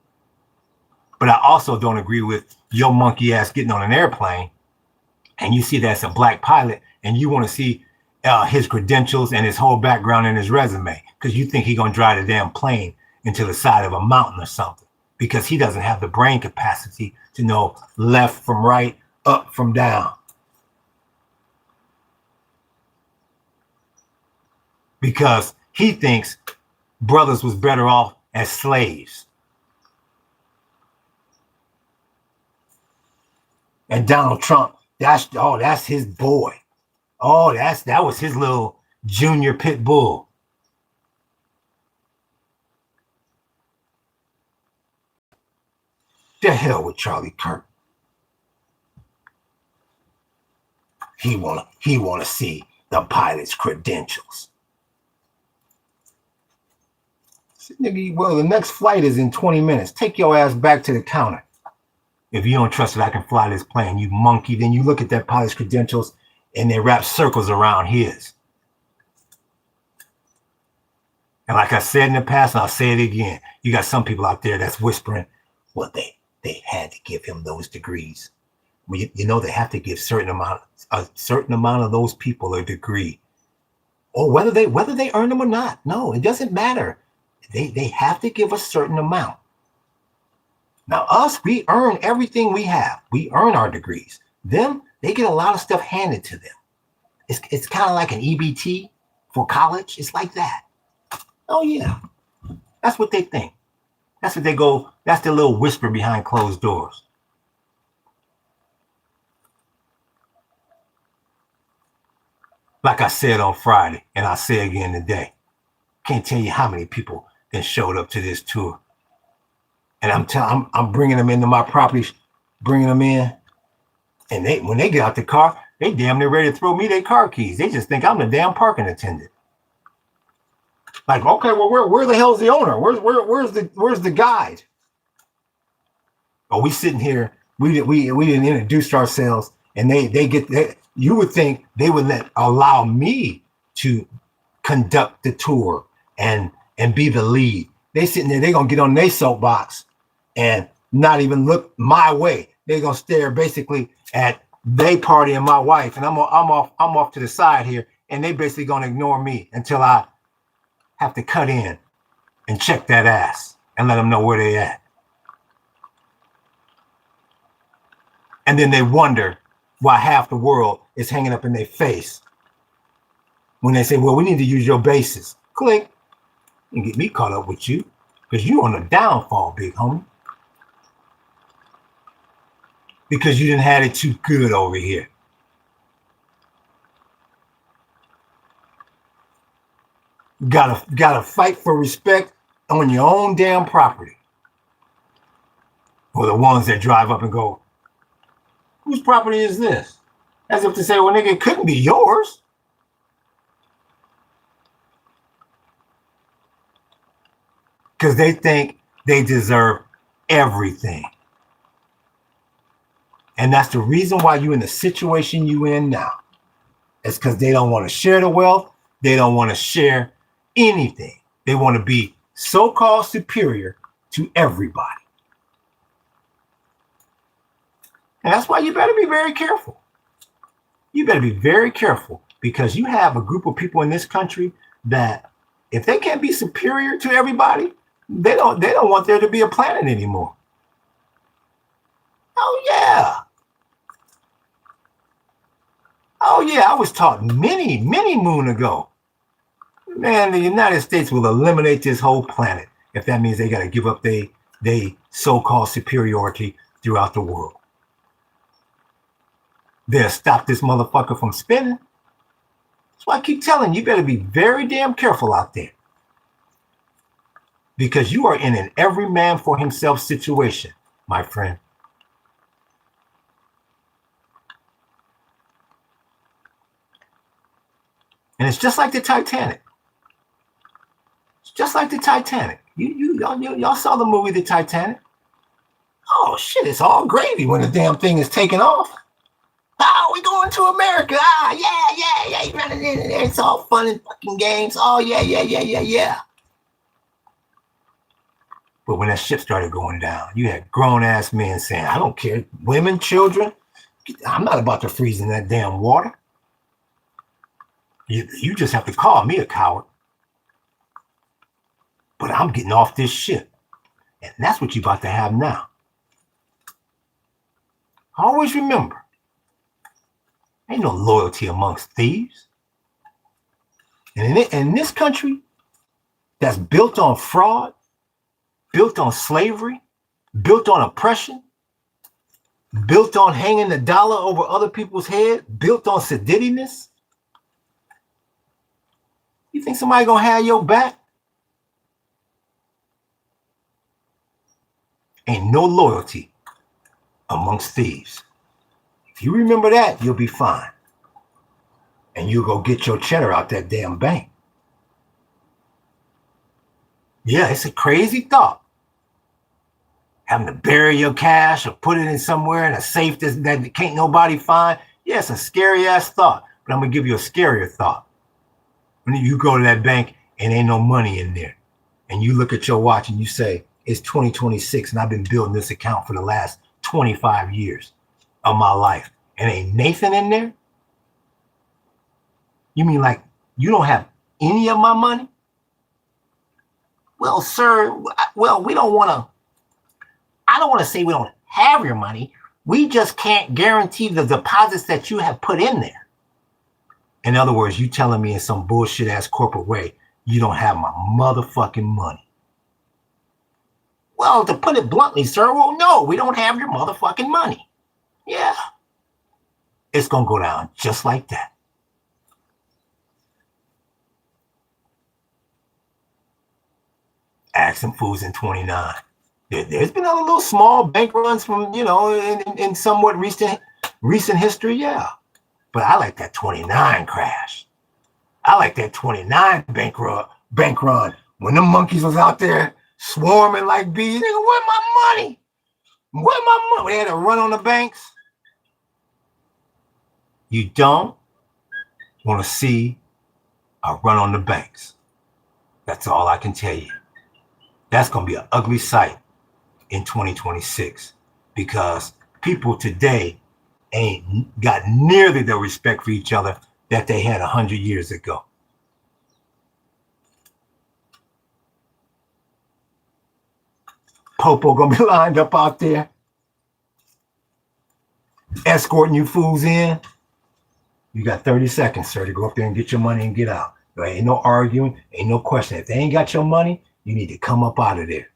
But I also don't agree with your monkey ass getting on an airplane and you see that's a black pilot and you want to see his credentials and his whole background and his resume because you think he's going to drive the damn plane into the side of a mountain or something because he doesn't have the brain capacity to know left from right, up from down. because he thinks brothers was better off as slaves. And Donald Trump, that's his boy. Oh, that was his little junior pit bull. The hell with Charlie Kirk. He wanna see the pilot's credentials. Nigga, well, the next flight is in 20 minutes. Take your ass back to the counter. If you don't trust that I can fly this plane, you monkey, then you look at that pilot's credentials and they wrap circles around his. And like I said in the past, and I'll say it again, you got some people out there that's whispering, well, they had to give him those degrees. Well, you know, they have to give a certain amount of those people a degree. Or whether they earn them or not. No, it doesn't matter. They have to give a certain amount. Now, us, we earn everything we have. We earn our degrees. Them, they get a lot of stuff handed to them. It's kind of like an EBT for college. It's like that. Oh, yeah. That's what they think. That's what they go. That's the little whisper behind closed doors. Like I said on Friday, and I'll say again today, can't tell you how many people that showed up to this tour. And I'm bringing them into my property, bringing them in. And when they get out the car, they damn near ready to throw me their car keys. They just think I'm the damn parking attendant. Like, okay, well, where the hell's the owner? Where's the guide? Oh, we sitting here. We didn't introduce ourselves, and you would think they would allow me to conduct the tour and be the lead. They sitting there. They gonna get on their soapbox and not even look my way. They're gonna stare basically at they party and my wife, and I'm off to the side here, and they basically gonna ignore me until I have to cut in and check that ass and let them know where they at. And then they wonder why half the world is hanging up in their face when they say, well, we need to use your bases. Click. You can get me caught up with you because you on a downfall, big homie. Because you didn't have it too good over here. Gotta fight for respect on your own damn property. Or the ones that drive up and go, whose property is this? As if to say, well, nigga, it couldn't be yours. Because they think they deserve everything. And that's the reason why you're in the situation you're in now. It's because they don't want to share the wealth. They don't want to share anything. They want to be so-called superior to everybody. And that's why you better be very careful. You better be very careful because you have a group of people in this country that if they can't be superior to everybody, they don't want there to be a planet anymore. Oh yeah. Oh yeah, I was taught many moon ago. Man, the United States will eliminate this whole planet if that means they got to give up their so-called superiority throughout the world. They'll stop this motherfucker from spinning. That's why I keep telling you, you better be very damn careful out there. Because you are in an every man for himself situation, my friend. And it's just like the Titanic. It's just like the Titanic. Y'all saw the movie The Titanic? Oh shit, it's all gravy when the damn thing is taking off. Oh, we going to America. Ah, yeah. It's all fun and fucking games. Oh, yeah. But when that ship started going down, you had grown-ass men saying, I don't care. Women, children, I'm not about to freeze in that damn water. You just have to call me a coward. But I'm getting off this ship. And that's what you're about to have now. Always remember, ain't no loyalty amongst thieves. And in this country that's built on fraud, built on slavery, built on oppression, built on hanging the dollar over other people's head, built on seditiousness, you think somebody gonna have your back? Ain't no loyalty amongst thieves. If you remember that, you'll be fine. And you'll go get your cheddar out that damn bank. Yeah, it's a crazy thought. Having to bury your cash or put it in somewhere in a safe that can't nobody find. Yeah, it's a scary ass thought. But I'm gonna give you a scarier thought. When you go to that bank and ain't no money in there, and you look at your watch and you say, it's 2026 and I've been building this account for the last 25 years of my life, and ain't Nathan in there? You mean like you don't have any of my money? Well, sir, well, we don't want to, I don't want to say we don't have your money. We just can't guarantee the deposits that you have put in there. In other words, you telling me in some bullshit ass corporate way, you don't have my motherfucking money. Well, to put it bluntly, sir, well, no, we don't have your motherfucking money. Yeah. It's going to go down just like that. Ask some fools in 29. There's been other little small bank runs from, in somewhat recent history, yeah. But I like that 29 crash. I like that 29 bank run. When the monkeys was out there swarming like bees, nigga, where my money? Where my money? They had to run on the banks. You don't want to see a run on the banks. That's all I can tell you. That's going to be an ugly sight in 2026 because people today ain't got nearly the respect for each other that they had 100 years ago. Popo gonna be lined up out there escorting you fools in. You got 30 seconds, sir, to go up there and get your money and get out. There ain't no arguing, ain't no question. If they ain't got your money, you need to come up out of there.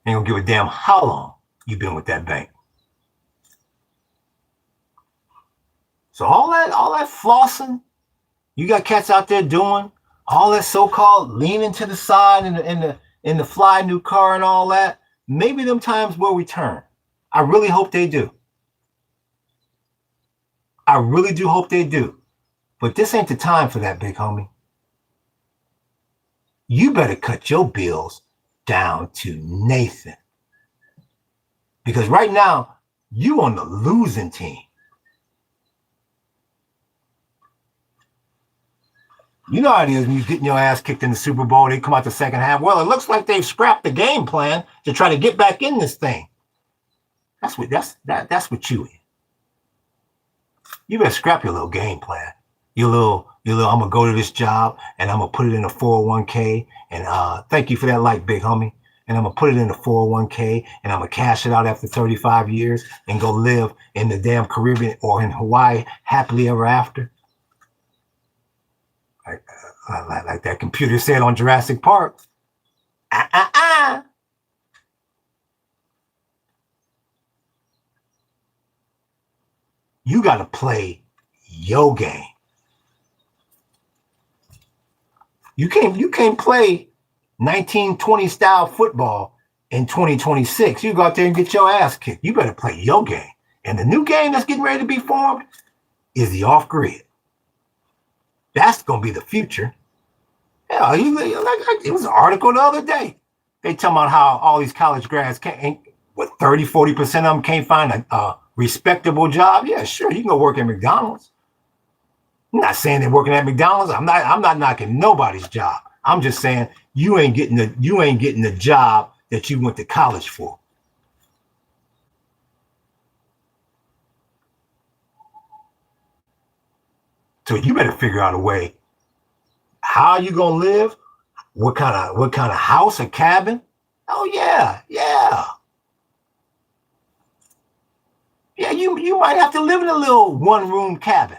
Ain't gonna give a damn how long you've been with that bank. So all that flossing you got cats out there doing, all that so-called leaning to the side in the fly new car and all that, maybe them times will return. I really hope they do. I really do hope they do. But this ain't the time for that, big homie. You better cut your bills down to Nathan. Because right now, you on the losing team. You know how it is when you're getting your ass kicked in the Super Bowl, they come out the second half. Well, it looks like they've scrapped the game plan to try to get back in this thing. That's what you in. You better scrap your little game plan. Your little, I'm gonna go to this job and I'm gonna put it in a 401k. And thank you for that like, big homie. And I'm gonna put it in a 401k and I'm gonna cash it out after 35 years and go live in the damn Caribbean or in Hawaii happily ever after. Like that computer said on Jurassic Park. You got to play your game. You can't play 1920 style football in 2026. You go out there and get your ass kicked. You better play your game. And the new game that's getting ready to be formed is the off grid. That's going to be the future. Yeah, it was an article the other day. They talking about how all these college grads can't, 30-40% of them can't find a respectable job. Yeah, sure, you can go work at McDonald's. I'm not saying they're working at McDonald's. I'm not knocking nobody's job. I'm just saying you ain't getting the job that you went to college for. So you better figure out a way. How you gonna live? What kind of house or cabin? Oh yeah. Yeah, you might have to live in a little one-room cabin.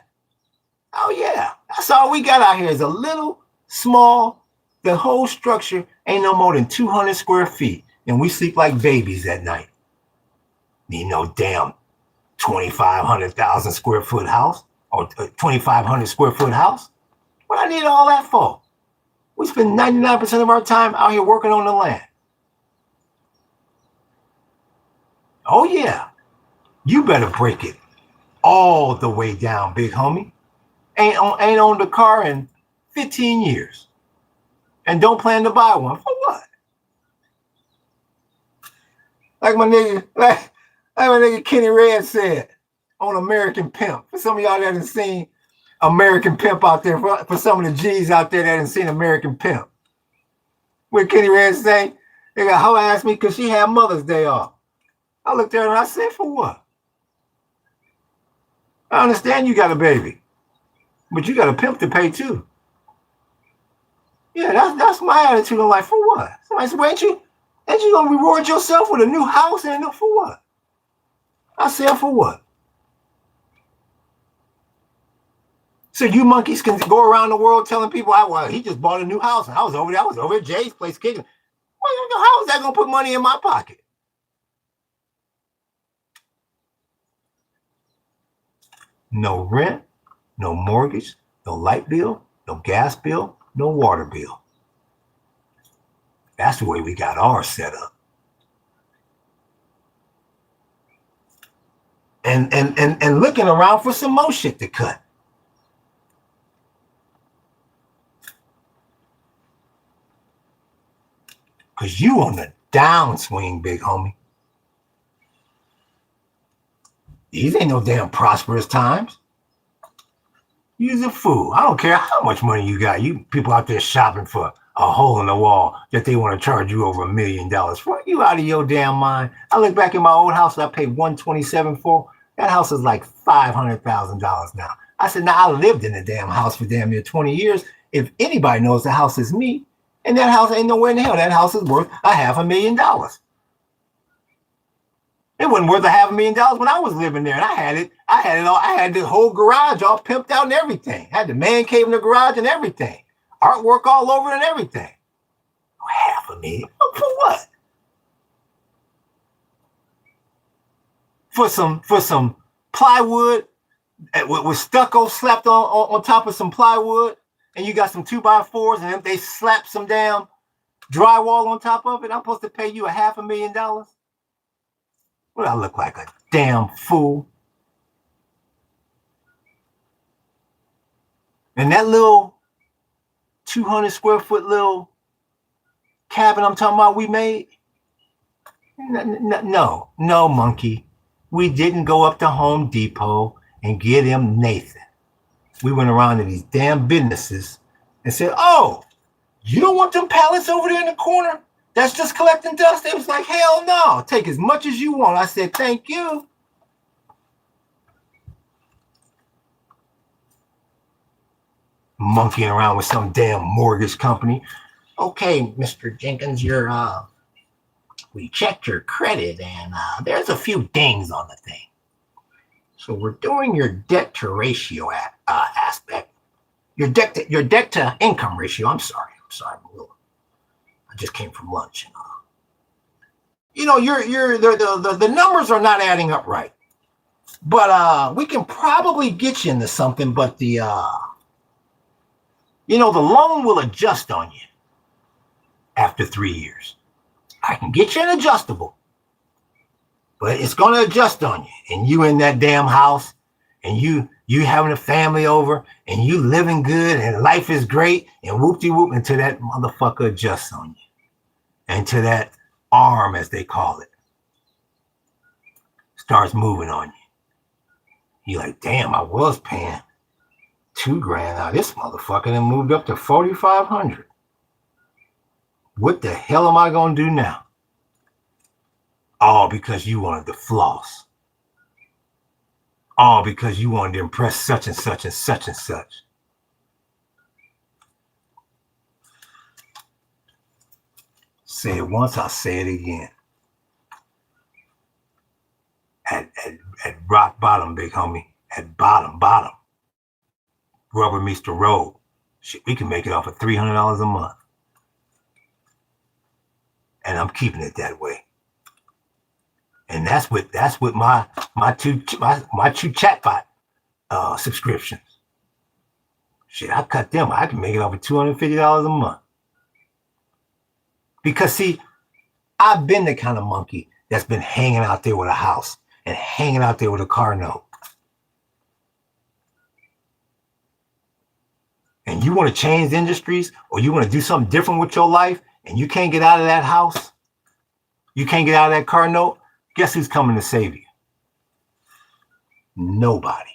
Oh yeah, that's all we got out here is a little small. The whole structure ain't no more than 200 square feet, and we sleep like babies at night. Need no damn 2,500,000 square foot house or 2,500 square foot house. What I need all that for? We spend 99% of our time out here working on the land. Oh yeah, you better break it all the way down, big homie. Ain't owned a car in 15 years and don't plan to buy one. For what? Like my nigga Kenny Red said on American Pimp. For some of y'all that haven't seen American Pimp out there, for some of the G's out there that haven't seen American Pimp. What Kenny Red say? They got hoe asked me because she had Mother's Day off. I looked at her and I said, for what? I understand you got a baby, but you got a pimp to pay too. Yeah, that's my attitude in life. For what? Somebody said, well, ain't you gonna reward yourself with a new house and for what? I said, for what? So you monkeys can go around the world telling people, well, he just bought a new house and I was over at Jay's place kicking. Well, how is that gonna put money in my pocket? No rent, no mortgage, no light bill, no gas bill, no water bill. That's the way we got ours set up. And looking around for some more shit to cut. Because you on the downswing, big homie. These ain't no damn prosperous times. You's a fool. I don't care how much money you got. You people out there shopping for a hole in the wall that they want to charge you over $1 million. What, you out of your damn mind? I look back at my old house that I paid $127 for. That house is like $500,000 now. I said, now I lived in the damn house for damn near 20 years. If anybody knows the house is me, and that house ain't nowhere in the hell. That house is worth $500,000. It wasn't worth $500,000 when I was living there, and I had it all. I had the whole garage all pimped out and everything. I had the man cave in the garage and everything, artwork all over it and everything. $500,000 for what? For some plywood with stucco slapped on top of some plywood, and you got some 2x4s, and they slap some damn drywall on top of it. I'm supposed to pay you $500,000? What, I look like a damn fool? And that little 200 square foot little cabin I'm talking about we made? No, monkey. We didn't go up to Home Depot and get him Nathan. We went around to these damn businesses and said, oh, you don't want them pallets over there in the corner that's just collecting dust? They was like, hell no, take as much as you want. I said, thank you. Monkeying around with some damn mortgage company. Okay, Mr. Jenkins, we checked your credit and there's a few dings on the thing. So we're doing your debt to ratio aspect. Your debt to income ratio. I'm sorry. I just came from lunch. The numbers are not adding up right. But we can probably get you into something. But the loan will adjust on you after 3 years. I can get you an adjustable, but it's going to adjust on you. And you in that damn house, and you having a family over, and you living good, and life is great, and whoop-de-whoop, until that motherfucker adjusts on you. And to that arm, as they call it, starts moving on you. You're like, damn, I was paying $2,000. Now this motherfucker then moved up to $4,500. What the hell am I going to do now? All because you wanted to floss. All because you wanted to impress such and such and such and such. Say it once, I'll say it again. At rock bottom, big homie. At bottom. Rubber meets the road. Shit, we can make it off of $300 a month. And I'm keeping it that way. And that's with my two chatbot subscriptions. Shit, I cut them. I can make it off of $250 a month. Because see, I've been the kind of monkey that's been hanging out there with a house and hanging out there with a car note. And you want to change industries, or you want to do something different with your life, and you can't get out of that house, you can't get out of that car note, guess who's coming to save you? Nobody.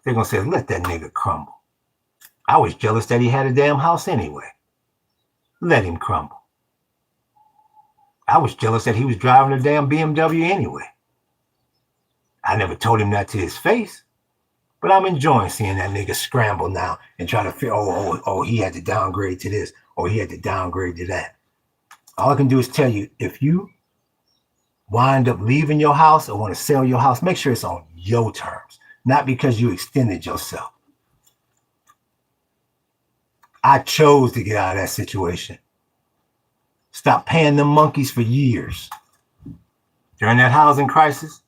They're going to say, let that nigga crumble. I was jealous that he had a damn house anyway. Let him crumble. I was jealous that he was driving a damn BMW anyway. I never told him that to his face, but I'm enjoying seeing that nigga scramble now and try to figure, oh, he had to downgrade to this, or he had to downgrade to that. All I can do is tell you, if you wind up leaving your house or want to sell your house, make sure it's on your terms, not because you extended yourself. I chose to get out of that situation. Stop paying them monkeys for years. During that housing crisis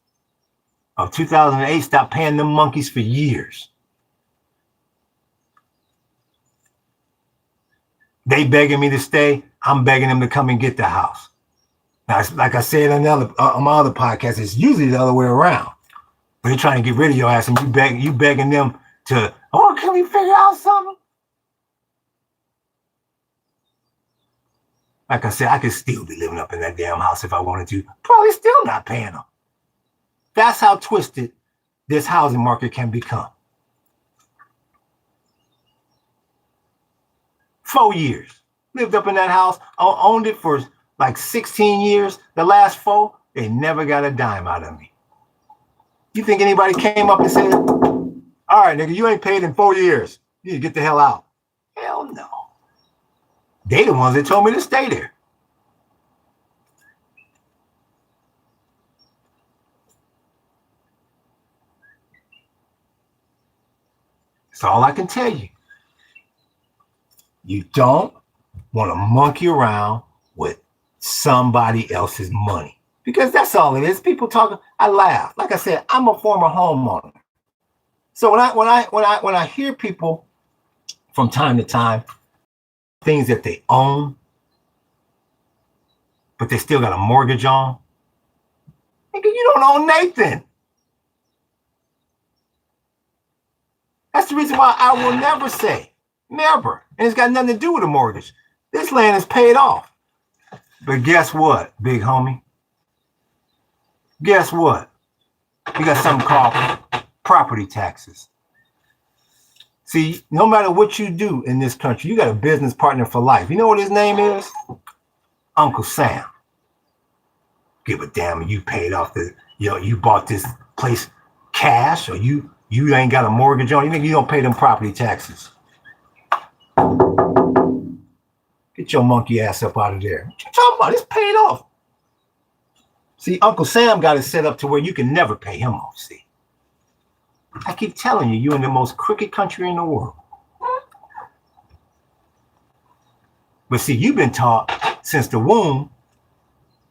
of 2008, stop paying them monkeys for years. They begging me to stay. I'm begging them to come and get the house. Now, like I said on my other podcast, it's usually the other way around. But they're trying to get rid of your ass, and you begging them to, can we figure out something? Like I said, I could still be living up in that damn house if I wanted to. Probably still not paying them. That's how twisted this housing market can become. 4 years. Lived up in that house, owned it for like 16 years. The last 4, they never got a dime out of me. You think anybody came up and said, all right, nigga, you ain't paid in 4 years. You need to get the hell out. Hell no. They the ones that told me to stay there. That's all I can tell you. You don't want to monkey around with somebody else's money, because that's all it is. People talking, I laugh. Like I said, I'm a former homeowner. So when I hear people from time to time, things that they own, but they still got a mortgage on, nigga, you don't own Nathan. That's the reason why I will never say, never. And it's got nothing to do with a mortgage. This land is paid off. But guess what, big homie? Guess what? You got something called property taxes. See, no matter what you do in this country, you got a business partner for life. You know what his name is? Uncle Sam. Give a damn if you paid off you bought this place cash, or you ain't got a mortgage on. You think you don't pay them property taxes? Get your monkey ass up out of there. What you talking about? It's paid off. See, Uncle Sam got it set up to where you can never pay him off, see. I keep telling you, you're in the most crooked country in the world. But see, you've been taught since the womb,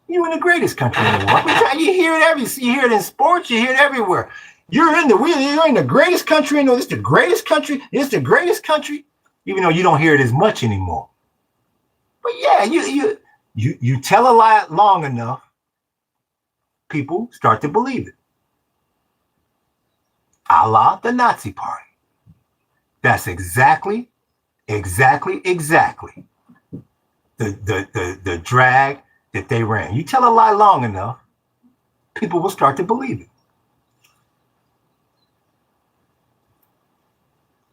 you're in the greatest country in the world. You hear it you hear it in sports, you hear it everywhere. You're in the greatest country in the world. It's the greatest country. It's the greatest country, even though you don't hear it as much anymore. But yeah, you tell a lie long enough, people start to believe it. A la the Nazi Party. That's exactly the drag that they ran. You tell a lie long enough, people will start to believe it.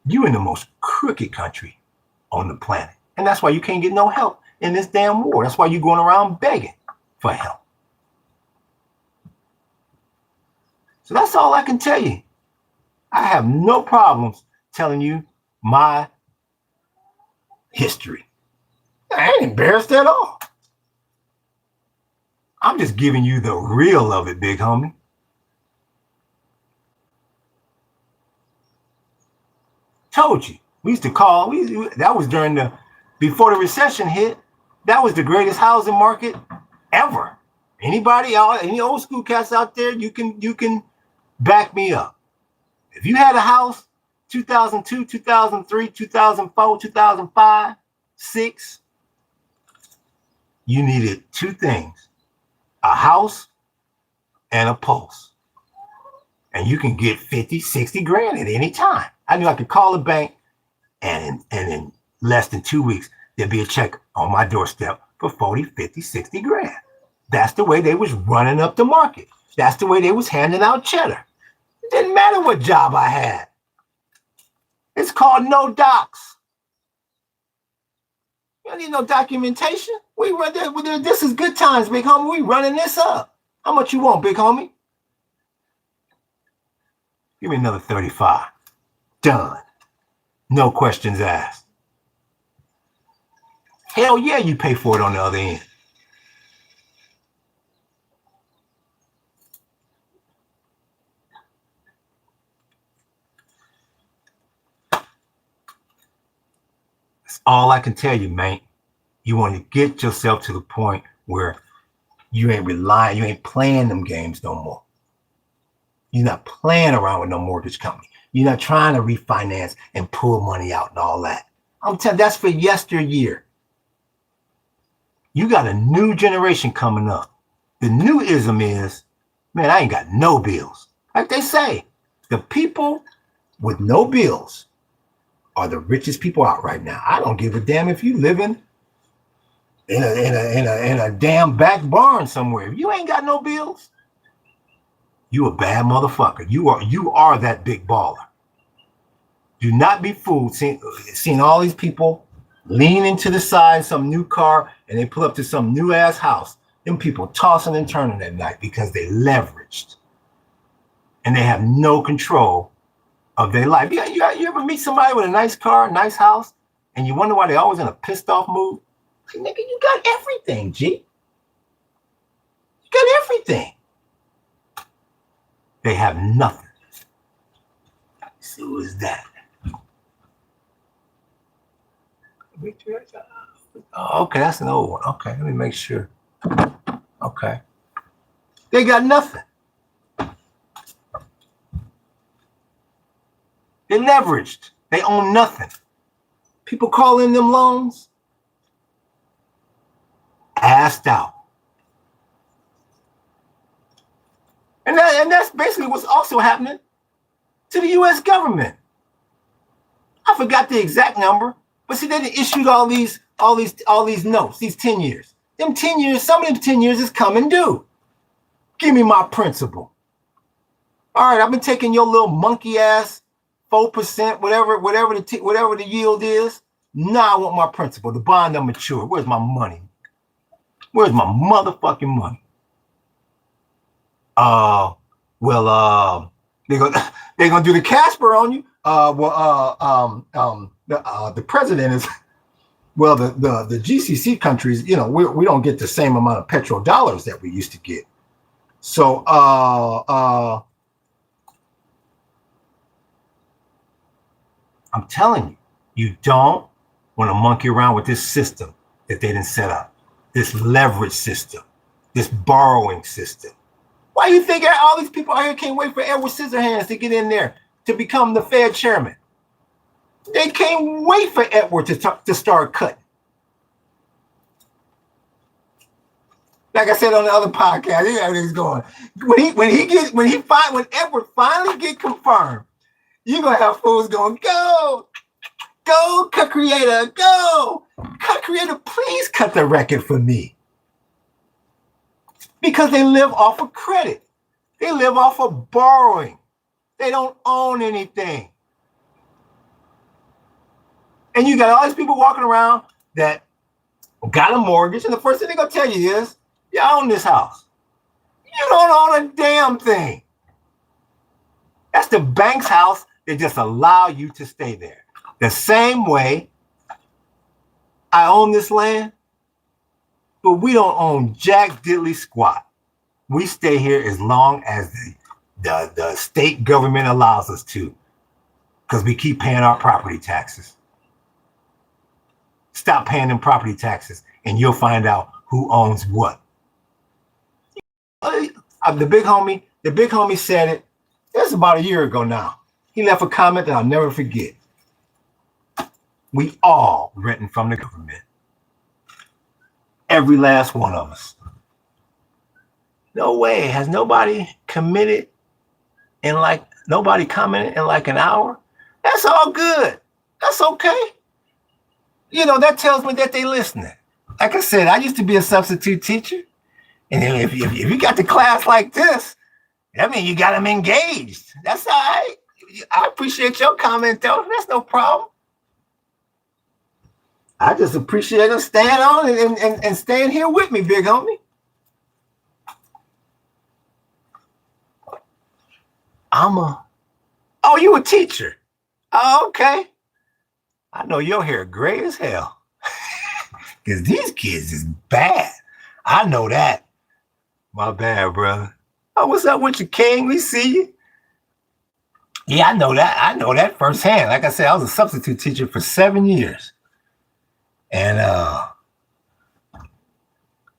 You're in the most crooked country on the planet. And that's why you can't get no help in this damn war. That's why you're going around begging for help. So that's all I can tell you. I have no problems telling you my history. I ain't embarrassed at all. I'm just giving you the real of it, big homie. Told you. We used to call, that was before the recession hit, that was the greatest housing market ever. Anybody, any old school cats out there, you can back me up. If you had a house, 2002, 2003, 2004, 2005, 6, you needed 2 things, a house and a pulse. And you can get 50, 60 grand at any time. I knew I could call the bank and in less than 2 weeks, there'd be a check on my doorstep for 40, 50, 60 grand. That's the way they was running up the market. That's the way they was handing out cheddar. It didn't matter what job I had. It's called no docs. You don't need no documentation. We run there. This is good times, big homie. We running this up. How much you want, big homie? Give me another 35. Done. No questions asked. Hell yeah, you pay for it on the other end. That's all I can tell you, man. You want to get yourself to the point where you ain't relying, you ain't playing them games no more. You're not playing around with no mortgage company. You're not trying to refinance and pull money out and all that. I'm telling you, that's for yesteryear. You got a new generation coming up. The new ism is, man, I ain't got no bills. Like they say, the people with no bills are the richest people out right now. I don't give a damn if you living in a damn back barn somewhere. If you ain't got no bills, you a bad motherfucker. You are that big baller. Do not be fooled. Seeing all these people lean into the side, some new car, and they pull up to some new ass house. Them people tossing and turning at night because they leveraged. And they have no control of their life. You ever meet somebody with a nice car, nice house, and you wonder why they're always in a pissed off mood? Nigga, you got everything, G. You got everything. They have nothing. So who is that? Oh, okay, that's an old one. Okay, let me make sure. Okay. They got nothing. They're leveraged. They own nothing. People call in them loans, assed out. And that's basically what's also happening to the U.S. government. I forgot the exact number, but see, they issued all these notes, these 10 years. Them 10 years, some of them 10 years is coming due. Give me my principal. All right, I've been taking your little monkey ass 4%, whatever the yield is. Now I want my principal. The bond done matured. Where's my money? Where's my motherfucking money? They're gonna do the Casper on you. The president is, well, the GCC countries, you know, we don't get the same amount of petrodollars that we used to get. So I'm telling you, you don't want to monkey around with this system that they didn't set up, this leverage system, this borrowing system. Why do you think all these people out here can't wait for Edward Scissorhands to get in there to become the Fed chairman? They can't wait for Edward to start cutting. Like I said on the other podcast, you know how he's going. When Edward finally get confirmed, you're gonna have fools going, go, cut creator, go, cut creator, please cut the record for me. Because they live off of credit. They live off of borrowing. They don't own anything. And you got all these people walking around that got a mortgage, and the first thing they're gonna tell you is, you own this house. You don't own a damn thing. That's the bank's house. They just allow you to stay there. The same way I own this land, but we don't own jack diddly squat. We stay here as long as the state government allows us to, because we keep paying our property taxes. Stop paying them property taxes, and you'll find out who owns what. The big homie said it. That's about a year ago now. He left a comment that I'll never forget. We all renting from the government. Every last one of us. No way. Has nobody committed in nobody commented in like an hour? That's all good. That's okay. You know, that tells me that they listening. Like I said, I used to be a substitute teacher. And if you got the class like this, that means you got them engaged. That's all right. I appreciate your comment, though. That's no problem. I just appreciate them staying on and staying here with me, big homie. Oh, you a teacher? Oh, okay. I know your hair gray as hell. Because these kids is bad. I know that. My bad, brother. Oh, what's up with you, King? We see you. Yeah, I know that. I know that firsthand. Like I said, I was a substitute teacher for 7 years. And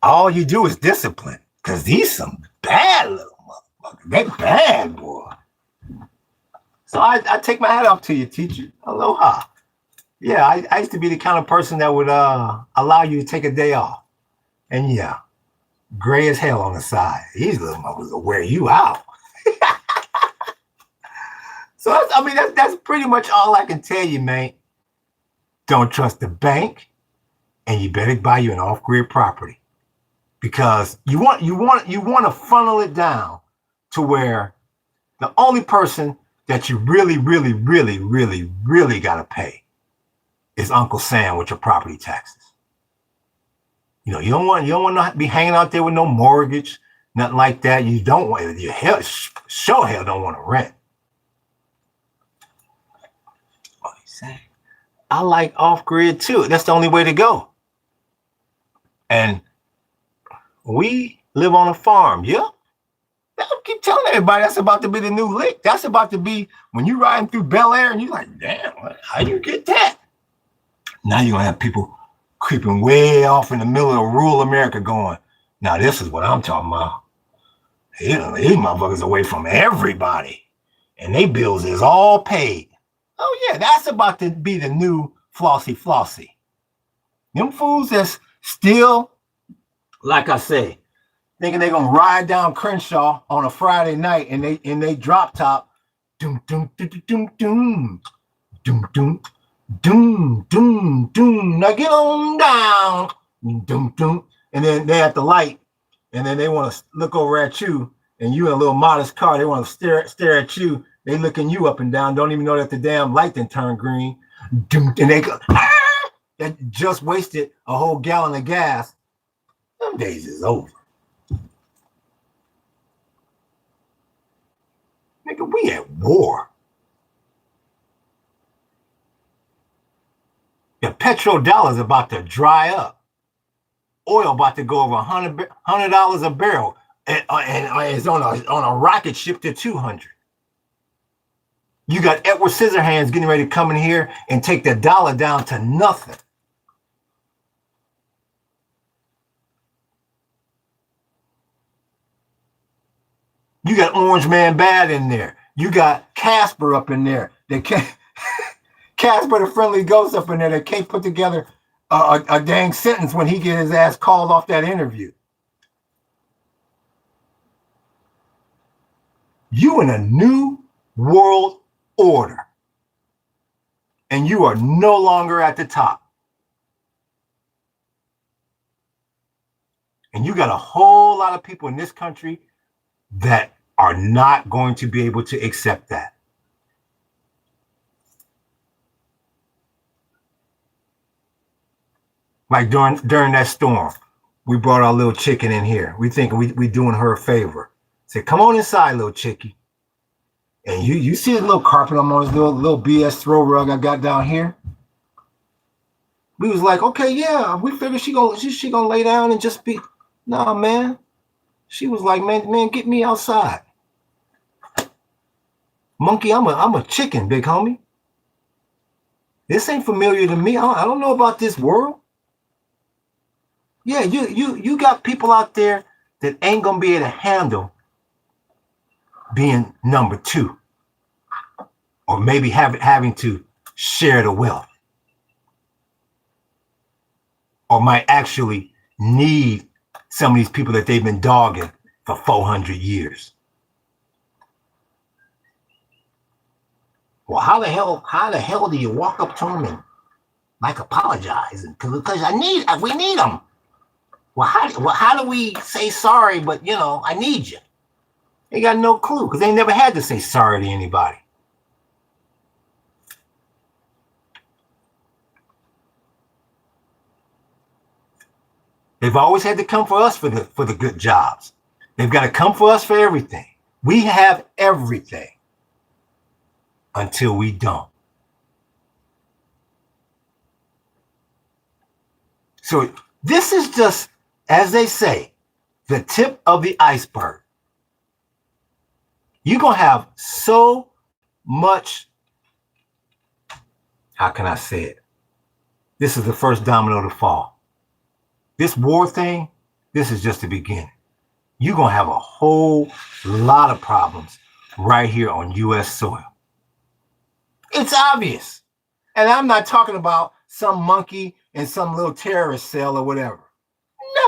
all you do is discipline. Because these some bad little motherfuckers. They bad, boy. So I take my hat off to you, teacher. Aloha. Yeah, I used to be the kind of person that would allow you to take a day off. And yeah, gray as hell on the side. These little motherfuckers will wear you out. So that's pretty much all I can tell you, man. Don't trust the bank, and you better buy you an off-grid property, because you want to funnel it down to where the only person that you really gotta pay is Uncle Sam with your property taxes. You know, you don't want to be hanging out there with no mortgage, nothing like that. You don't want you sure hell don't want to rent. What he's saying. I like off-grid too. That's the only way to go. And we live on a farm, yeah. I keep telling everybody that's about to be the new lick. That's about to be when you're riding through Bel Air and you're like, damn, how you get that? Now you're gonna have people creeping way off in the middle of rural America going, now this is what I'm talking about. These motherfuckers away from everybody. And they bills is all paid. Oh yeah, that's about to be the new flossy. Them fools that's still, like I say, thinking they're gonna ride down Crenshaw on a Friday night and they drop top, doom doom doom doom doom doom doom doom doom doom. Now get on down, doom doom, and then they at the light, and then they want to look over at you, and you in a little modest car. They want to stare at you. They looking you up and down. Don't even know that the damn light didn't turn green. Doom, and they go, ah! That just wasted a whole gallon of gas. Them days is over. Nigga, we at war. The petrodollar is about to dry up. Oil about to go over $100 a barrel, and it's on a rocket ship to 200. You got Edward Scissorhands getting ready to come in here and take the dollar down to nothing. You got Orange Man Bad in there. You got Casper up in there. Casper the Friendly Ghost up in there that can't put together a dang sentence when he get his ass called off that interview. You in a new world order, and you are no longer at the top. And you got a whole lot of people in this country that are not going to be able to accept that. Like during that storm, we brought our little chicken in here. We thinking we doing her a favor. Said, come on inside, little chickie. And you see the little carpet I'm on, this little BS throw rug I got down here? We was like, okay, yeah, we figured she gonna lay down and just be. Nah, man. She was like, man, get me outside. Monkey, I'm a chicken, big homie. This ain't familiar to me. I don't know about this world. Yeah, you got people out there that ain't gonna be able to handle being number two, or maybe having to share the wealth, or might actually need some of these people that they've been dogging for 400 years. Well, how the hell do you walk up to them and like apologize? Because we need them. Well, how do we say sorry? But I need you. They got no clue because they never had to say sorry to anybody. They've always had to come for us for the good jobs. They've got to come for us for everything. We have everything until we don't. So this is just, as they say, the tip of the iceberg. You're going to have so much, how can I say it? This is the first domino to fall. This war thing, this is just the beginning. You're going to have a whole lot of problems right here on U.S. soil. It's obvious. And I'm not talking about some monkey in some little terrorist cell or whatever.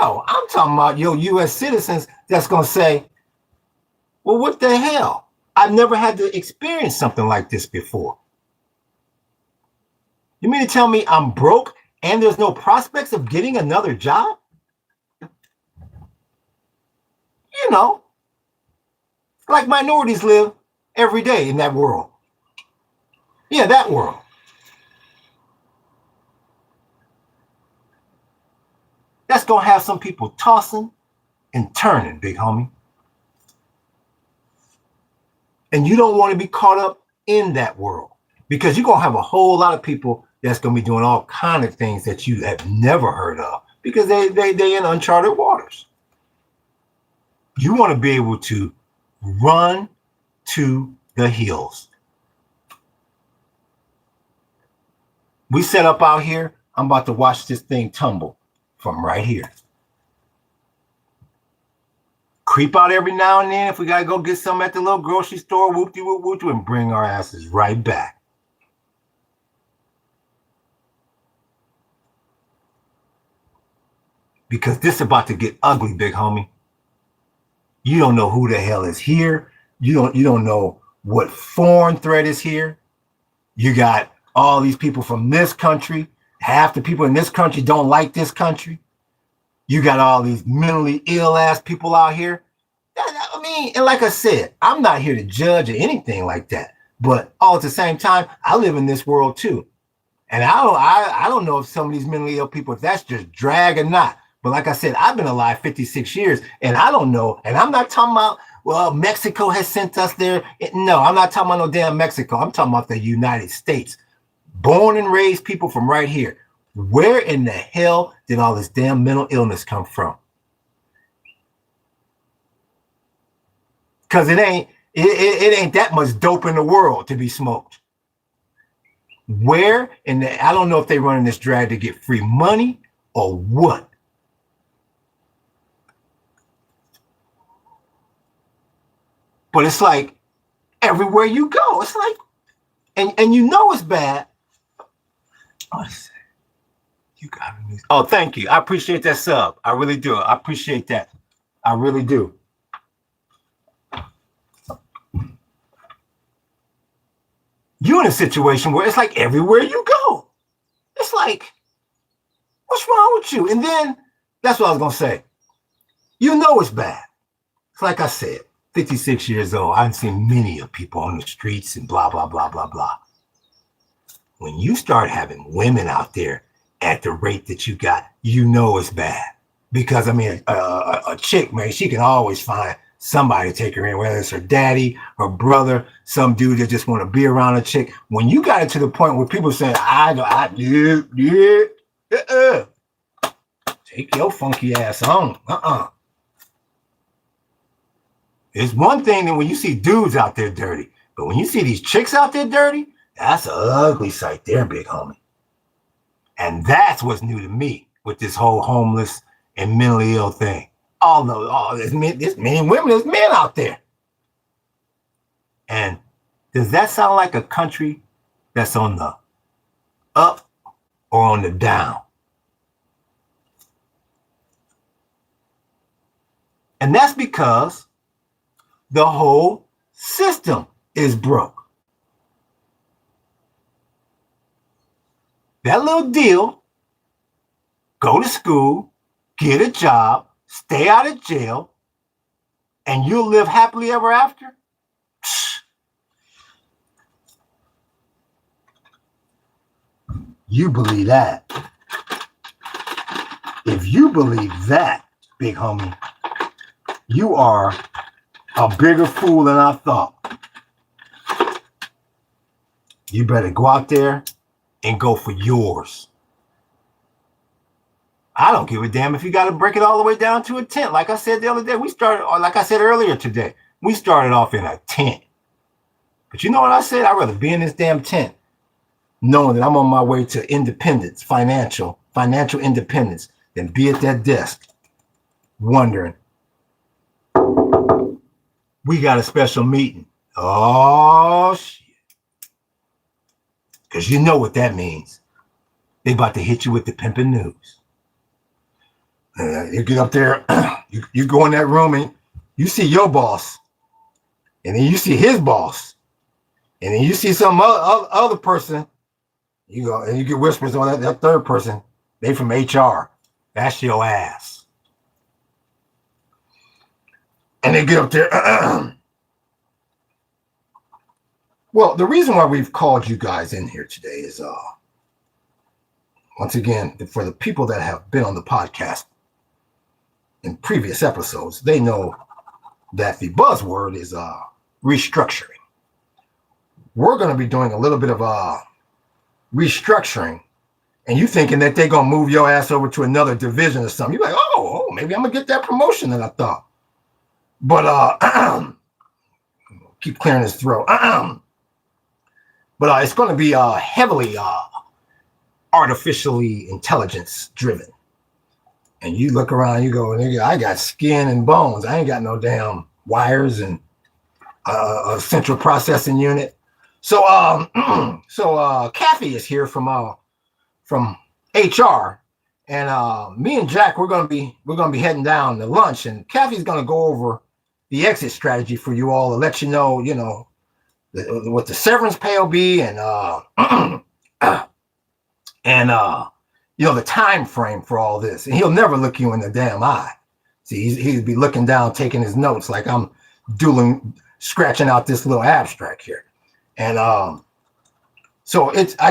No, I'm talking about your U.S. citizens that's going to say, well, what the hell? I've never had to experience something like this before. You mean to tell me I'm broke and there's no prospects of getting another job? Like minorities live every day in that world. Yeah, that world. That's going to have some people tossing and turning, big homie. And you don't want to be caught up in that world because you're going to have a whole lot of people that's going to be doing all kinds of things that you have never heard of because they in uncharted waters. You want to be able to run to the hills. We set up out here. I'm about to watch this thing tumble from right here. Creep out every now and then if we got to go get some at the little grocery store, whoop-de-whoop-whoop, and bring our asses right back. Because this is about to get ugly, big homie. You don't know who the hell is here. You don't know what foreign threat is here. You got all these people from this country. Half the people in this country don't like this country. You got all these mentally ill ass people out here. I mean, and like I said, I'm not here to judge or anything like that. But all at the same time, I live in this world too. And I don't know if some of these mentally ill people, if that's just drag or not. But like I said, I've been alive 56 years and I don't know. And I'm not talking about, well, Mexico has sent us there. No, I'm not talking about no damn Mexico. I'm talking about the United States. Born and raised people from right here. Where in the hell did all this damn mental illness come from? Because it ain't that much dope in the world to be smoked. Where in the, I don't know if they running this drag to get free money or what. But it's like everywhere you go, it's like, and you know it's bad. You got me. Oh, thank you. I appreciate that sub. I really do. I appreciate that. I really do. You're in a situation where it's like everywhere you go. It's like, what's wrong with you? And then that's what I was going to say. You know it's bad. It's like I said, 56 years old. I've seen many of people on the streets and blah, blah, blah, blah, blah. When you start having women out there at the rate that you got, you know it's bad. Because, I mean, a chick, man, she can always find somebody to take her in, whether it's her daddy, her brother, some dude that just want to be around a chick. When you got it to the point where people say, yeah, Take your funky ass on. It's one thing that when you see dudes out there dirty, but when you see these chicks out there dirty, that's an ugly sight there, big homie. And that's what's new to me with this whole homeless and mentally ill thing. There's men and women, there's men out there. And does that sound like a country that's on the up or on the down? And that's because the whole system is broke. That little deal, go to school, get a job, stay out of jail, and you'll live happily ever after? You believe that. If you believe that, big homie, you are a bigger fool than I thought. You better go out there and go for yours. I don't give a damn if you got to break it all the way down to a tent. Like I said the other day, like I said earlier today, we started off in a tent. But you know what I said? I'd rather be in this damn tent knowing that I'm on my way to independence, financial independence, than be at that desk wondering, we got a special meeting. Oh, shit. Because you know what that means. They about to hit you with the pimping news. You get up there, you go in that room and you see your boss. And then you see his boss. And then you see some other person. You go and you get whispers on that third person. They from HR. That's your ass. And they get up there. Well, the reason why we've called you guys in here today is, once again, for the people that have been on the podcast in previous episodes, they know that the buzzword is restructuring. We're going to be doing a little bit of restructuring, and you thinking that they're going to move your ass over to another division or something. You're like, oh, maybe I'm going to get that promotion that I thought. But keep clearing his throat. But it's going to be heavily artificially intelligence driven. And you look around, you go, nigga, I got skin and bones. I ain't got no damn wires and a central processing unit. So Kathy is here from HR, and me and Jack, we're gonna be heading down to lunch, and Kathy's gonna go over the exit strategy for you all to let you know, what the severance pay will be, and the time frame for all this. And he'll never look you in the damn eye. See, he'd be looking down, taking his notes like I'm scratching out this little abstract here. And I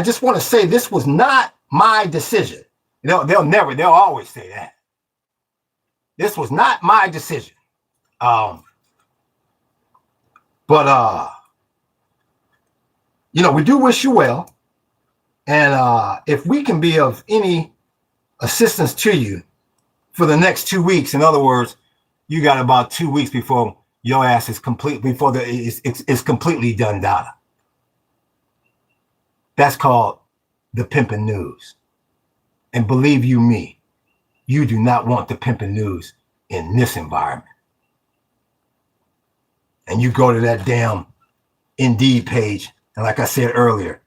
just want to say this was not my decision. They'll always say that. This was not my decision. But we do wish you well. And if we can be of any assistance to you for the next 2 weeks, in other words, you got about 2 weeks before your ass is completely done data. That's called the pimpin' news. And believe you me, you do not want the pimpin' news in this environment. And you go to that damn Indeed page, and like I said earlier,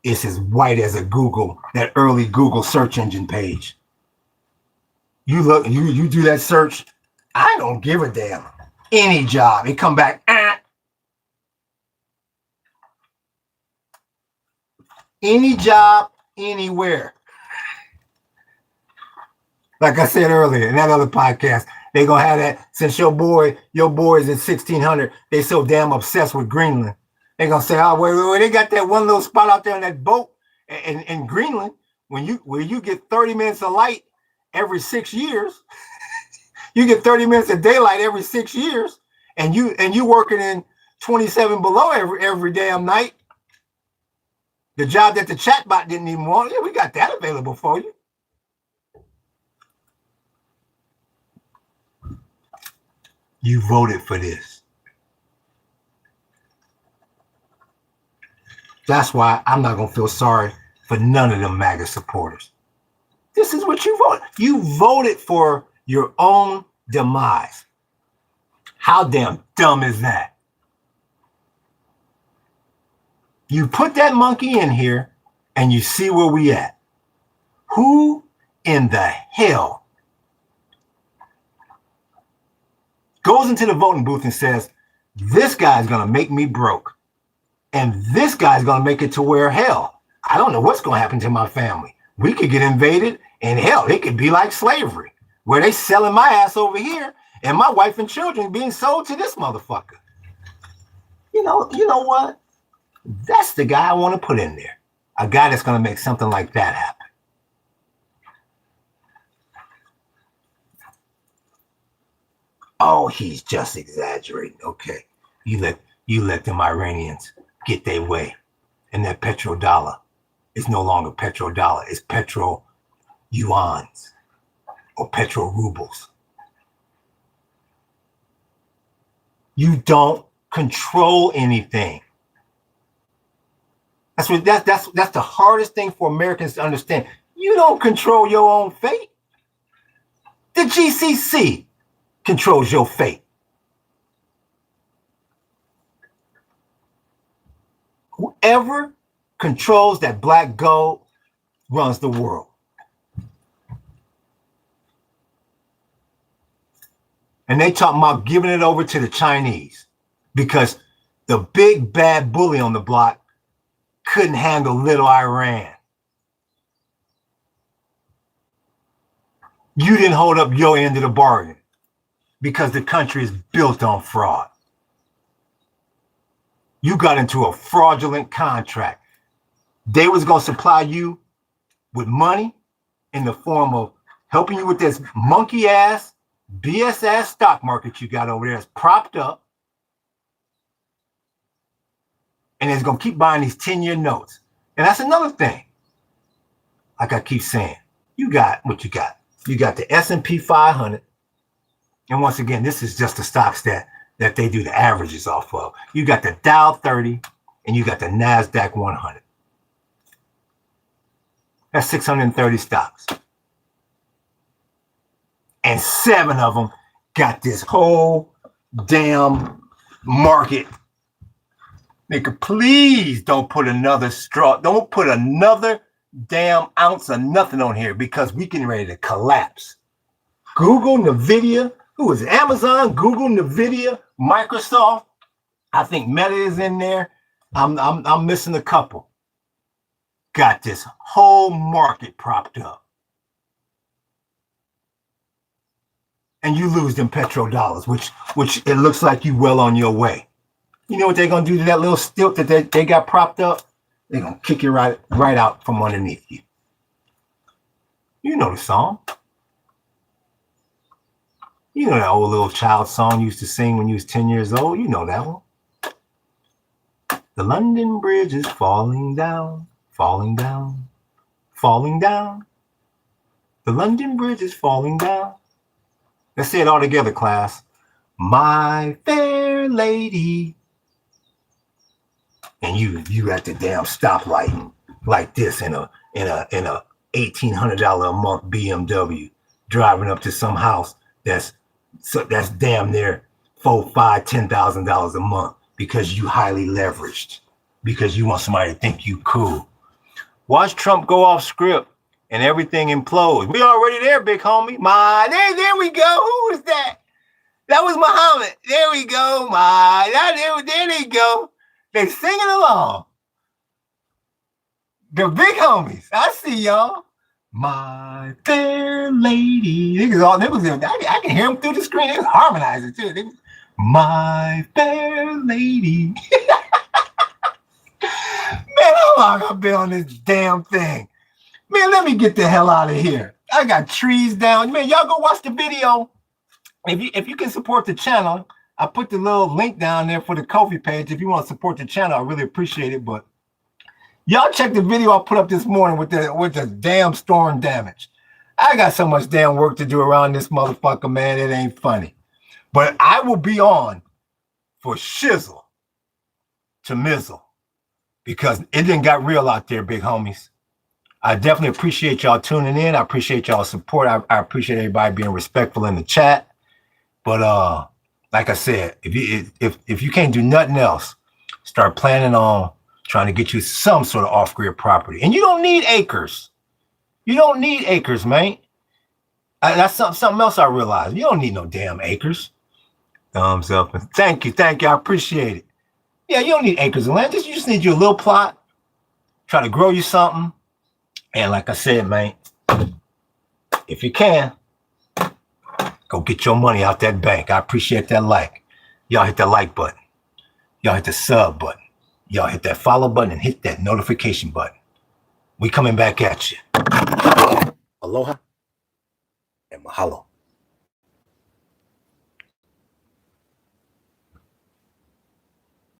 it's as white as that early Google search engine page. You look, you do that search, I don't give a damn. Any job, it come back, any job, anywhere. Like I said earlier in that other podcast, they gonna have that, since your boys in 1600, they so damn obsessed with Greenland. They gonna say, oh, wait, they got that one little spot out there in that boat in Greenland, where you get 30 minutes of light every 6 years. You get 30 minutes of daylight every 6 years, and you working in 27 below every damn night. The job that the chatbot didn't even want, yeah, we got that available for you. You voted for this. That's why I'm not going to feel sorry for none of them MAGA supporters. This is what you voted. You voted for your own demise. How damn dumb is that? You put that monkey in here and you see where we at. Who in the hell goes into the voting booth and says, this guy's going to make me broke? And this guy's going to make it to where, hell, I don't know what's going to happen to my family. We could get invaded, and hell, it could be like slavery, where they selling my ass over here, and my wife and children being sold to this motherfucker. You know what? That's the guy I want to put in there. A guy that's going to make something like that happen. Oh, he's just exaggerating. Okay. You let them Iranians get their way. And that petrodollar is no longer petrodollar. It's petro yuans or petro rubles. You don't control anything. That's the hardest thing for Americans to understand. You don't control your own fate. The GCC controls your fate. Whoever controls that black gold runs the world. And they talking about giving it over to the Chinese because the big bad bully on the block couldn't handle little Iran. You didn't hold up your end of the bargain because the country is built on fraud. You got into a fraudulent contract. They was going to supply you with money in the form of helping you with this monkey ass, BS ass stock market you got over there that's propped up. And it's going to keep buying these 10-year notes. And that's another thing. Like I keep saying, you got what you got. You got the S&P 500. And once again, this is just the stocks that they do the averages off of. You got the Dow 30 and you got the NASDAQ 100. That's 630 stocks. And 7 of them got this whole damn market. Nigga, please don't put another damn ounce of nothing on here because we getting ready to collapse. Google, Nvidia, who is Amazon, Google, Nvidia, Microsoft. I think Meta is in there. I'm missing a couple. Got this whole market propped up. And you lose them petrodollars, which it looks like you well on your way. You know what they're going to do to that little stilt that they got propped up? They're going to kick you right out from underneath you. You know the song. You know that old little child song you used to sing when you was 10 years old. You know that one. The London Bridge is falling down, falling down, falling down. The London Bridge is falling down. Let's say it all together, class. My fair lady. And you at the damn stoplight like this in a $1,800 a month BMW, driving up to some house that's damn near $4,000, $5,000, $10,000 a month because you highly leveraged, because you want somebody to think you cool. Watch Trump go off script and everything implodes. We already there, big homie. There we go. Who was that? That was Muhammad. There we go. There they go. They singing along. The big homies. I see y'all. My fair lady. I can hear them through the screen. They harmonize it too. My fair lady. Man, how long I've been on this damn thing? Man, let me get the hell out of here. I got trees down. Man, y'all go watch the video. If you can support the channel, I put the little link down there for the Ko-fi page. If you want to support the channel, I really appreciate it. But y'all check the video I put up this morning with the damn storm damage. I got so much damn work to do around this motherfucker, man. It ain't funny. But I will be on for shizzle to mizzle because it didn't got real out there, big homies. I definitely appreciate y'all tuning in. I appreciate y'all's support. I appreciate everybody being respectful in the chat. But like I said, if you can't do nothing else, start planning on trying to get you some sort of off-grid property. And you don't need acres. You don't need acres, man. That's something else I realized. You don't need no damn acres. Thumbs up. Thank you. I appreciate it. Yeah, you don't need acres of land. You just need your little plot. Try to grow you something. And like I said, man, if you can, go get your money out that bank. I appreciate that like. Y'all hit that like button. Y'all hit the sub button. Y'all hit that follow button and hit that notification button. We coming back at you. Aloha and mahalo.